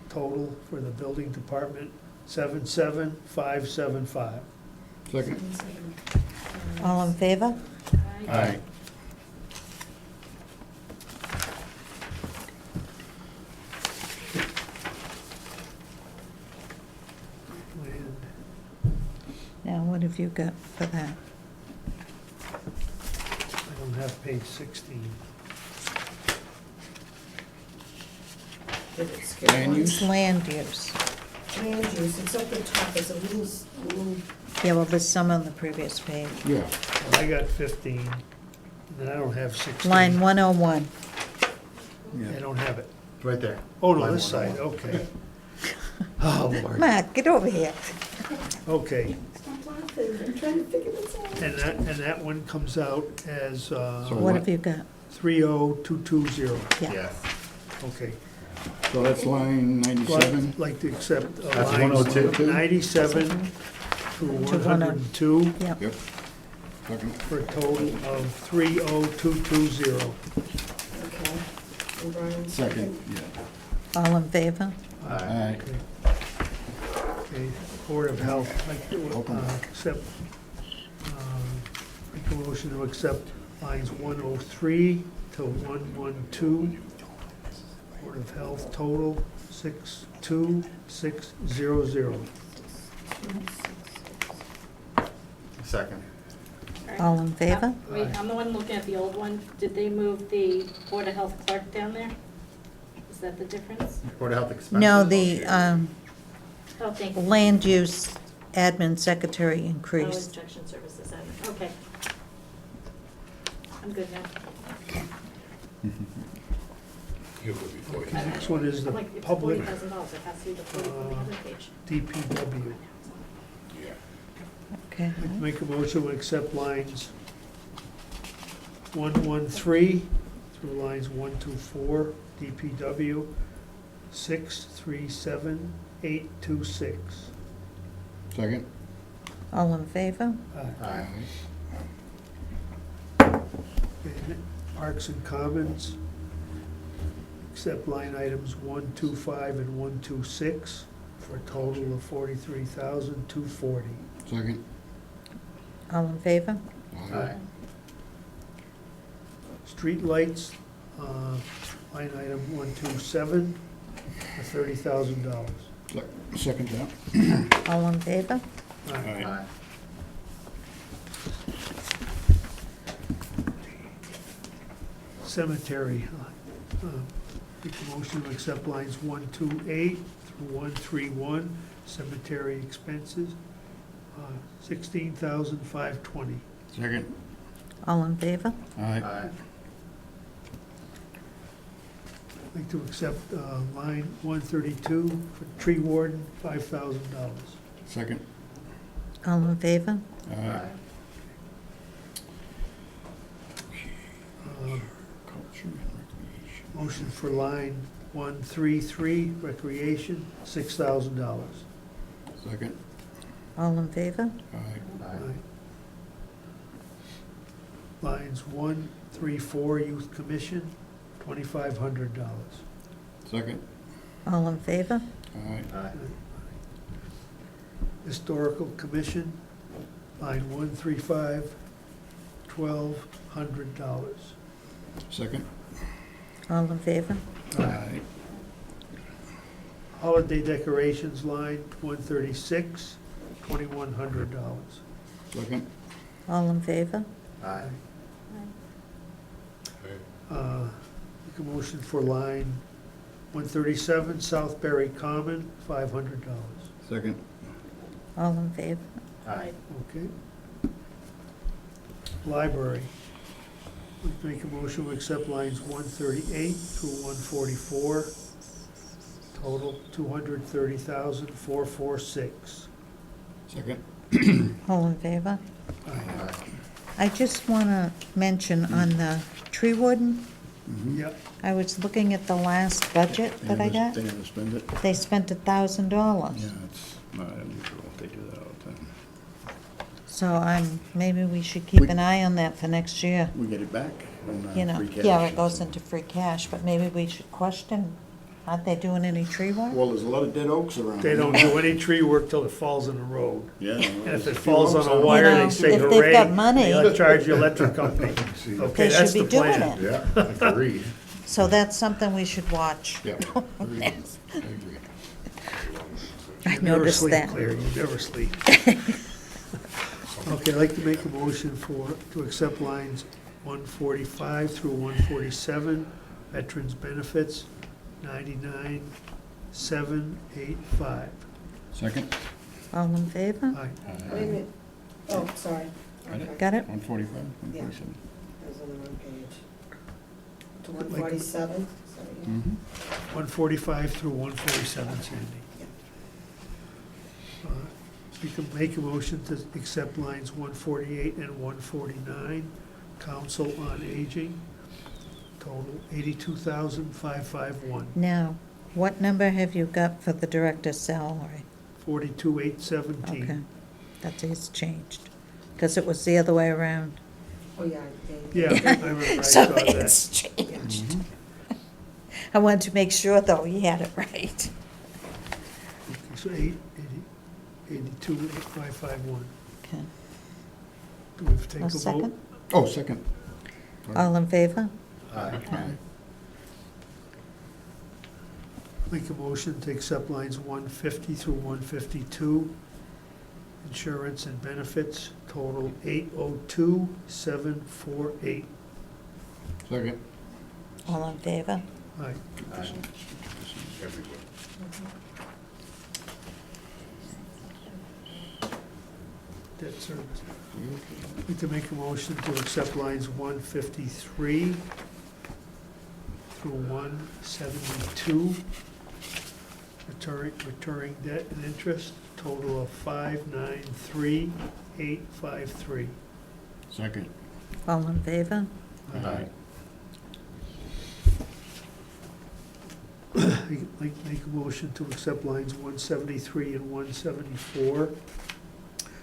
total for the building department, 77575. Second. All in favor? Aye. And Now, what have you got for that? I don't have page 16. Did it skip Land one? It's land use. Land use, it's up the top, it's a little, Yeah, well, there's some on the previous page. Yeah. Well, I got 15, and then I don't have 16. Line 101. I don't have it. Right there. Oh, no, Line this 101. side, okay. Oh, Lord. Mark, get over here. Okay, stop laughing, I'm trying to figure this out. and that one comes out as So What what- have you got? 30220, Yeah. Yes. okay. So that's line 97? Like to accept That's lines 102. 97 through 102 Yep. Yep. Second. for a total of 30220. Okay. And Brian, Second, yeah. All in favor? Aye. Okay, Board of Health, like to Open. accept, make a motion to accept lines 103 to 112. Board of Health total 62600. Second. All in favor? Wait, I'm the one looking at the old one. Did they move the Board of Health clerk down there? Is that the difference? Board of Health expenses? No, the Oh, thank you. land use admin secretary Oh, increased. instruction services, okay. I'm good now. Here will be for you. Next one is the I'm like, it's public $40,000, it has to be the 40 on the other page. DPW. Yeah. Okay. I'd like to make a motion to accept lines 113 through lines 124, DPW, 637826. Second. All in favor? Aye. Parks and Commons, accept line items 125 and 126 for a total of $43,240. Second. All in favor? Aye. Streetlights, line item 127 for $30,000. Second that. All in favor? Aye. Cemetery, make a motion to accept lines 128 through 131, cemetery expenses, $16,520. Second. All in favor? Aye. Aye. I'd like to accept line 132 for tree warden, $5,000. Second. All in favor? Aye. Culture and recreation. Motion for line 133, recreation, $6,000. Second. All in favor? Aye. Aye. Lines 134, youth commission, $2,500. Second. All in favor? Aye. Aye. Historical commission, line 135, $1,200. Second. All in favor? Aye. Holiday decorations line 136, $2,100. Second. All in favor? Aye. Okay. Make a motion for line 137, Southbury Common, $500. Second. All in favor? Aye. Okay. Library. We make a motion to accept lines 138 through 144. Total 230,446. Second. All in favor? Aye. I just want to mention on the tree warden, Yep, I was looking at the last budget that I got. They never spend it. They spent $1,000. Yeah, it's not unusual. They do that all the time. So maybe we should keep an eye on that for next year. We get it back in You know, free cash. yeah, it goes into free cash, but maybe we should question, aren't they doing any tree work? Well, there's a lot of dead oaks around. they don't do any tree work till it falls in the road. Yeah. And if it falls on a wire, You know, they say if they've hooray. got money- They'll charge the electric company. Okay, They that's should the be doing plan. it. Yeah, agreed. So that's something we should watch. Yeah. Agreed. I You never noticed sleep, that. Claire, you never sleep. Okay, I'd like to make a motion to accept lines 145 through 147, Veterans Benefits, 99,785. Second. All in favor? Aye. Wait a minute. Oh, sorry. Okay. Got it? 145, Yeah. 147. I was on the wrong page. To 147? Sorry, yeah. 145 through 147, Sandy. We can make a motion to accept lines 148 and 149, Council on Aging, total 82,551, Now, what number have you got for the director's salary? 42,817. Okay, that is changed, because it was the other way around. Oh, yeah. Yeah, I remember I So saw that. it's changed. I wanted to make sure, though, he had it right. So 82,551. Okay. Do we have to take A a vote? second? Oh, second. All in favor? Aye. Make a motion to accept lines 150 through 152, insurance and benefits, total 802,748. Second. All in favor? Aye. Aye. Everywhere. Debt service. We can make a motion to accept lines 153 through 172, recurring debt and interest, total of 593,853. Second. All in favor? Aye. Make a motion to accept lines 173 and 174,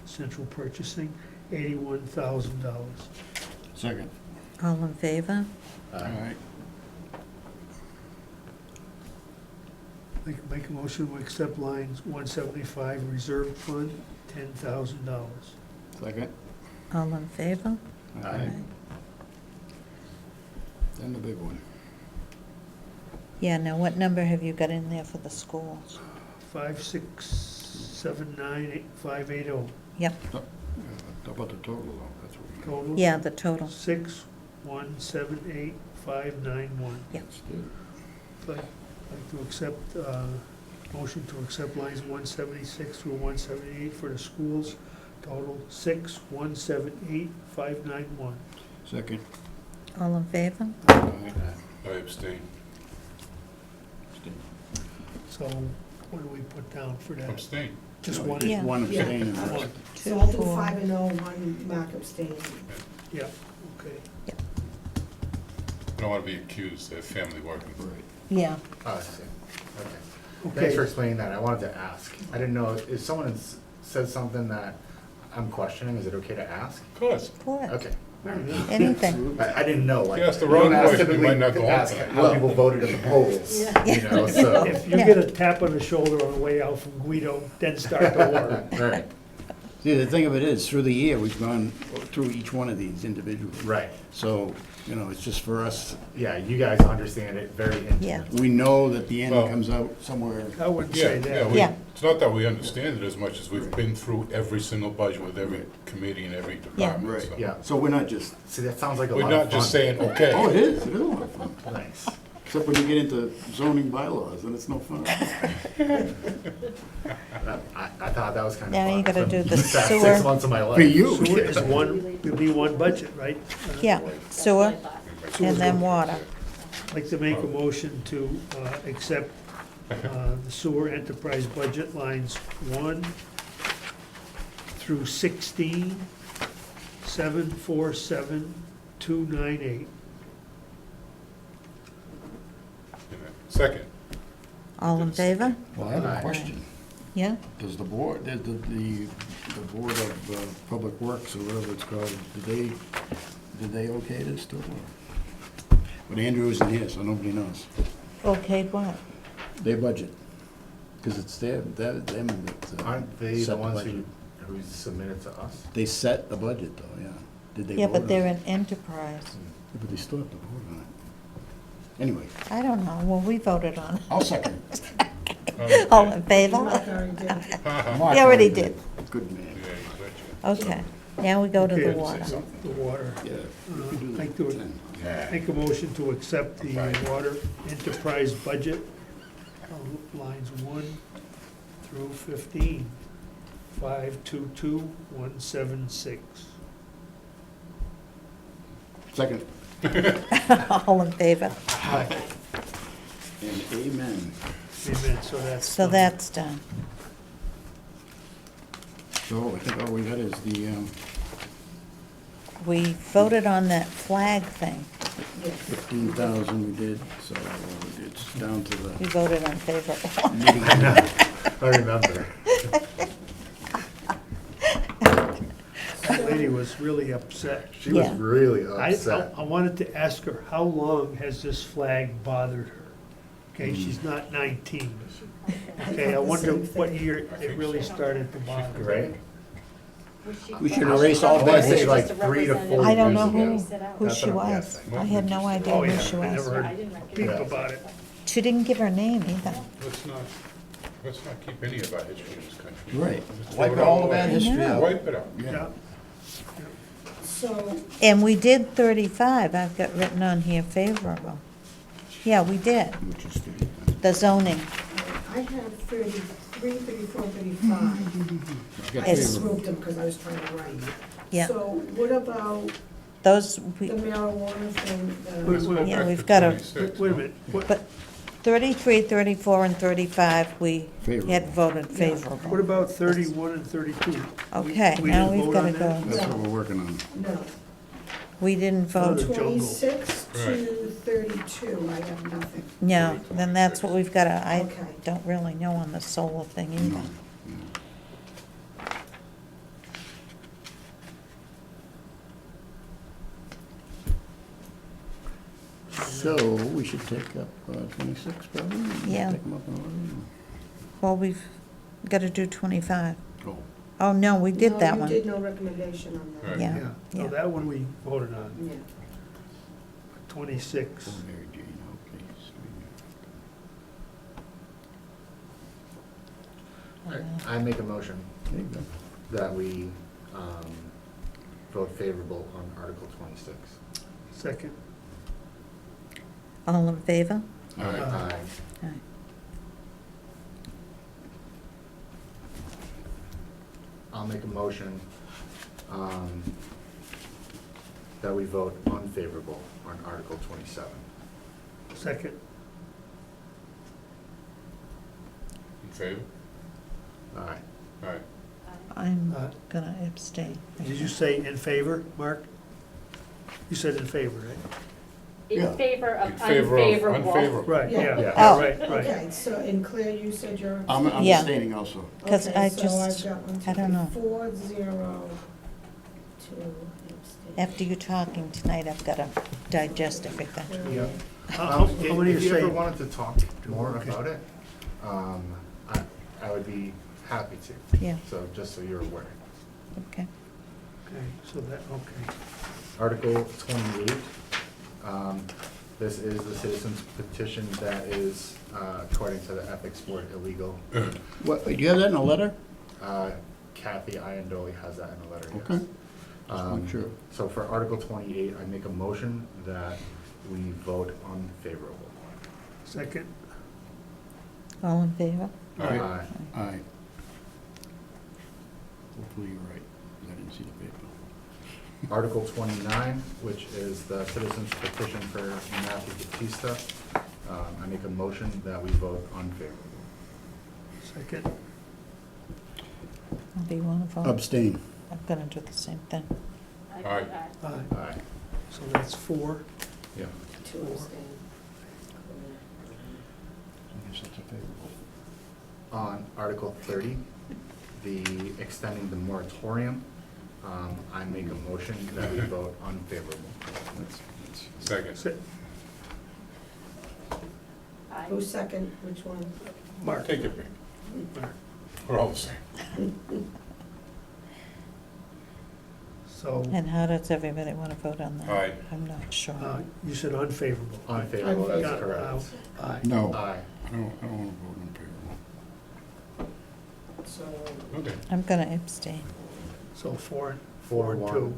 central purchasing, $81,000. Second. All in favor? All Aye. right. Make a motion to accept lines 175, reserve fund, $10,000. Second. All in favor? Aye. Then the big one. Yeah, now what number have you got in there for the schools? 56798,580 Yep, How about the total though? That's what we. total. yeah, the total. 6178591. Yep. Like to accept, motion to accept lines 176 through 178 for the schools, total 6178591. Second. All in favor? All right. I abstain. So what do we put down for that? Abstain. Just No, one? Yeah. One abstain and the One. rest. So I'll do 2, 4. 5 and 0, 1 Mark abstaining. Yeah, okay. I don't want to be accused of family working. Right. Yeah, Oh, I see. Okay. Okay. Thanks for explaining that. I wanted to ask. I didn't know, if someone says something that I'm questioning, is it okay to ask? Of course. of course. Okay. Anything. I didn't know, like. You asked the you wrong don't ask question, you typically might not go on ask to it. how people voted in the polls, you know, so. If you Yeah. get a tap on the shoulder on the way out from Guido, then start the war. Right, See, the thing of it is, through the year, we've gone through each one of these individually. right. So, you know, it's just for us, Yeah, you guys understand it very intimately. Yeah. we know that the end Well- comes out somewhere. I wouldn't Yeah, say yeah, that. Yeah. it's not that we understand it as much as we've been through every single budget with every committee and every department, Right. so. Yeah, So we're not just, see, that sounds like a We're lot of not just fun. saying, okay. oh, it is a lot of fun. Nice. Except when you get into zoning bylaws, then it's no fun. I thought that was kind of Now fun. you gotta It's do been the past sewer. 6 months of my life. For you. Sewer is one, would be one budget, right? Yeah, That's sewer what I thought. and then water. I'd like to make a motion to accept the sewer enterprise budget lines 1 through 16, 747,298. Second. All in favor? Well, I have a Aye. question. Yeah? Does the board, the Board of Public Works, or whatever it's called, did they okay this too? or- But Andrew isn't here, so nobody knows. Okay, what? Their budget, because it's them that Aren't they set the ones budget. who submitted to us? They set the budget though, yeah. Did they Yeah, vote but on they're it? an enterprise. Yeah, but they still have to vote on it. Anyway, I don't know, well, we voted on I'll second. it. All in favor? Mark already did. Mark You already did. Good man. Yeah, you betcha. Okay, now we go to the Okay. water. The water. Yeah. Like to Yeah. make a motion to accept the water enterprise budget, lines 1 through 15, 522,176. Second. All in favor? And amen. Amen, so that's. So that's done. So I think all we got is the, We voted on that flag thing. 15,000 we did, so it's down to We the voted on favorable. meeting. I remember. That lady was really upset. She was Yeah. really I upset. wanted to ask her, how long has this flag bothered her? Okay, she's not 19. Okay, I wonder what year it really started to bother her. Right? We should erase all I wanna bad say history. like 3 to 4 I don't know years who, ago. who That's she what I'm was. guessing. I had no idea Oh, who yeah, she I was. never Yeah, I heard didn't recognize peep Yeah. about it. She didn't give her name either. Let's not keep any of our history in this country. Right. Just throw Wipe it all the away. bad history out. Wipe it out. Yeah. So, And we did 35, I've got written on here favorable. Yeah, we did, Which is the, the zoning. I have 33, 34, 35. I It's- just moved them because I was trying to write. Yeah. So what about Those, the we, marijuana thing? Let's go Yeah, Back we've to got a- 26. Wait a minute, what, but 33, 34, and 35, we Favorable. had voted what favorable. about 31 and 32? Okay, We now didn't we've vote gotta on that? go. that's what we're working on. No, We didn't Oh, vote, the jungle. 26 to 32, I have nothing. no, then that's what we've gotta, I Okay. don't really know on the solar thing either. So we should take up 26 probably? and Yeah. Take them up in order. Well, we've gotta do 25. Oh, Oh, no, we did that No, one. you did no recommendation on that. Right. Yeah, Yeah, yeah. so that one we voted on, Yeah. 26. oh, Mary Jane, okay. I make a motion There you go. that we vote favorable on Article 26. Second. All in favor? All right. Aye. Aye. I'll make a motion that we vote unfavorable on Article 27. Second. In favor? Aye. All right. I'm Uh, gonna abstain. Did you say in favor, Mark? You said in favor, right? Yeah. In favor of In favor of unfavorable. unfavorable. Right, Yeah. yeah, Yeah. Oh. right, right. Okay, so, and Claire, you said you're. I'm Yeah. abstaining also. 'Cause Okay, I so just- I've got 1, 2, I don't 3, know. 4, 0, 2, abstain. After you talking tonight, I've gotta digest everything. Yeah. How many are If you ever saying? wanted to talk more Okay. about it, I would be happy to. Yeah, So, just so you're aware. okay. Okay, so that, okay. Article 28, this is the citizens petition that is, according to the ethics board, illegal. What, do you have that in a letter? Kathy Iandoli has that in a letter, yes. Okay. Just not sure. So for Article 28, I make a motion that we vote unfavorable. Second. All in favor? All right. Aye. Aye. hopefully you're right, 'cause I didn't see the paper. Article 29, which is the citizens petition for Matthew Batista. I make a motion that we vote unfavorable. Second, Do you want to vote? Abstain. I'm gonna do the same thing. I- Aye. aye. Aye. So that's 4. Yeah. To abstain. I guess that's a favorable. On Article 30, the extending the moratorium, I make a motion that we vote unfavorable. Second. Se- Aye. Who's second, which one? Mark. Take it, pick. We're all the same. So, And how does everybody want to vote on that? Aye. I'm not sure. you said unfavorable. Unfavorable, that's Got it. correct. Aye. No, Aye. I don't want to vote unfavorable. So, Okay. I'm gonna abstain. So 4 4 and 1. 2.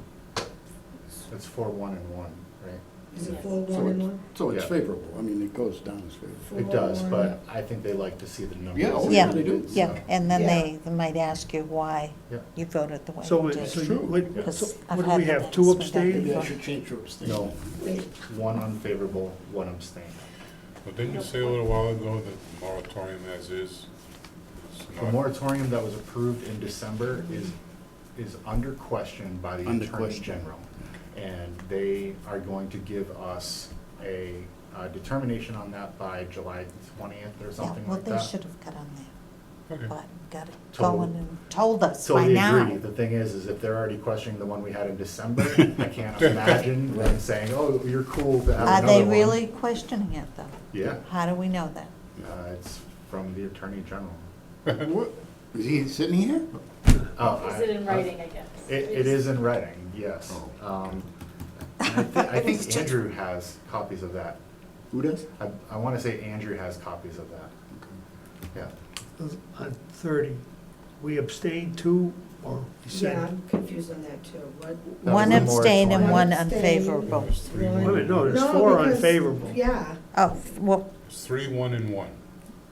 It's 4, 1, and 1, right? Is it Yes. 4, So 1, and it's- 1? So it's Yeah. favorable, I mean, it goes down as favorable. It does, but I think they like to see the numbers. Yeah, oh, Yeah, they do. yeah, and then Yeah. they might ask you why Yeah. you voted the way So, you it- did. so you- True. what, Because so I've what do had we have, minutes 2 with that abstain? Maybe I before. should change to abstain. No, Wait, 1 unfavorable, 1 abstain. But didn't you say a little while ago that the moratorium as is The not? moratorium that was approved in December is under question by the Under Attorney question. General. And they are going to give us a determination on that by July 20th or Yeah, something well, like they that. should have got on there, Okay. but got it Told- going and told us So by they now. agree. The thing is if they're already questioning the one we had in December, I can't imagine them saying, oh, you're cool to have Are another they one. really questioning it, though? Yeah, How do we know that? it's from the Attorney General. What, is he sitting here? Oh, Is it in writing, I guess? It is in writing, yes. Oh. I It was think just- Andrew has copies of that. Who does? I want to say Andrew has copies of that. Yeah. On 30, we abstain 2, or you yeah, said? I'm confused on that too. What? That One was the abstain and moratorium. one One abstain. unfavorable. Wait a minute, no, there's 4 because- unfavorable. Yeah, Oh, well, It's 3, 1, and 1.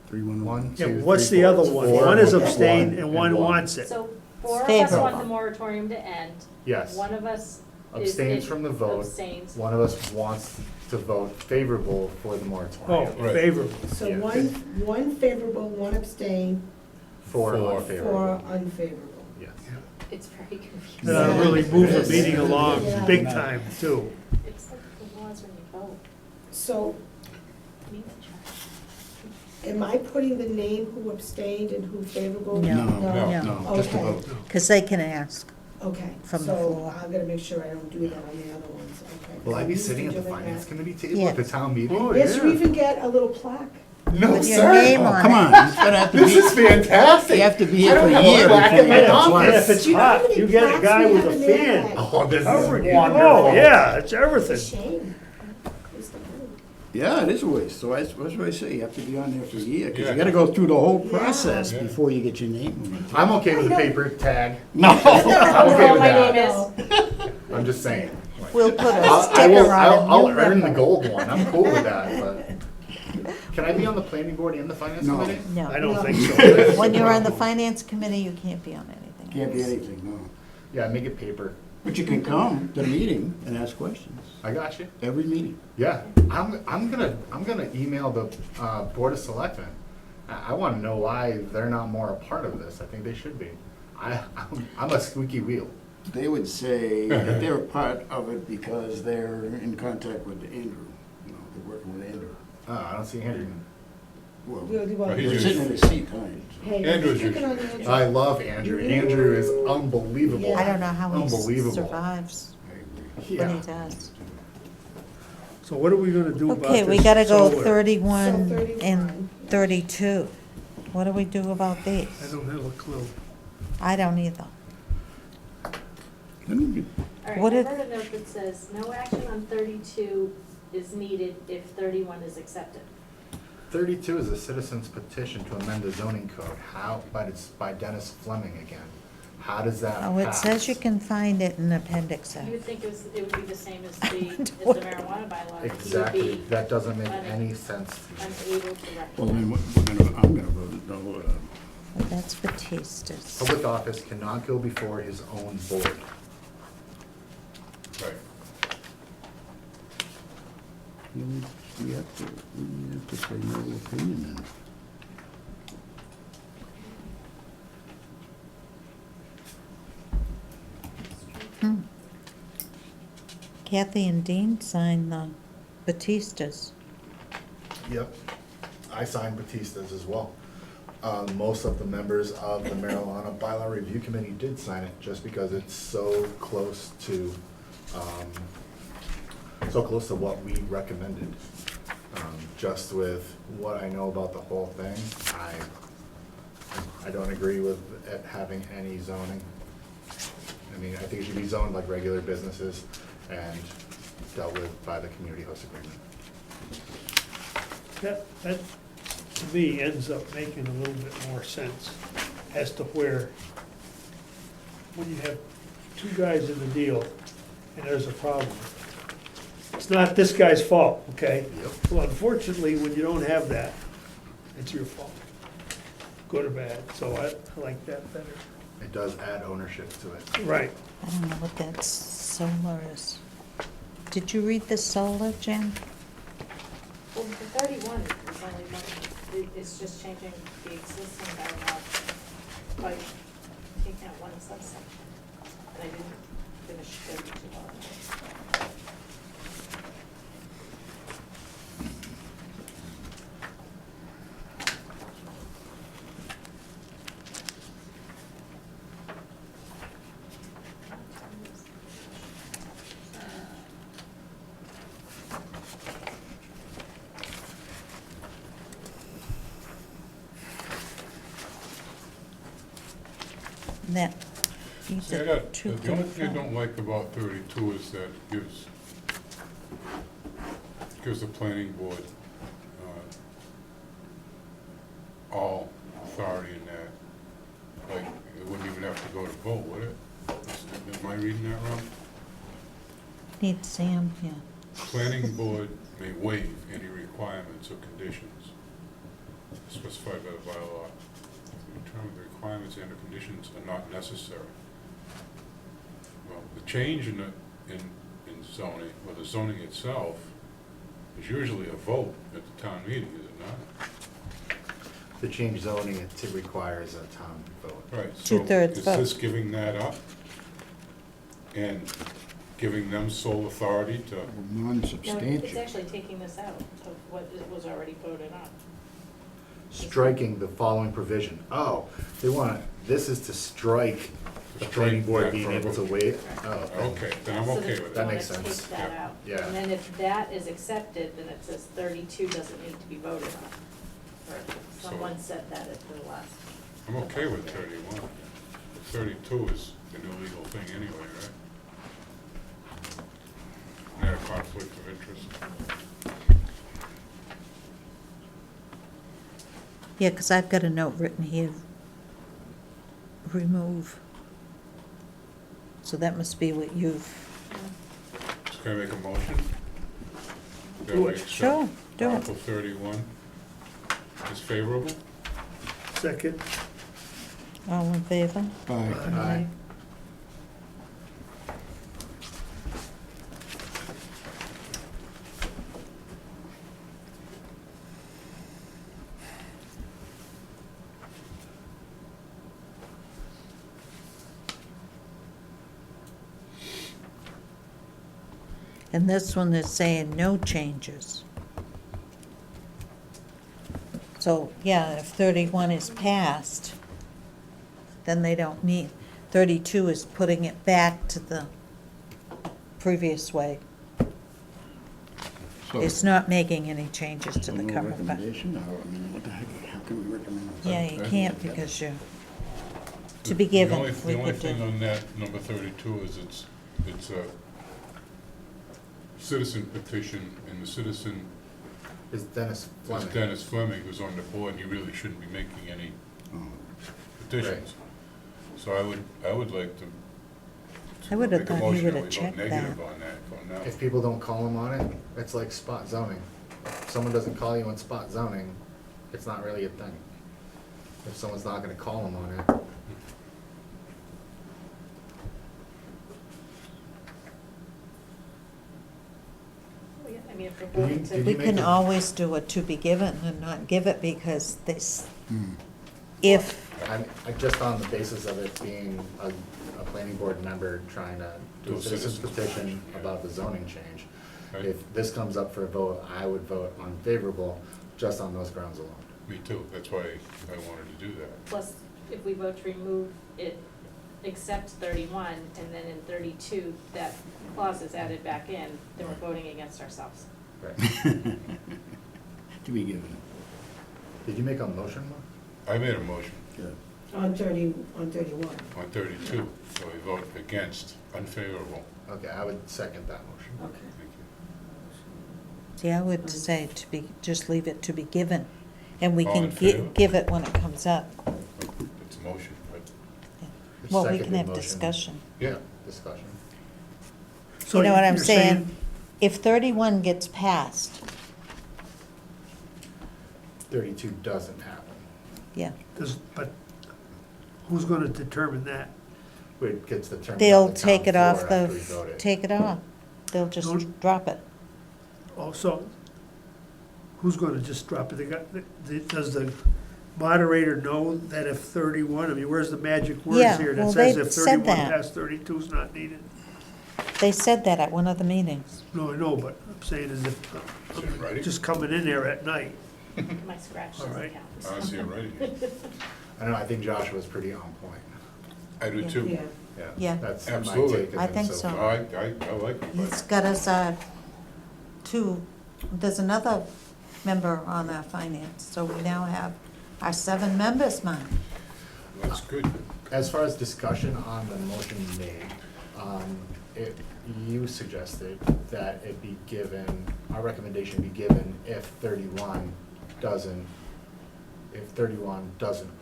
3, 1, 1. 1, Yeah, 2, what's 3, the 4. other one? Four, One is one, abstain and and one wants it. So 4 of us want Favorable. the moratorium to end. Yes. One of us Abstains from the vote. Abstains. One of us wants to vote favorable for the Oh, moratorium. Right. favorable. so Yeah. one favorable, 1 abstain, For Four. unfavorable. 4 unfavorable. Yes. It's very confusing. That'll really move the It is. meeting along Yeah. big time, too. It's like the laws when you vote. So We can try. am I putting the name who abstained and who favorable? No. No. No, just a Okay. vote. because they can ask. Okay, From the so floor. I'm gonna make sure I don't do that on the other ones, okay. Will I I'm be used to sitting at the doing finance that. committee table at the Yes. town meeting? Oh, Yes, you yeah. even get a little plaque. No, With your sir. name Oh, on come it. on, it's gonna have to This be, is fantastic. you have to be I here don't for a have year plaque before in my you get a And office. if it's Do you know how hot, many you get a plaques guy we with have a in there fan. that- Oh, this Covered is you. wonderful. Oh, yeah, it's It's a everything. shame. Waste of money. Yeah, it is a waste, so that's what I say, you have to be on there for a year, because Yeah. you gotta go through the whole Yeah. process Yeah. before you get your name on it. I'm okay with the paper tag. No. I'm okay with my that. name is. I'm just saying. We'll put a I'll sticker on it. I'll New earn the member. gold one. I'm cool with that, but. Can I be on the planning board and the finance No. committee? I No. don't think so. When you're on the finance committee, you can't be on anything. Can't be else. anything, no. Yeah, make it paper. But you can come to the meeting and ask questions, I got you. every meeting. Yeah, I'm gonna email the Board of Selectmen. I wanna know why they're not more a part of this. I think they should be. I'm a squeaky wheel. They would say that they're a part of it because they're in contact with Andrew, you know, they're working with Andrew. I don't see Andrew. Well, Well, Well, he's they're usually- sitting in a seat, kind Hey, Andrew's you're picking on usually- Andrew. I love Andrew. Andrew is unbelievable. I don't know how he Unbelievable. survives I agree. what Yeah. he does. So what are we gonna do about this Okay, we gotta go solar? 31 So and 31. 32. What do we do about these? I don't have a clue. I don't either. Let me get- All right, What I did- wrote a note that says, no action on 32 is needed if 31 is accepted. 32 is a citizen's petition to amend the zoning code. How, but it's by Dennis Fleming again. How does that Oh, it pass? says you can find it in Appendix You F. would think it would be the same as the marijuana bylaw. He Exactly. would be That doesn't make any sense to me. unable to Well, recommend. then I'm gonna vote no, Well, that's Batista's. Public office cannot go before his own board. Right. We have to say no opinion then. Hmm. Kathy and Dean signed the Batistas. Yep. I signed Batista's as well. Most of the members of the Marijuana Bylaw Review Committee did sign it, just because it's so close to what we recommended. Just with what I know about the whole thing, I don't agree with it having any zoning. I mean, I think it should be zoned like regular businesses and dealt with by the community host agreement. That, to me, ends up making a little bit more sense as to where, when you have two guys in the deal and there's a problem, it's not this guy's fault, okay? Yep. Well, unfortunately, when you don't have that, it's your fault, good or bad, so I like that better. It does add ownership to it. Right. I don't know what that solar is. Did you read the solar, Jen? Well, the 31 is only one, it's just changing the existing bylaw by taking out one subsection. And I didn't finish 32 on it. That, these See, I are got, two the only thing I different. don't like about 32 is that it gives the planning board all authority in that. Like, it wouldn't even have to go to vote, would it? Am I reading that wrong? Need Sam here. Planning board may waive any requirements or conditions specified by the bylaw. To determine the requirements and the conditions are not necessary. Well, the change in zoning, or the zoning itself, is usually a vote at the town meeting, is it not? To change zoning, it requires a town vote. Right, so Two-thirds is vote. this giving that up? And giving them sole authority to, No, it's Non-substantial. actually taking this out of what was already voted on. Striking the following provision. Oh, they want, this is to strike the planning Strike board that being able to verb. wait. Oh, okay, then I'm okay with That it. makes So sense. take that out. Yeah. And then if that is accepted, then it says 32 doesn't need to be voted on. Or someone said that at the last. I'm okay with 31. 32 is an illegal thing anyway, right? Not a conflict of interest. Yeah, because I've got a note written here, remove. So that must be what you've, Can I make a motion? That Do we it. accept Sure, do it. Article 31 is favorable? Second, all in favor? Aye. Aye. And this one is saying no changes. So, yeah, if 31 is passed, then they don't need, 32 is putting it back to the previous way. So, It's not making any changes to the no current. recommendation, or, I mean, what the heck, how can we recommend? Yeah, you can't because you, to The- be given, we The only could thing do. on that, number 32, is it's a citizen petition, and the citizen Is Dennis is Fleming. Dennis Fleming, who's on the board, and he really shouldn't be making any Oh, petitions. So I would like to I would have make a thought he motion would that have we vote checked negative that. on that for now. If people don't call him on it, it's like spot zoning. If someone doesn't call you on spot zoning, it's not really a thing. if someone's not gonna call them on it. I mean, if we're Did you- voting to. did We you make can a- always do a to be given and not give it because this, Hmm. if, I just on the basis of it being a planning board member trying to do Do a a citizen's citizen's petition petition, yeah. about the zoning change. Right. If this comes up for a vote, I would vote unfavorable just on those grounds alone. Me too, that's why I wanted to do that. Plus, if we vote to remove it, accept 31, and then in 32, that clause is added back in, then we're voting against ourselves. Right. To be given. Did you make a motion, Mark? I made a motion On 31. on 32, so I vote against, unfavorable. Okay, I would second that motion. Okay. Thank you. see, I would say to be, just leave it to be given. And we All can in favor? give it when it comes up. It's a motion, but, Well, we Seconded can have motion. discussion. yeah, Discussion. So You know what I'm you're saying? If 31 gets passed, 32 doesn't happen. yeah, But who's gonna determine that? It gets determined. they'll on the town take it off floor the, after we vote it. take it off. They'll just Don't- drop it. Oh, so who's gonna just drop it? Does the moderator know that if 31, I mean, where's the magic words Yeah, here that well, says they if said 31 that. past 32 is not needed? They said that at one of the meetings. No, I know, but I'm saying is if, Is it right? just coming in there at night. My scratch All doesn't right. count. I see it right here. I don't know, I think Josh was pretty on point. I do Yeah. too. Yeah. Yeah. That's my Absolutely. take of I it think so so. No, far. I like it, He's but got us, there's another member on our finance, so we now have our 7 members, Mark. that's good. As far as discussion on the motion made, you suggested that it be given, our recommendation be given if 31 doesn't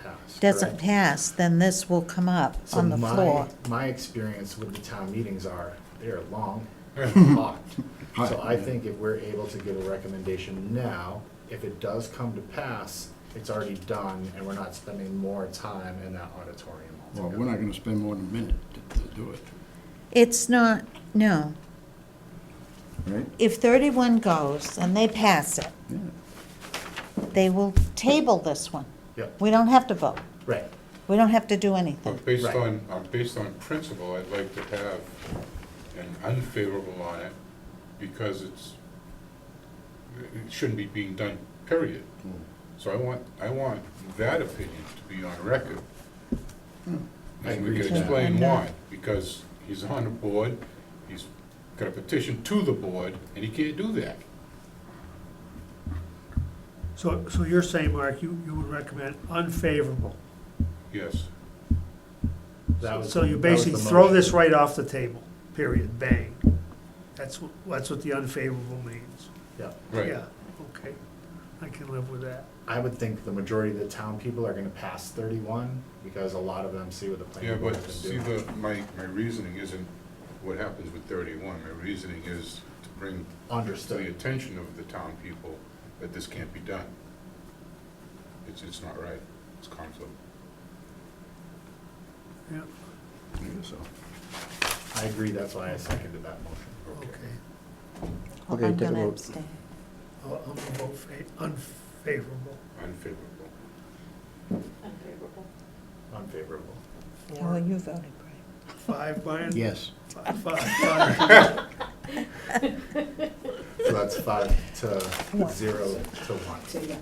pass. Doesn't correct? pass, then this will come up So on the floor. My experience with the town meetings are, they're long, Yeah. hot. Hot, So I yeah. think if we're able to give a recommendation now, if it does come to pass, it's already done, and we're not spending more time in that auditorium Well, altogether. we're not gonna spend more than a minute to do it, It's not, no. right? If 31 goes and they pass it, Yeah. they will table this one. Yep, We don't have to vote. right. We don't have to do anything. But based Right. on principle, I'd like to have an unfavorable on it, because it shouldn't be being done, period. So I want that opinion to be on record. I And we agree can with that. explain And, why, because he's on the board, he's got a petition to the board, and he can't do that. So you're saying, Mark, you would recommend unfavorable. Yes. So you That was the basically throw motion. this right off the table, period, bang. That's what the unfavorable means. Yeah. Right. Yeah, okay, I can live with that. I would think the majority of the town people are gonna pass 31, because a lot of them see what the Yeah, planning board but has see, been doing. my reasoning isn't what happens with 31. My reasoning is to bring to the Understood. attention of the town people that this can't be done. It's not right. It's conflict. Yeah, I guess so. I agree, that's why I seconded that motion. okay. Okay, I'm take a gonna vote. abstain. I'm gonna vote unfavorable. Unfavorable. Unfavorable. Unfavorable. Oh, you voted, Greg. 5, Brian? Yes. Five. So that's 5 to 0 to 1. So, yeah.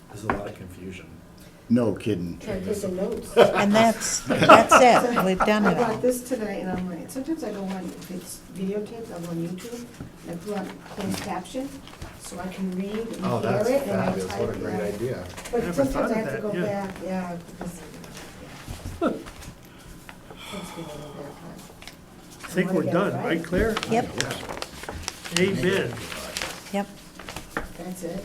There's a lot of confusion. No kidding. Try to take some notes. And that's it, we've done I it all. got this tonight, and I'm like, sometimes I don't want, if it's videotaped, I'm on YouTube, and I put on closed caption, so I can read and Oh, hear that's it, and I fabulous, type. what a great yeah. idea. But Never sometimes thought I of have to go that, yeah. back, yeah, because, yeah. Takes me a little bit of time. I think wanna we're get it done, right. right, Claire? Yep, Amen. yep. That's it.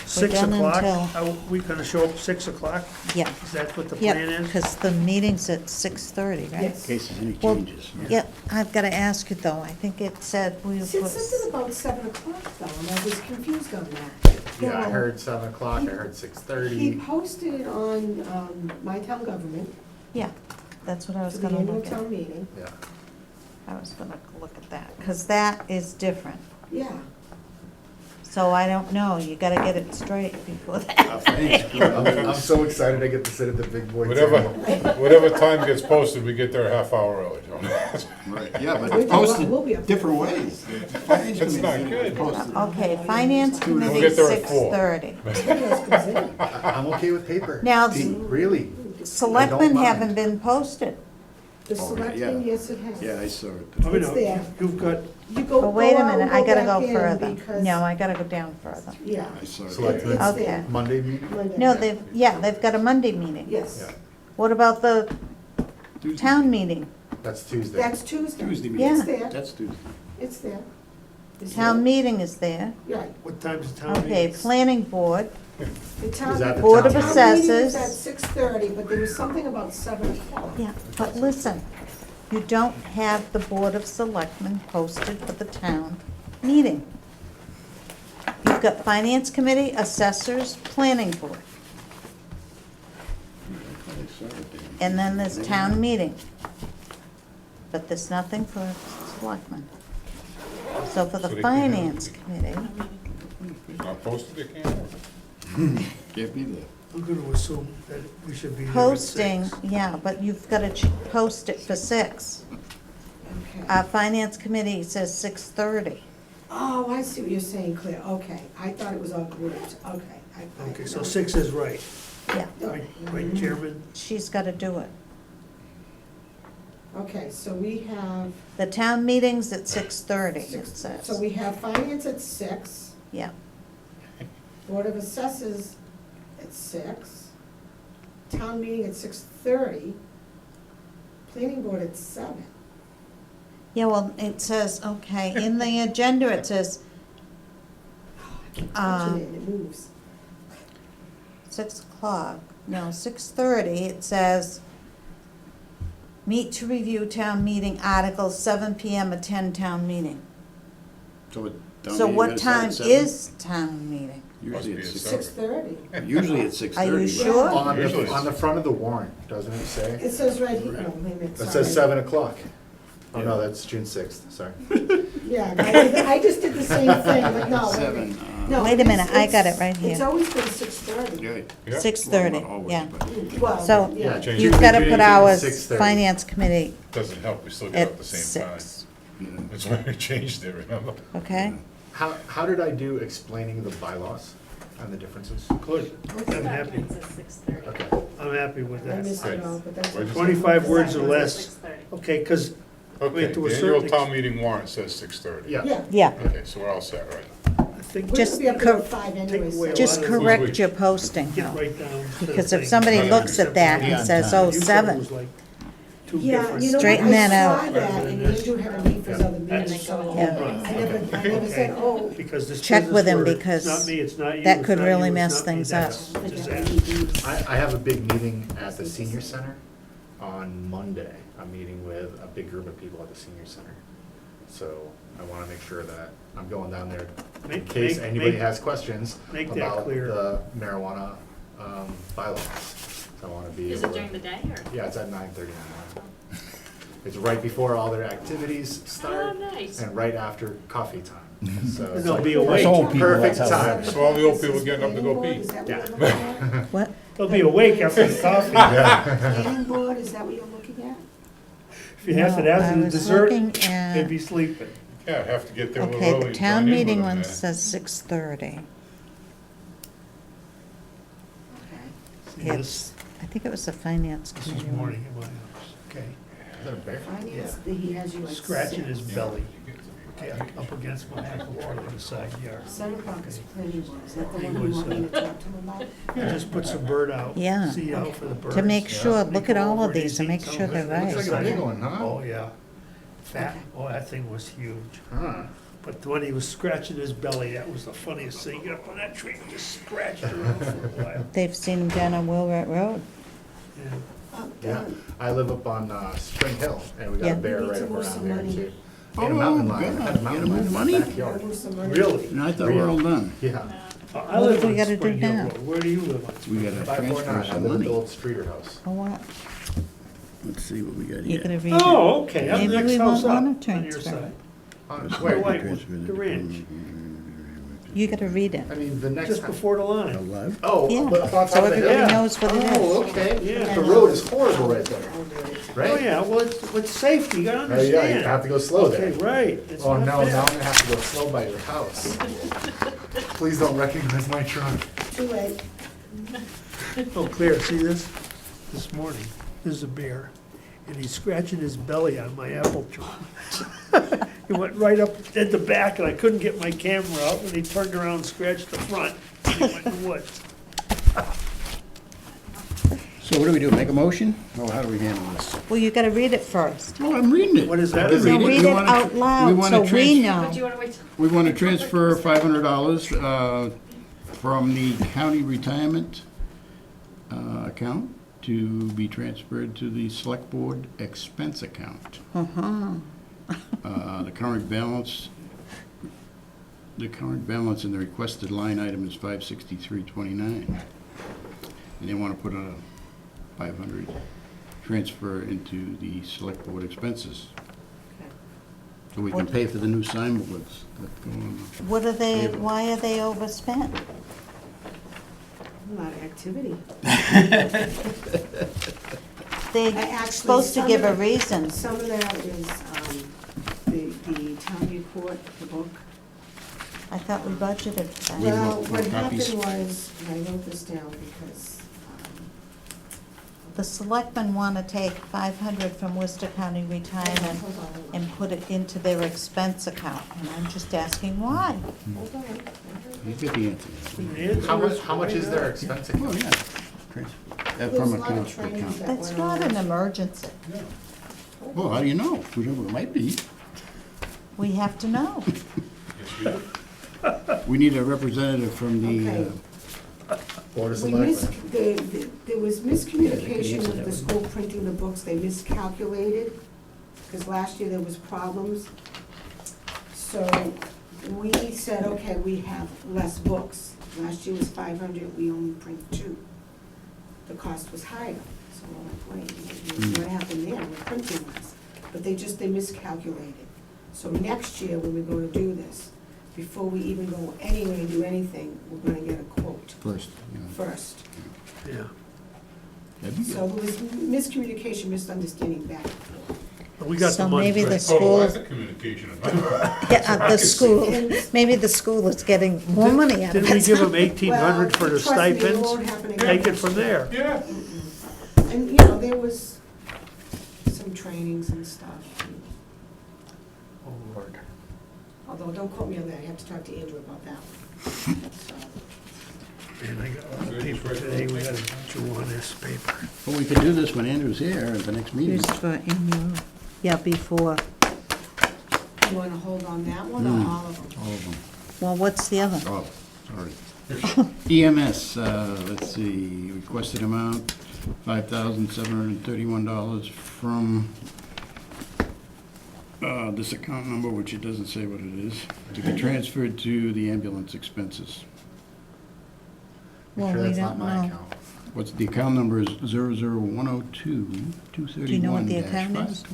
6 done o'clock, until- are we gonna show up 6 o'clock? Yeah, Is that what the plan yep, is? because the meeting's at 6:30, right? In Yes. case there's any Well, changes. Yep, I've got to ask you though, I think it said we It said was, something about 7 o'clock though, and I was confused on that. Yeah, I No. heard 7 o'clock, I heard He 6:30. posted it on My Town Government Yeah, that's what I was for the gonna annual look at. town meeting. Yeah. I was gonna look at that, because that is different. Yeah. So I don't know, you gotta get it straight before that. Thanks. I'm so excited I get to sit at the big boy Whatever, table. whatever time gets posted, we get there a half hour early, Joe. Right, yeah, but We'll it's posted be up. different ways. Finance That's not committee good. posted- Okay, finance We'll committee, get there at 6:30. I'm okay with paper. Now, Really? selectmen mind. haven't been posted. The Oh, selectmen, yeah. yes, it has. Yeah, I saw it. I mean, It's there. you've got, You go, But wait go a out and minute, I gotta go back in further. because- No, I gotta go down further. Yeah. I saw it. Select- It's Okay. there. Monday meeting? Monday. No, they've got a Monday meeting. Yes, Yeah, What about the Tuesday. town meeting? that's Tuesday. that's Tuesday. Tuesday Yeah. meeting. It's there, That's Tuesday. it's there. It's Town there. meeting is there. Right. what time's the town Okay, meeting? planning board, The town. Is that the Board of town Town meeting? meeting is Assessors. at 6:30, but there was something about 7 o'clock. yeah, but listen, you don't have the Board of Selectmen posted for the town meeting. You've got finance committee, assessors, planning board, I thought I saw it there. and then there's town meeting. But there's nothing for selectmen. So for the So they can have- finance committee, Not posted, they can't. Can't be there. I'm gonna assume that we should be there at posting, 6. yeah, but you've gotta post it for 6. Okay. Our finance committee says 6:30. Oh, I see what you're saying, Claire, okay. I thought it was all grouped, okay. Okay, so 6 is right, Yeah, right, Chairman? she's gotta do it. Okay, so we have, The town meeting's at 6:30, it so says. we have finance at 6, Yeah, Board of Assessors at 6, town meeting at 6:30, planning board at 7. yeah, well, it says, okay, in the agenda, it says I keep touching it and it moves. 6 o'clock. No, 6:30, it says, meet to review town meeting articles, 7 PM, attend town meeting. So it- down So there, what you gotta time start at 7? is town meeting? Usually Must it's be 6. 6:30. Usually it's 6:30. Are you but- sure? On the front of the warrant, doesn't it say? It says right here, oh, wait a minute, It sorry. says 7 o'clock. Oh, no, that's June 6th, sorry. Yeah, I just did the same thing, but no. wait a 7, minute. No, Wait a minute, it's- I got it's- it right It's here. always been 6:30. yeah. Yeah. 6:30, Well, not always, yeah. but- Well, So, yeah. change you've it. gotta Change put it to ours, 6:30. finance committee, Doesn't help, we still get up at at the same time. 6, Yeah. That's why we changed it, remember? okay? How did I do explaining the bylaws and the differences? Good, I'm happy, Documents at 6:30. Okay. I'm happy with I that. missed it all, but that's. Where'd you say? 25 words or Exactly. less. 6:30. Okay, because, Okay, to a the certain annual town meeting warrant says 6:30. Yeah. Yeah, Yeah, Okay, so we're all set, right? I think, we're Just gonna be up there cor- at 5 take anyways. away a so- just lot of- correct your posting, get though. right down to the Because if thing. somebody Yeah. looks at that and says, oh, You said it 7, was like 2 Yeah, different. you know what, Straighten that I out. saw that, and Andrew had a need for his other meetings, That's- so Yeah. I never said, oh. Because this Check business with him where because it's not me, it's not you, that it's could not really you, it's mess not me, things that's up. I think I disaster. need these. I have a big meeting at the senior center on Monday. I'm meeting with a big group of people at the senior center. So I want to make sure that I'm going down there in Make- case make- anybody make- has questions make that about clear. the marijuana bylaws. So I want to be Is able it to. during the day or? Yeah, it's at 9:30 in the morning. It's right before all their activities start Oh, nice. and right after coffee time. So And it's they'll like be awake. old people, perfect that's how time. So all the old people getting up to go pee. Is that what Yeah. you're looking at? what? They'll be awake after the coffee. Planning board, is that what you're looking at? If you have to No, have I the was dessert, looking they'd at- be sleeping. Yeah, have to get there a little Okay, early. the and town join in meeting with them one there. says 6:30. See this, It's, I think it was the finance this committee is one. morning in my house, okay? Is that a bear? Finance, he has you at Scratching his 6. belly, okay, up against my apple tree in the side yard. 7 o'clock is planning board, is that the He one you was, want me to talk to him about? I just put some bird out, Yeah. see out for the birds. To make sure, They look at go all over of these and eat make some sure of they're it. right. Looks like a big one, huh? Oh, yeah. Fat, oh, that thing was huge. Huh. But when he was scratching his belly, that was the funniest thing. Get up on that tree and just scratch it around for a while. They've seen him down on Willrat Road. Yeah. Yeah, I live up on Spring Hill, and we got Yeah. a bear We need right to up move around some there money. too. And a mountain lion, I had a mountain lion in my Money? backyard. Move some money. Really? And I thought we were all done. Yeah, I What live have we on gotta do Spring Hill now? Road. Where do you live on? We gotta transfer 549, I some live at the money. old Streeter house. Oh, what? Let's see what we got You're gonna here. read it. Oh, okay, I'm Maybe next we house won't up wanna on your transfer side. it. Where, wait, Transfer the ranch, You gotta read it. I mean, the next. just before the line. Alive? Oh, Yeah, but on top so of the hill? everybody knows what it is. Oh, okay. Yeah. The road is horrible right there, right? Oh, yeah, well, it's safety, you gotta Oh, yeah, understand. you have to go slow Okay, there. right, it's Oh, not no, now I'm bad. gonna have to go slow by your house. Please don't recognize my truck. Too late. Oh, Claire, see this? This morning, this is a bear, and he's scratching his belly on my apple tree. He went right up at the back, and I couldn't get my camera out, and he turned around and scratched the front, and he went in the woods. So what do we do, make a motion? Or how do we handle this? Well, you gotta read it first. Oh, I'm reading it. What is that? I can So read read We it wanna out tr- loud wanna so we trans- know. But do you wanna wait till? We want to transfer $500 from the county retirement account to be transferred to the select board expense account. The current balance in the requested line item is $563.29. And they want to put a 500 transfer into the select board expenses. So we can pay for the new sign boards that go on. What are they, why are they overspent? A lot of activity. They're Actually, supposed to some give a of the- reason. Some of that is the town report, the book. I thought we budgeted for We that. Well, want what copies. happened was, and I wrote this down because, The selectmen want to take 500 from Worcester County Retirement hold on. and put it into their expense account. And I'm just asking why. Hold on. You get the answer. The answer How much is their expense Oh, account? yeah. Transfer. There's From a lot of account to trainings account. that That's went not on. an emergency. Well, how do you know? Whatever it might be. We have to know. Yes, we do. We need a representative from the, Okay. Board of We Selectmen. there was miscommunication with the school printing the books, they miscalculated, because last year there was problems. So we said, okay, we have less books. Last year was 500, we only print 2. The cost was higher, so we're like, wait, what happened there, we're printing less. But they miscalculated. So next year, when we go to do this, before we even go anywhere and do anything, we're gonna get a quote first, you know. first. Yeah. That'd be So good. there was miscommunication, misunderstanding back and forth. We got the So money. maybe the right? Oh, school, that's a communication. yeah, the school, maybe the school is getting more money out of Didn't we it. give them 1,800 for the Well, trust me, it stipends? won't happen again Take it next from year. there. Yeah. And, you know, there was some trainings and stuff. Oh, Lord. Although, don't quote me on that, I have to talk to Andrew about that one. So, Man, I got a lot of paper today, we gotta chew on this paper. Well, we could do this when Andrew's here at the next meeting. Used for annual, yeah, before. you wanna hold on that one or all of them? All of them. Well, what's the other? Oh, sorry. EMS, let's see, requested amount, $5,731 from this account number, which it doesn't say what it is, to be transferred to the ambulance expenses. Make Well, sure we that's not don't my know. account. What's, the account number is 00102-231-520-200. Do you know what the account is?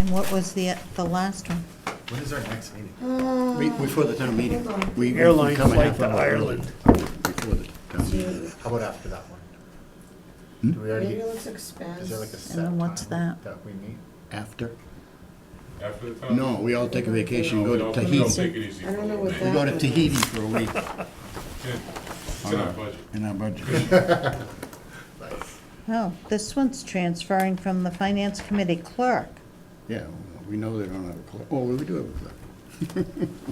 And what was the last one? When is our next meeting? Before the town meeting. Hold on. We Airline come a flight half to hour early Ireland. Before the town meeting. How about after that one? Hmm? Do we already, Ambulance is there like a expense. set then what's time that? that we meet? After? After the town? No, we all take a vacation, No, go we to don't- Tahiti. we don't take it easy I don't for a know little what bit. We that go to was. Tahiti for a week Yeah. It's in our budget. in our budget. Oh, this one's transferring from the finance committee clerk. Yeah, we know they don't have a clerk. Oh, we do have a clerk.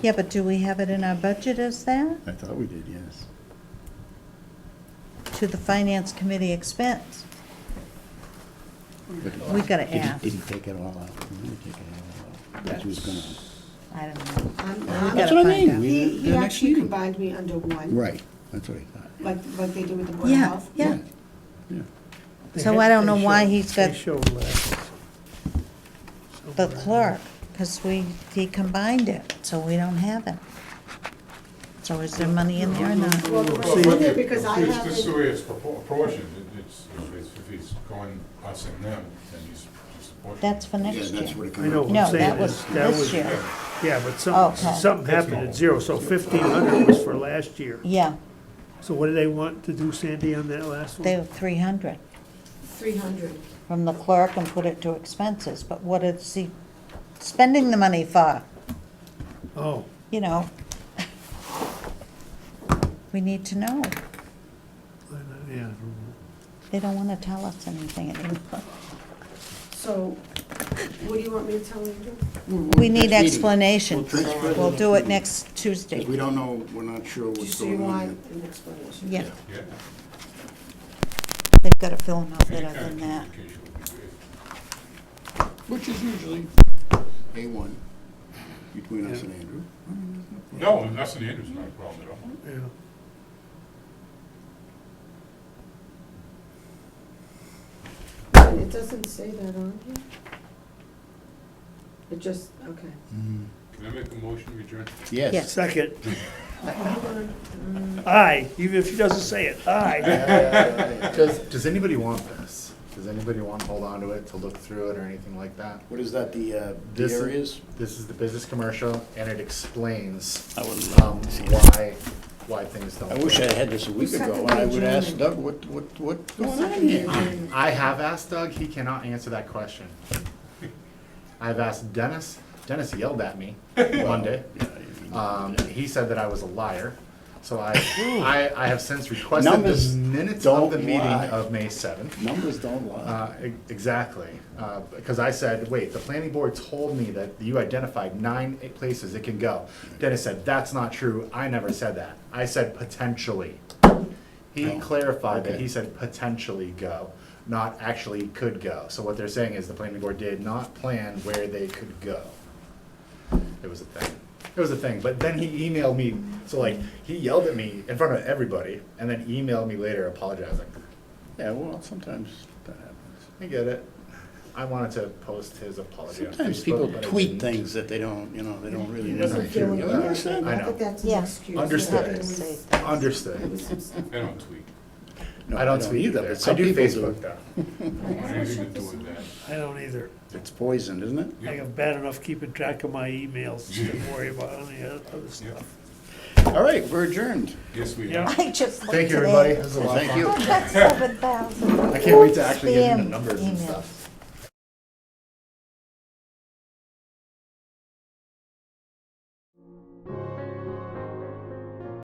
Yeah, but do we have it in our budget as that? I thought we did, yes. To the finance committee expense? But We gotta did he- ask. Did he take it all out? He didn't take it all out. That's who's gonna. I don't know. I'm- We I'm- That's gotta what I find mean. out. We- He the next actually meeting. combined me under one. Right, that's what I thought. Like they do with the Board of Yeah, Health. yeah. Yeah. So I don't know why he's They got showed last. the clerk, because he combined it, so we don't have it. So is there money in there or not? Well, the See, money's in there because I It's haven't. just the way it's proportioned, if he's going us and them, then he's proportioned. That's for Yeah, next that's year. what it I comes know out. what No, I'm saying. that was is this year. Yeah, but Okay. something happened at zero, so 1,500 was for last year. Yeah, So what do they want to do, Sandy, on that last they one? were 300 300. from the clerk and put it to expenses, but what is he spending the money for? Oh, You know? We need to know. yeah. They don't want to tell us anything anymore. So, what do you want me to tell you? We need Next meeting. explanation. We'll transfer it We'll next do it meeting. next Because Tuesday. we don't know, we're not sure what's Just so you going on. want an explanation? Yeah, Yeah. they've got to fill them out Any better kind of than that. communication would be great. Which is usually A1 between us and Andrew. No, that's the Andrews, not a problem at all. Yeah. It doesn't say that on here. It just, okay. Can I make a motion to adjourn? Yes. Yes. Second, Hold on. aye, even if he doesn't say it, aye. Does anybody want this? Does anybody want to hold on to it, to look through it or anything like that? What is that, the This is- areas? This is the business commercial, and it explains I would love to see that. why things don't. I wish I had this a week Who ago, seconded and I would ask adjournment? Doug, what's Who going on seconded here? adjournment? I have asked Doug, he cannot answer that question. I've asked Dennis, Dennis yelled at me Monday. He said that I was a liar, so I have since requested the Numbers minutes of the don't meeting lie. of May 7th. Numbers don't lie. Exactly, because I said, wait, the planning board told me that you identified 9 places it can go. Dennis said, that's not true, I never said that. I said potentially. He Oh, clarified that okay. he said potentially go, not actually could go. So what they're saying is the planning board did not plan where they could go. It was a thing. It was a thing, but then he emailed me, so like, he yelled at me in front of everybody, and then emailed me later apologizing. Yeah, well, sometimes that happens. I get it. I wanted to post his apology on Sometimes Facebook, people but I tweet didn't. things that they don't, they don't really. He mean. wasn't feeling You well. understand? I Not know. that that's an Yeah. excuse. Understood. It was- Say it Understood. was some stuff. I don't tweet. No, I don't tweet either. but I some do people Facebook though. I don't want anything to do with that. I don't either. It's poison, isn't it? I am bad enough keeping track of my emails to worry about any other stuff. All right, we're adjourned. Yes, we Yeah. are. I just looked Thank you, today. everybody. This was a lot of Thank fun. you. That's 7,000. I can't wait to actually get into Spam numbers and emails. stuff.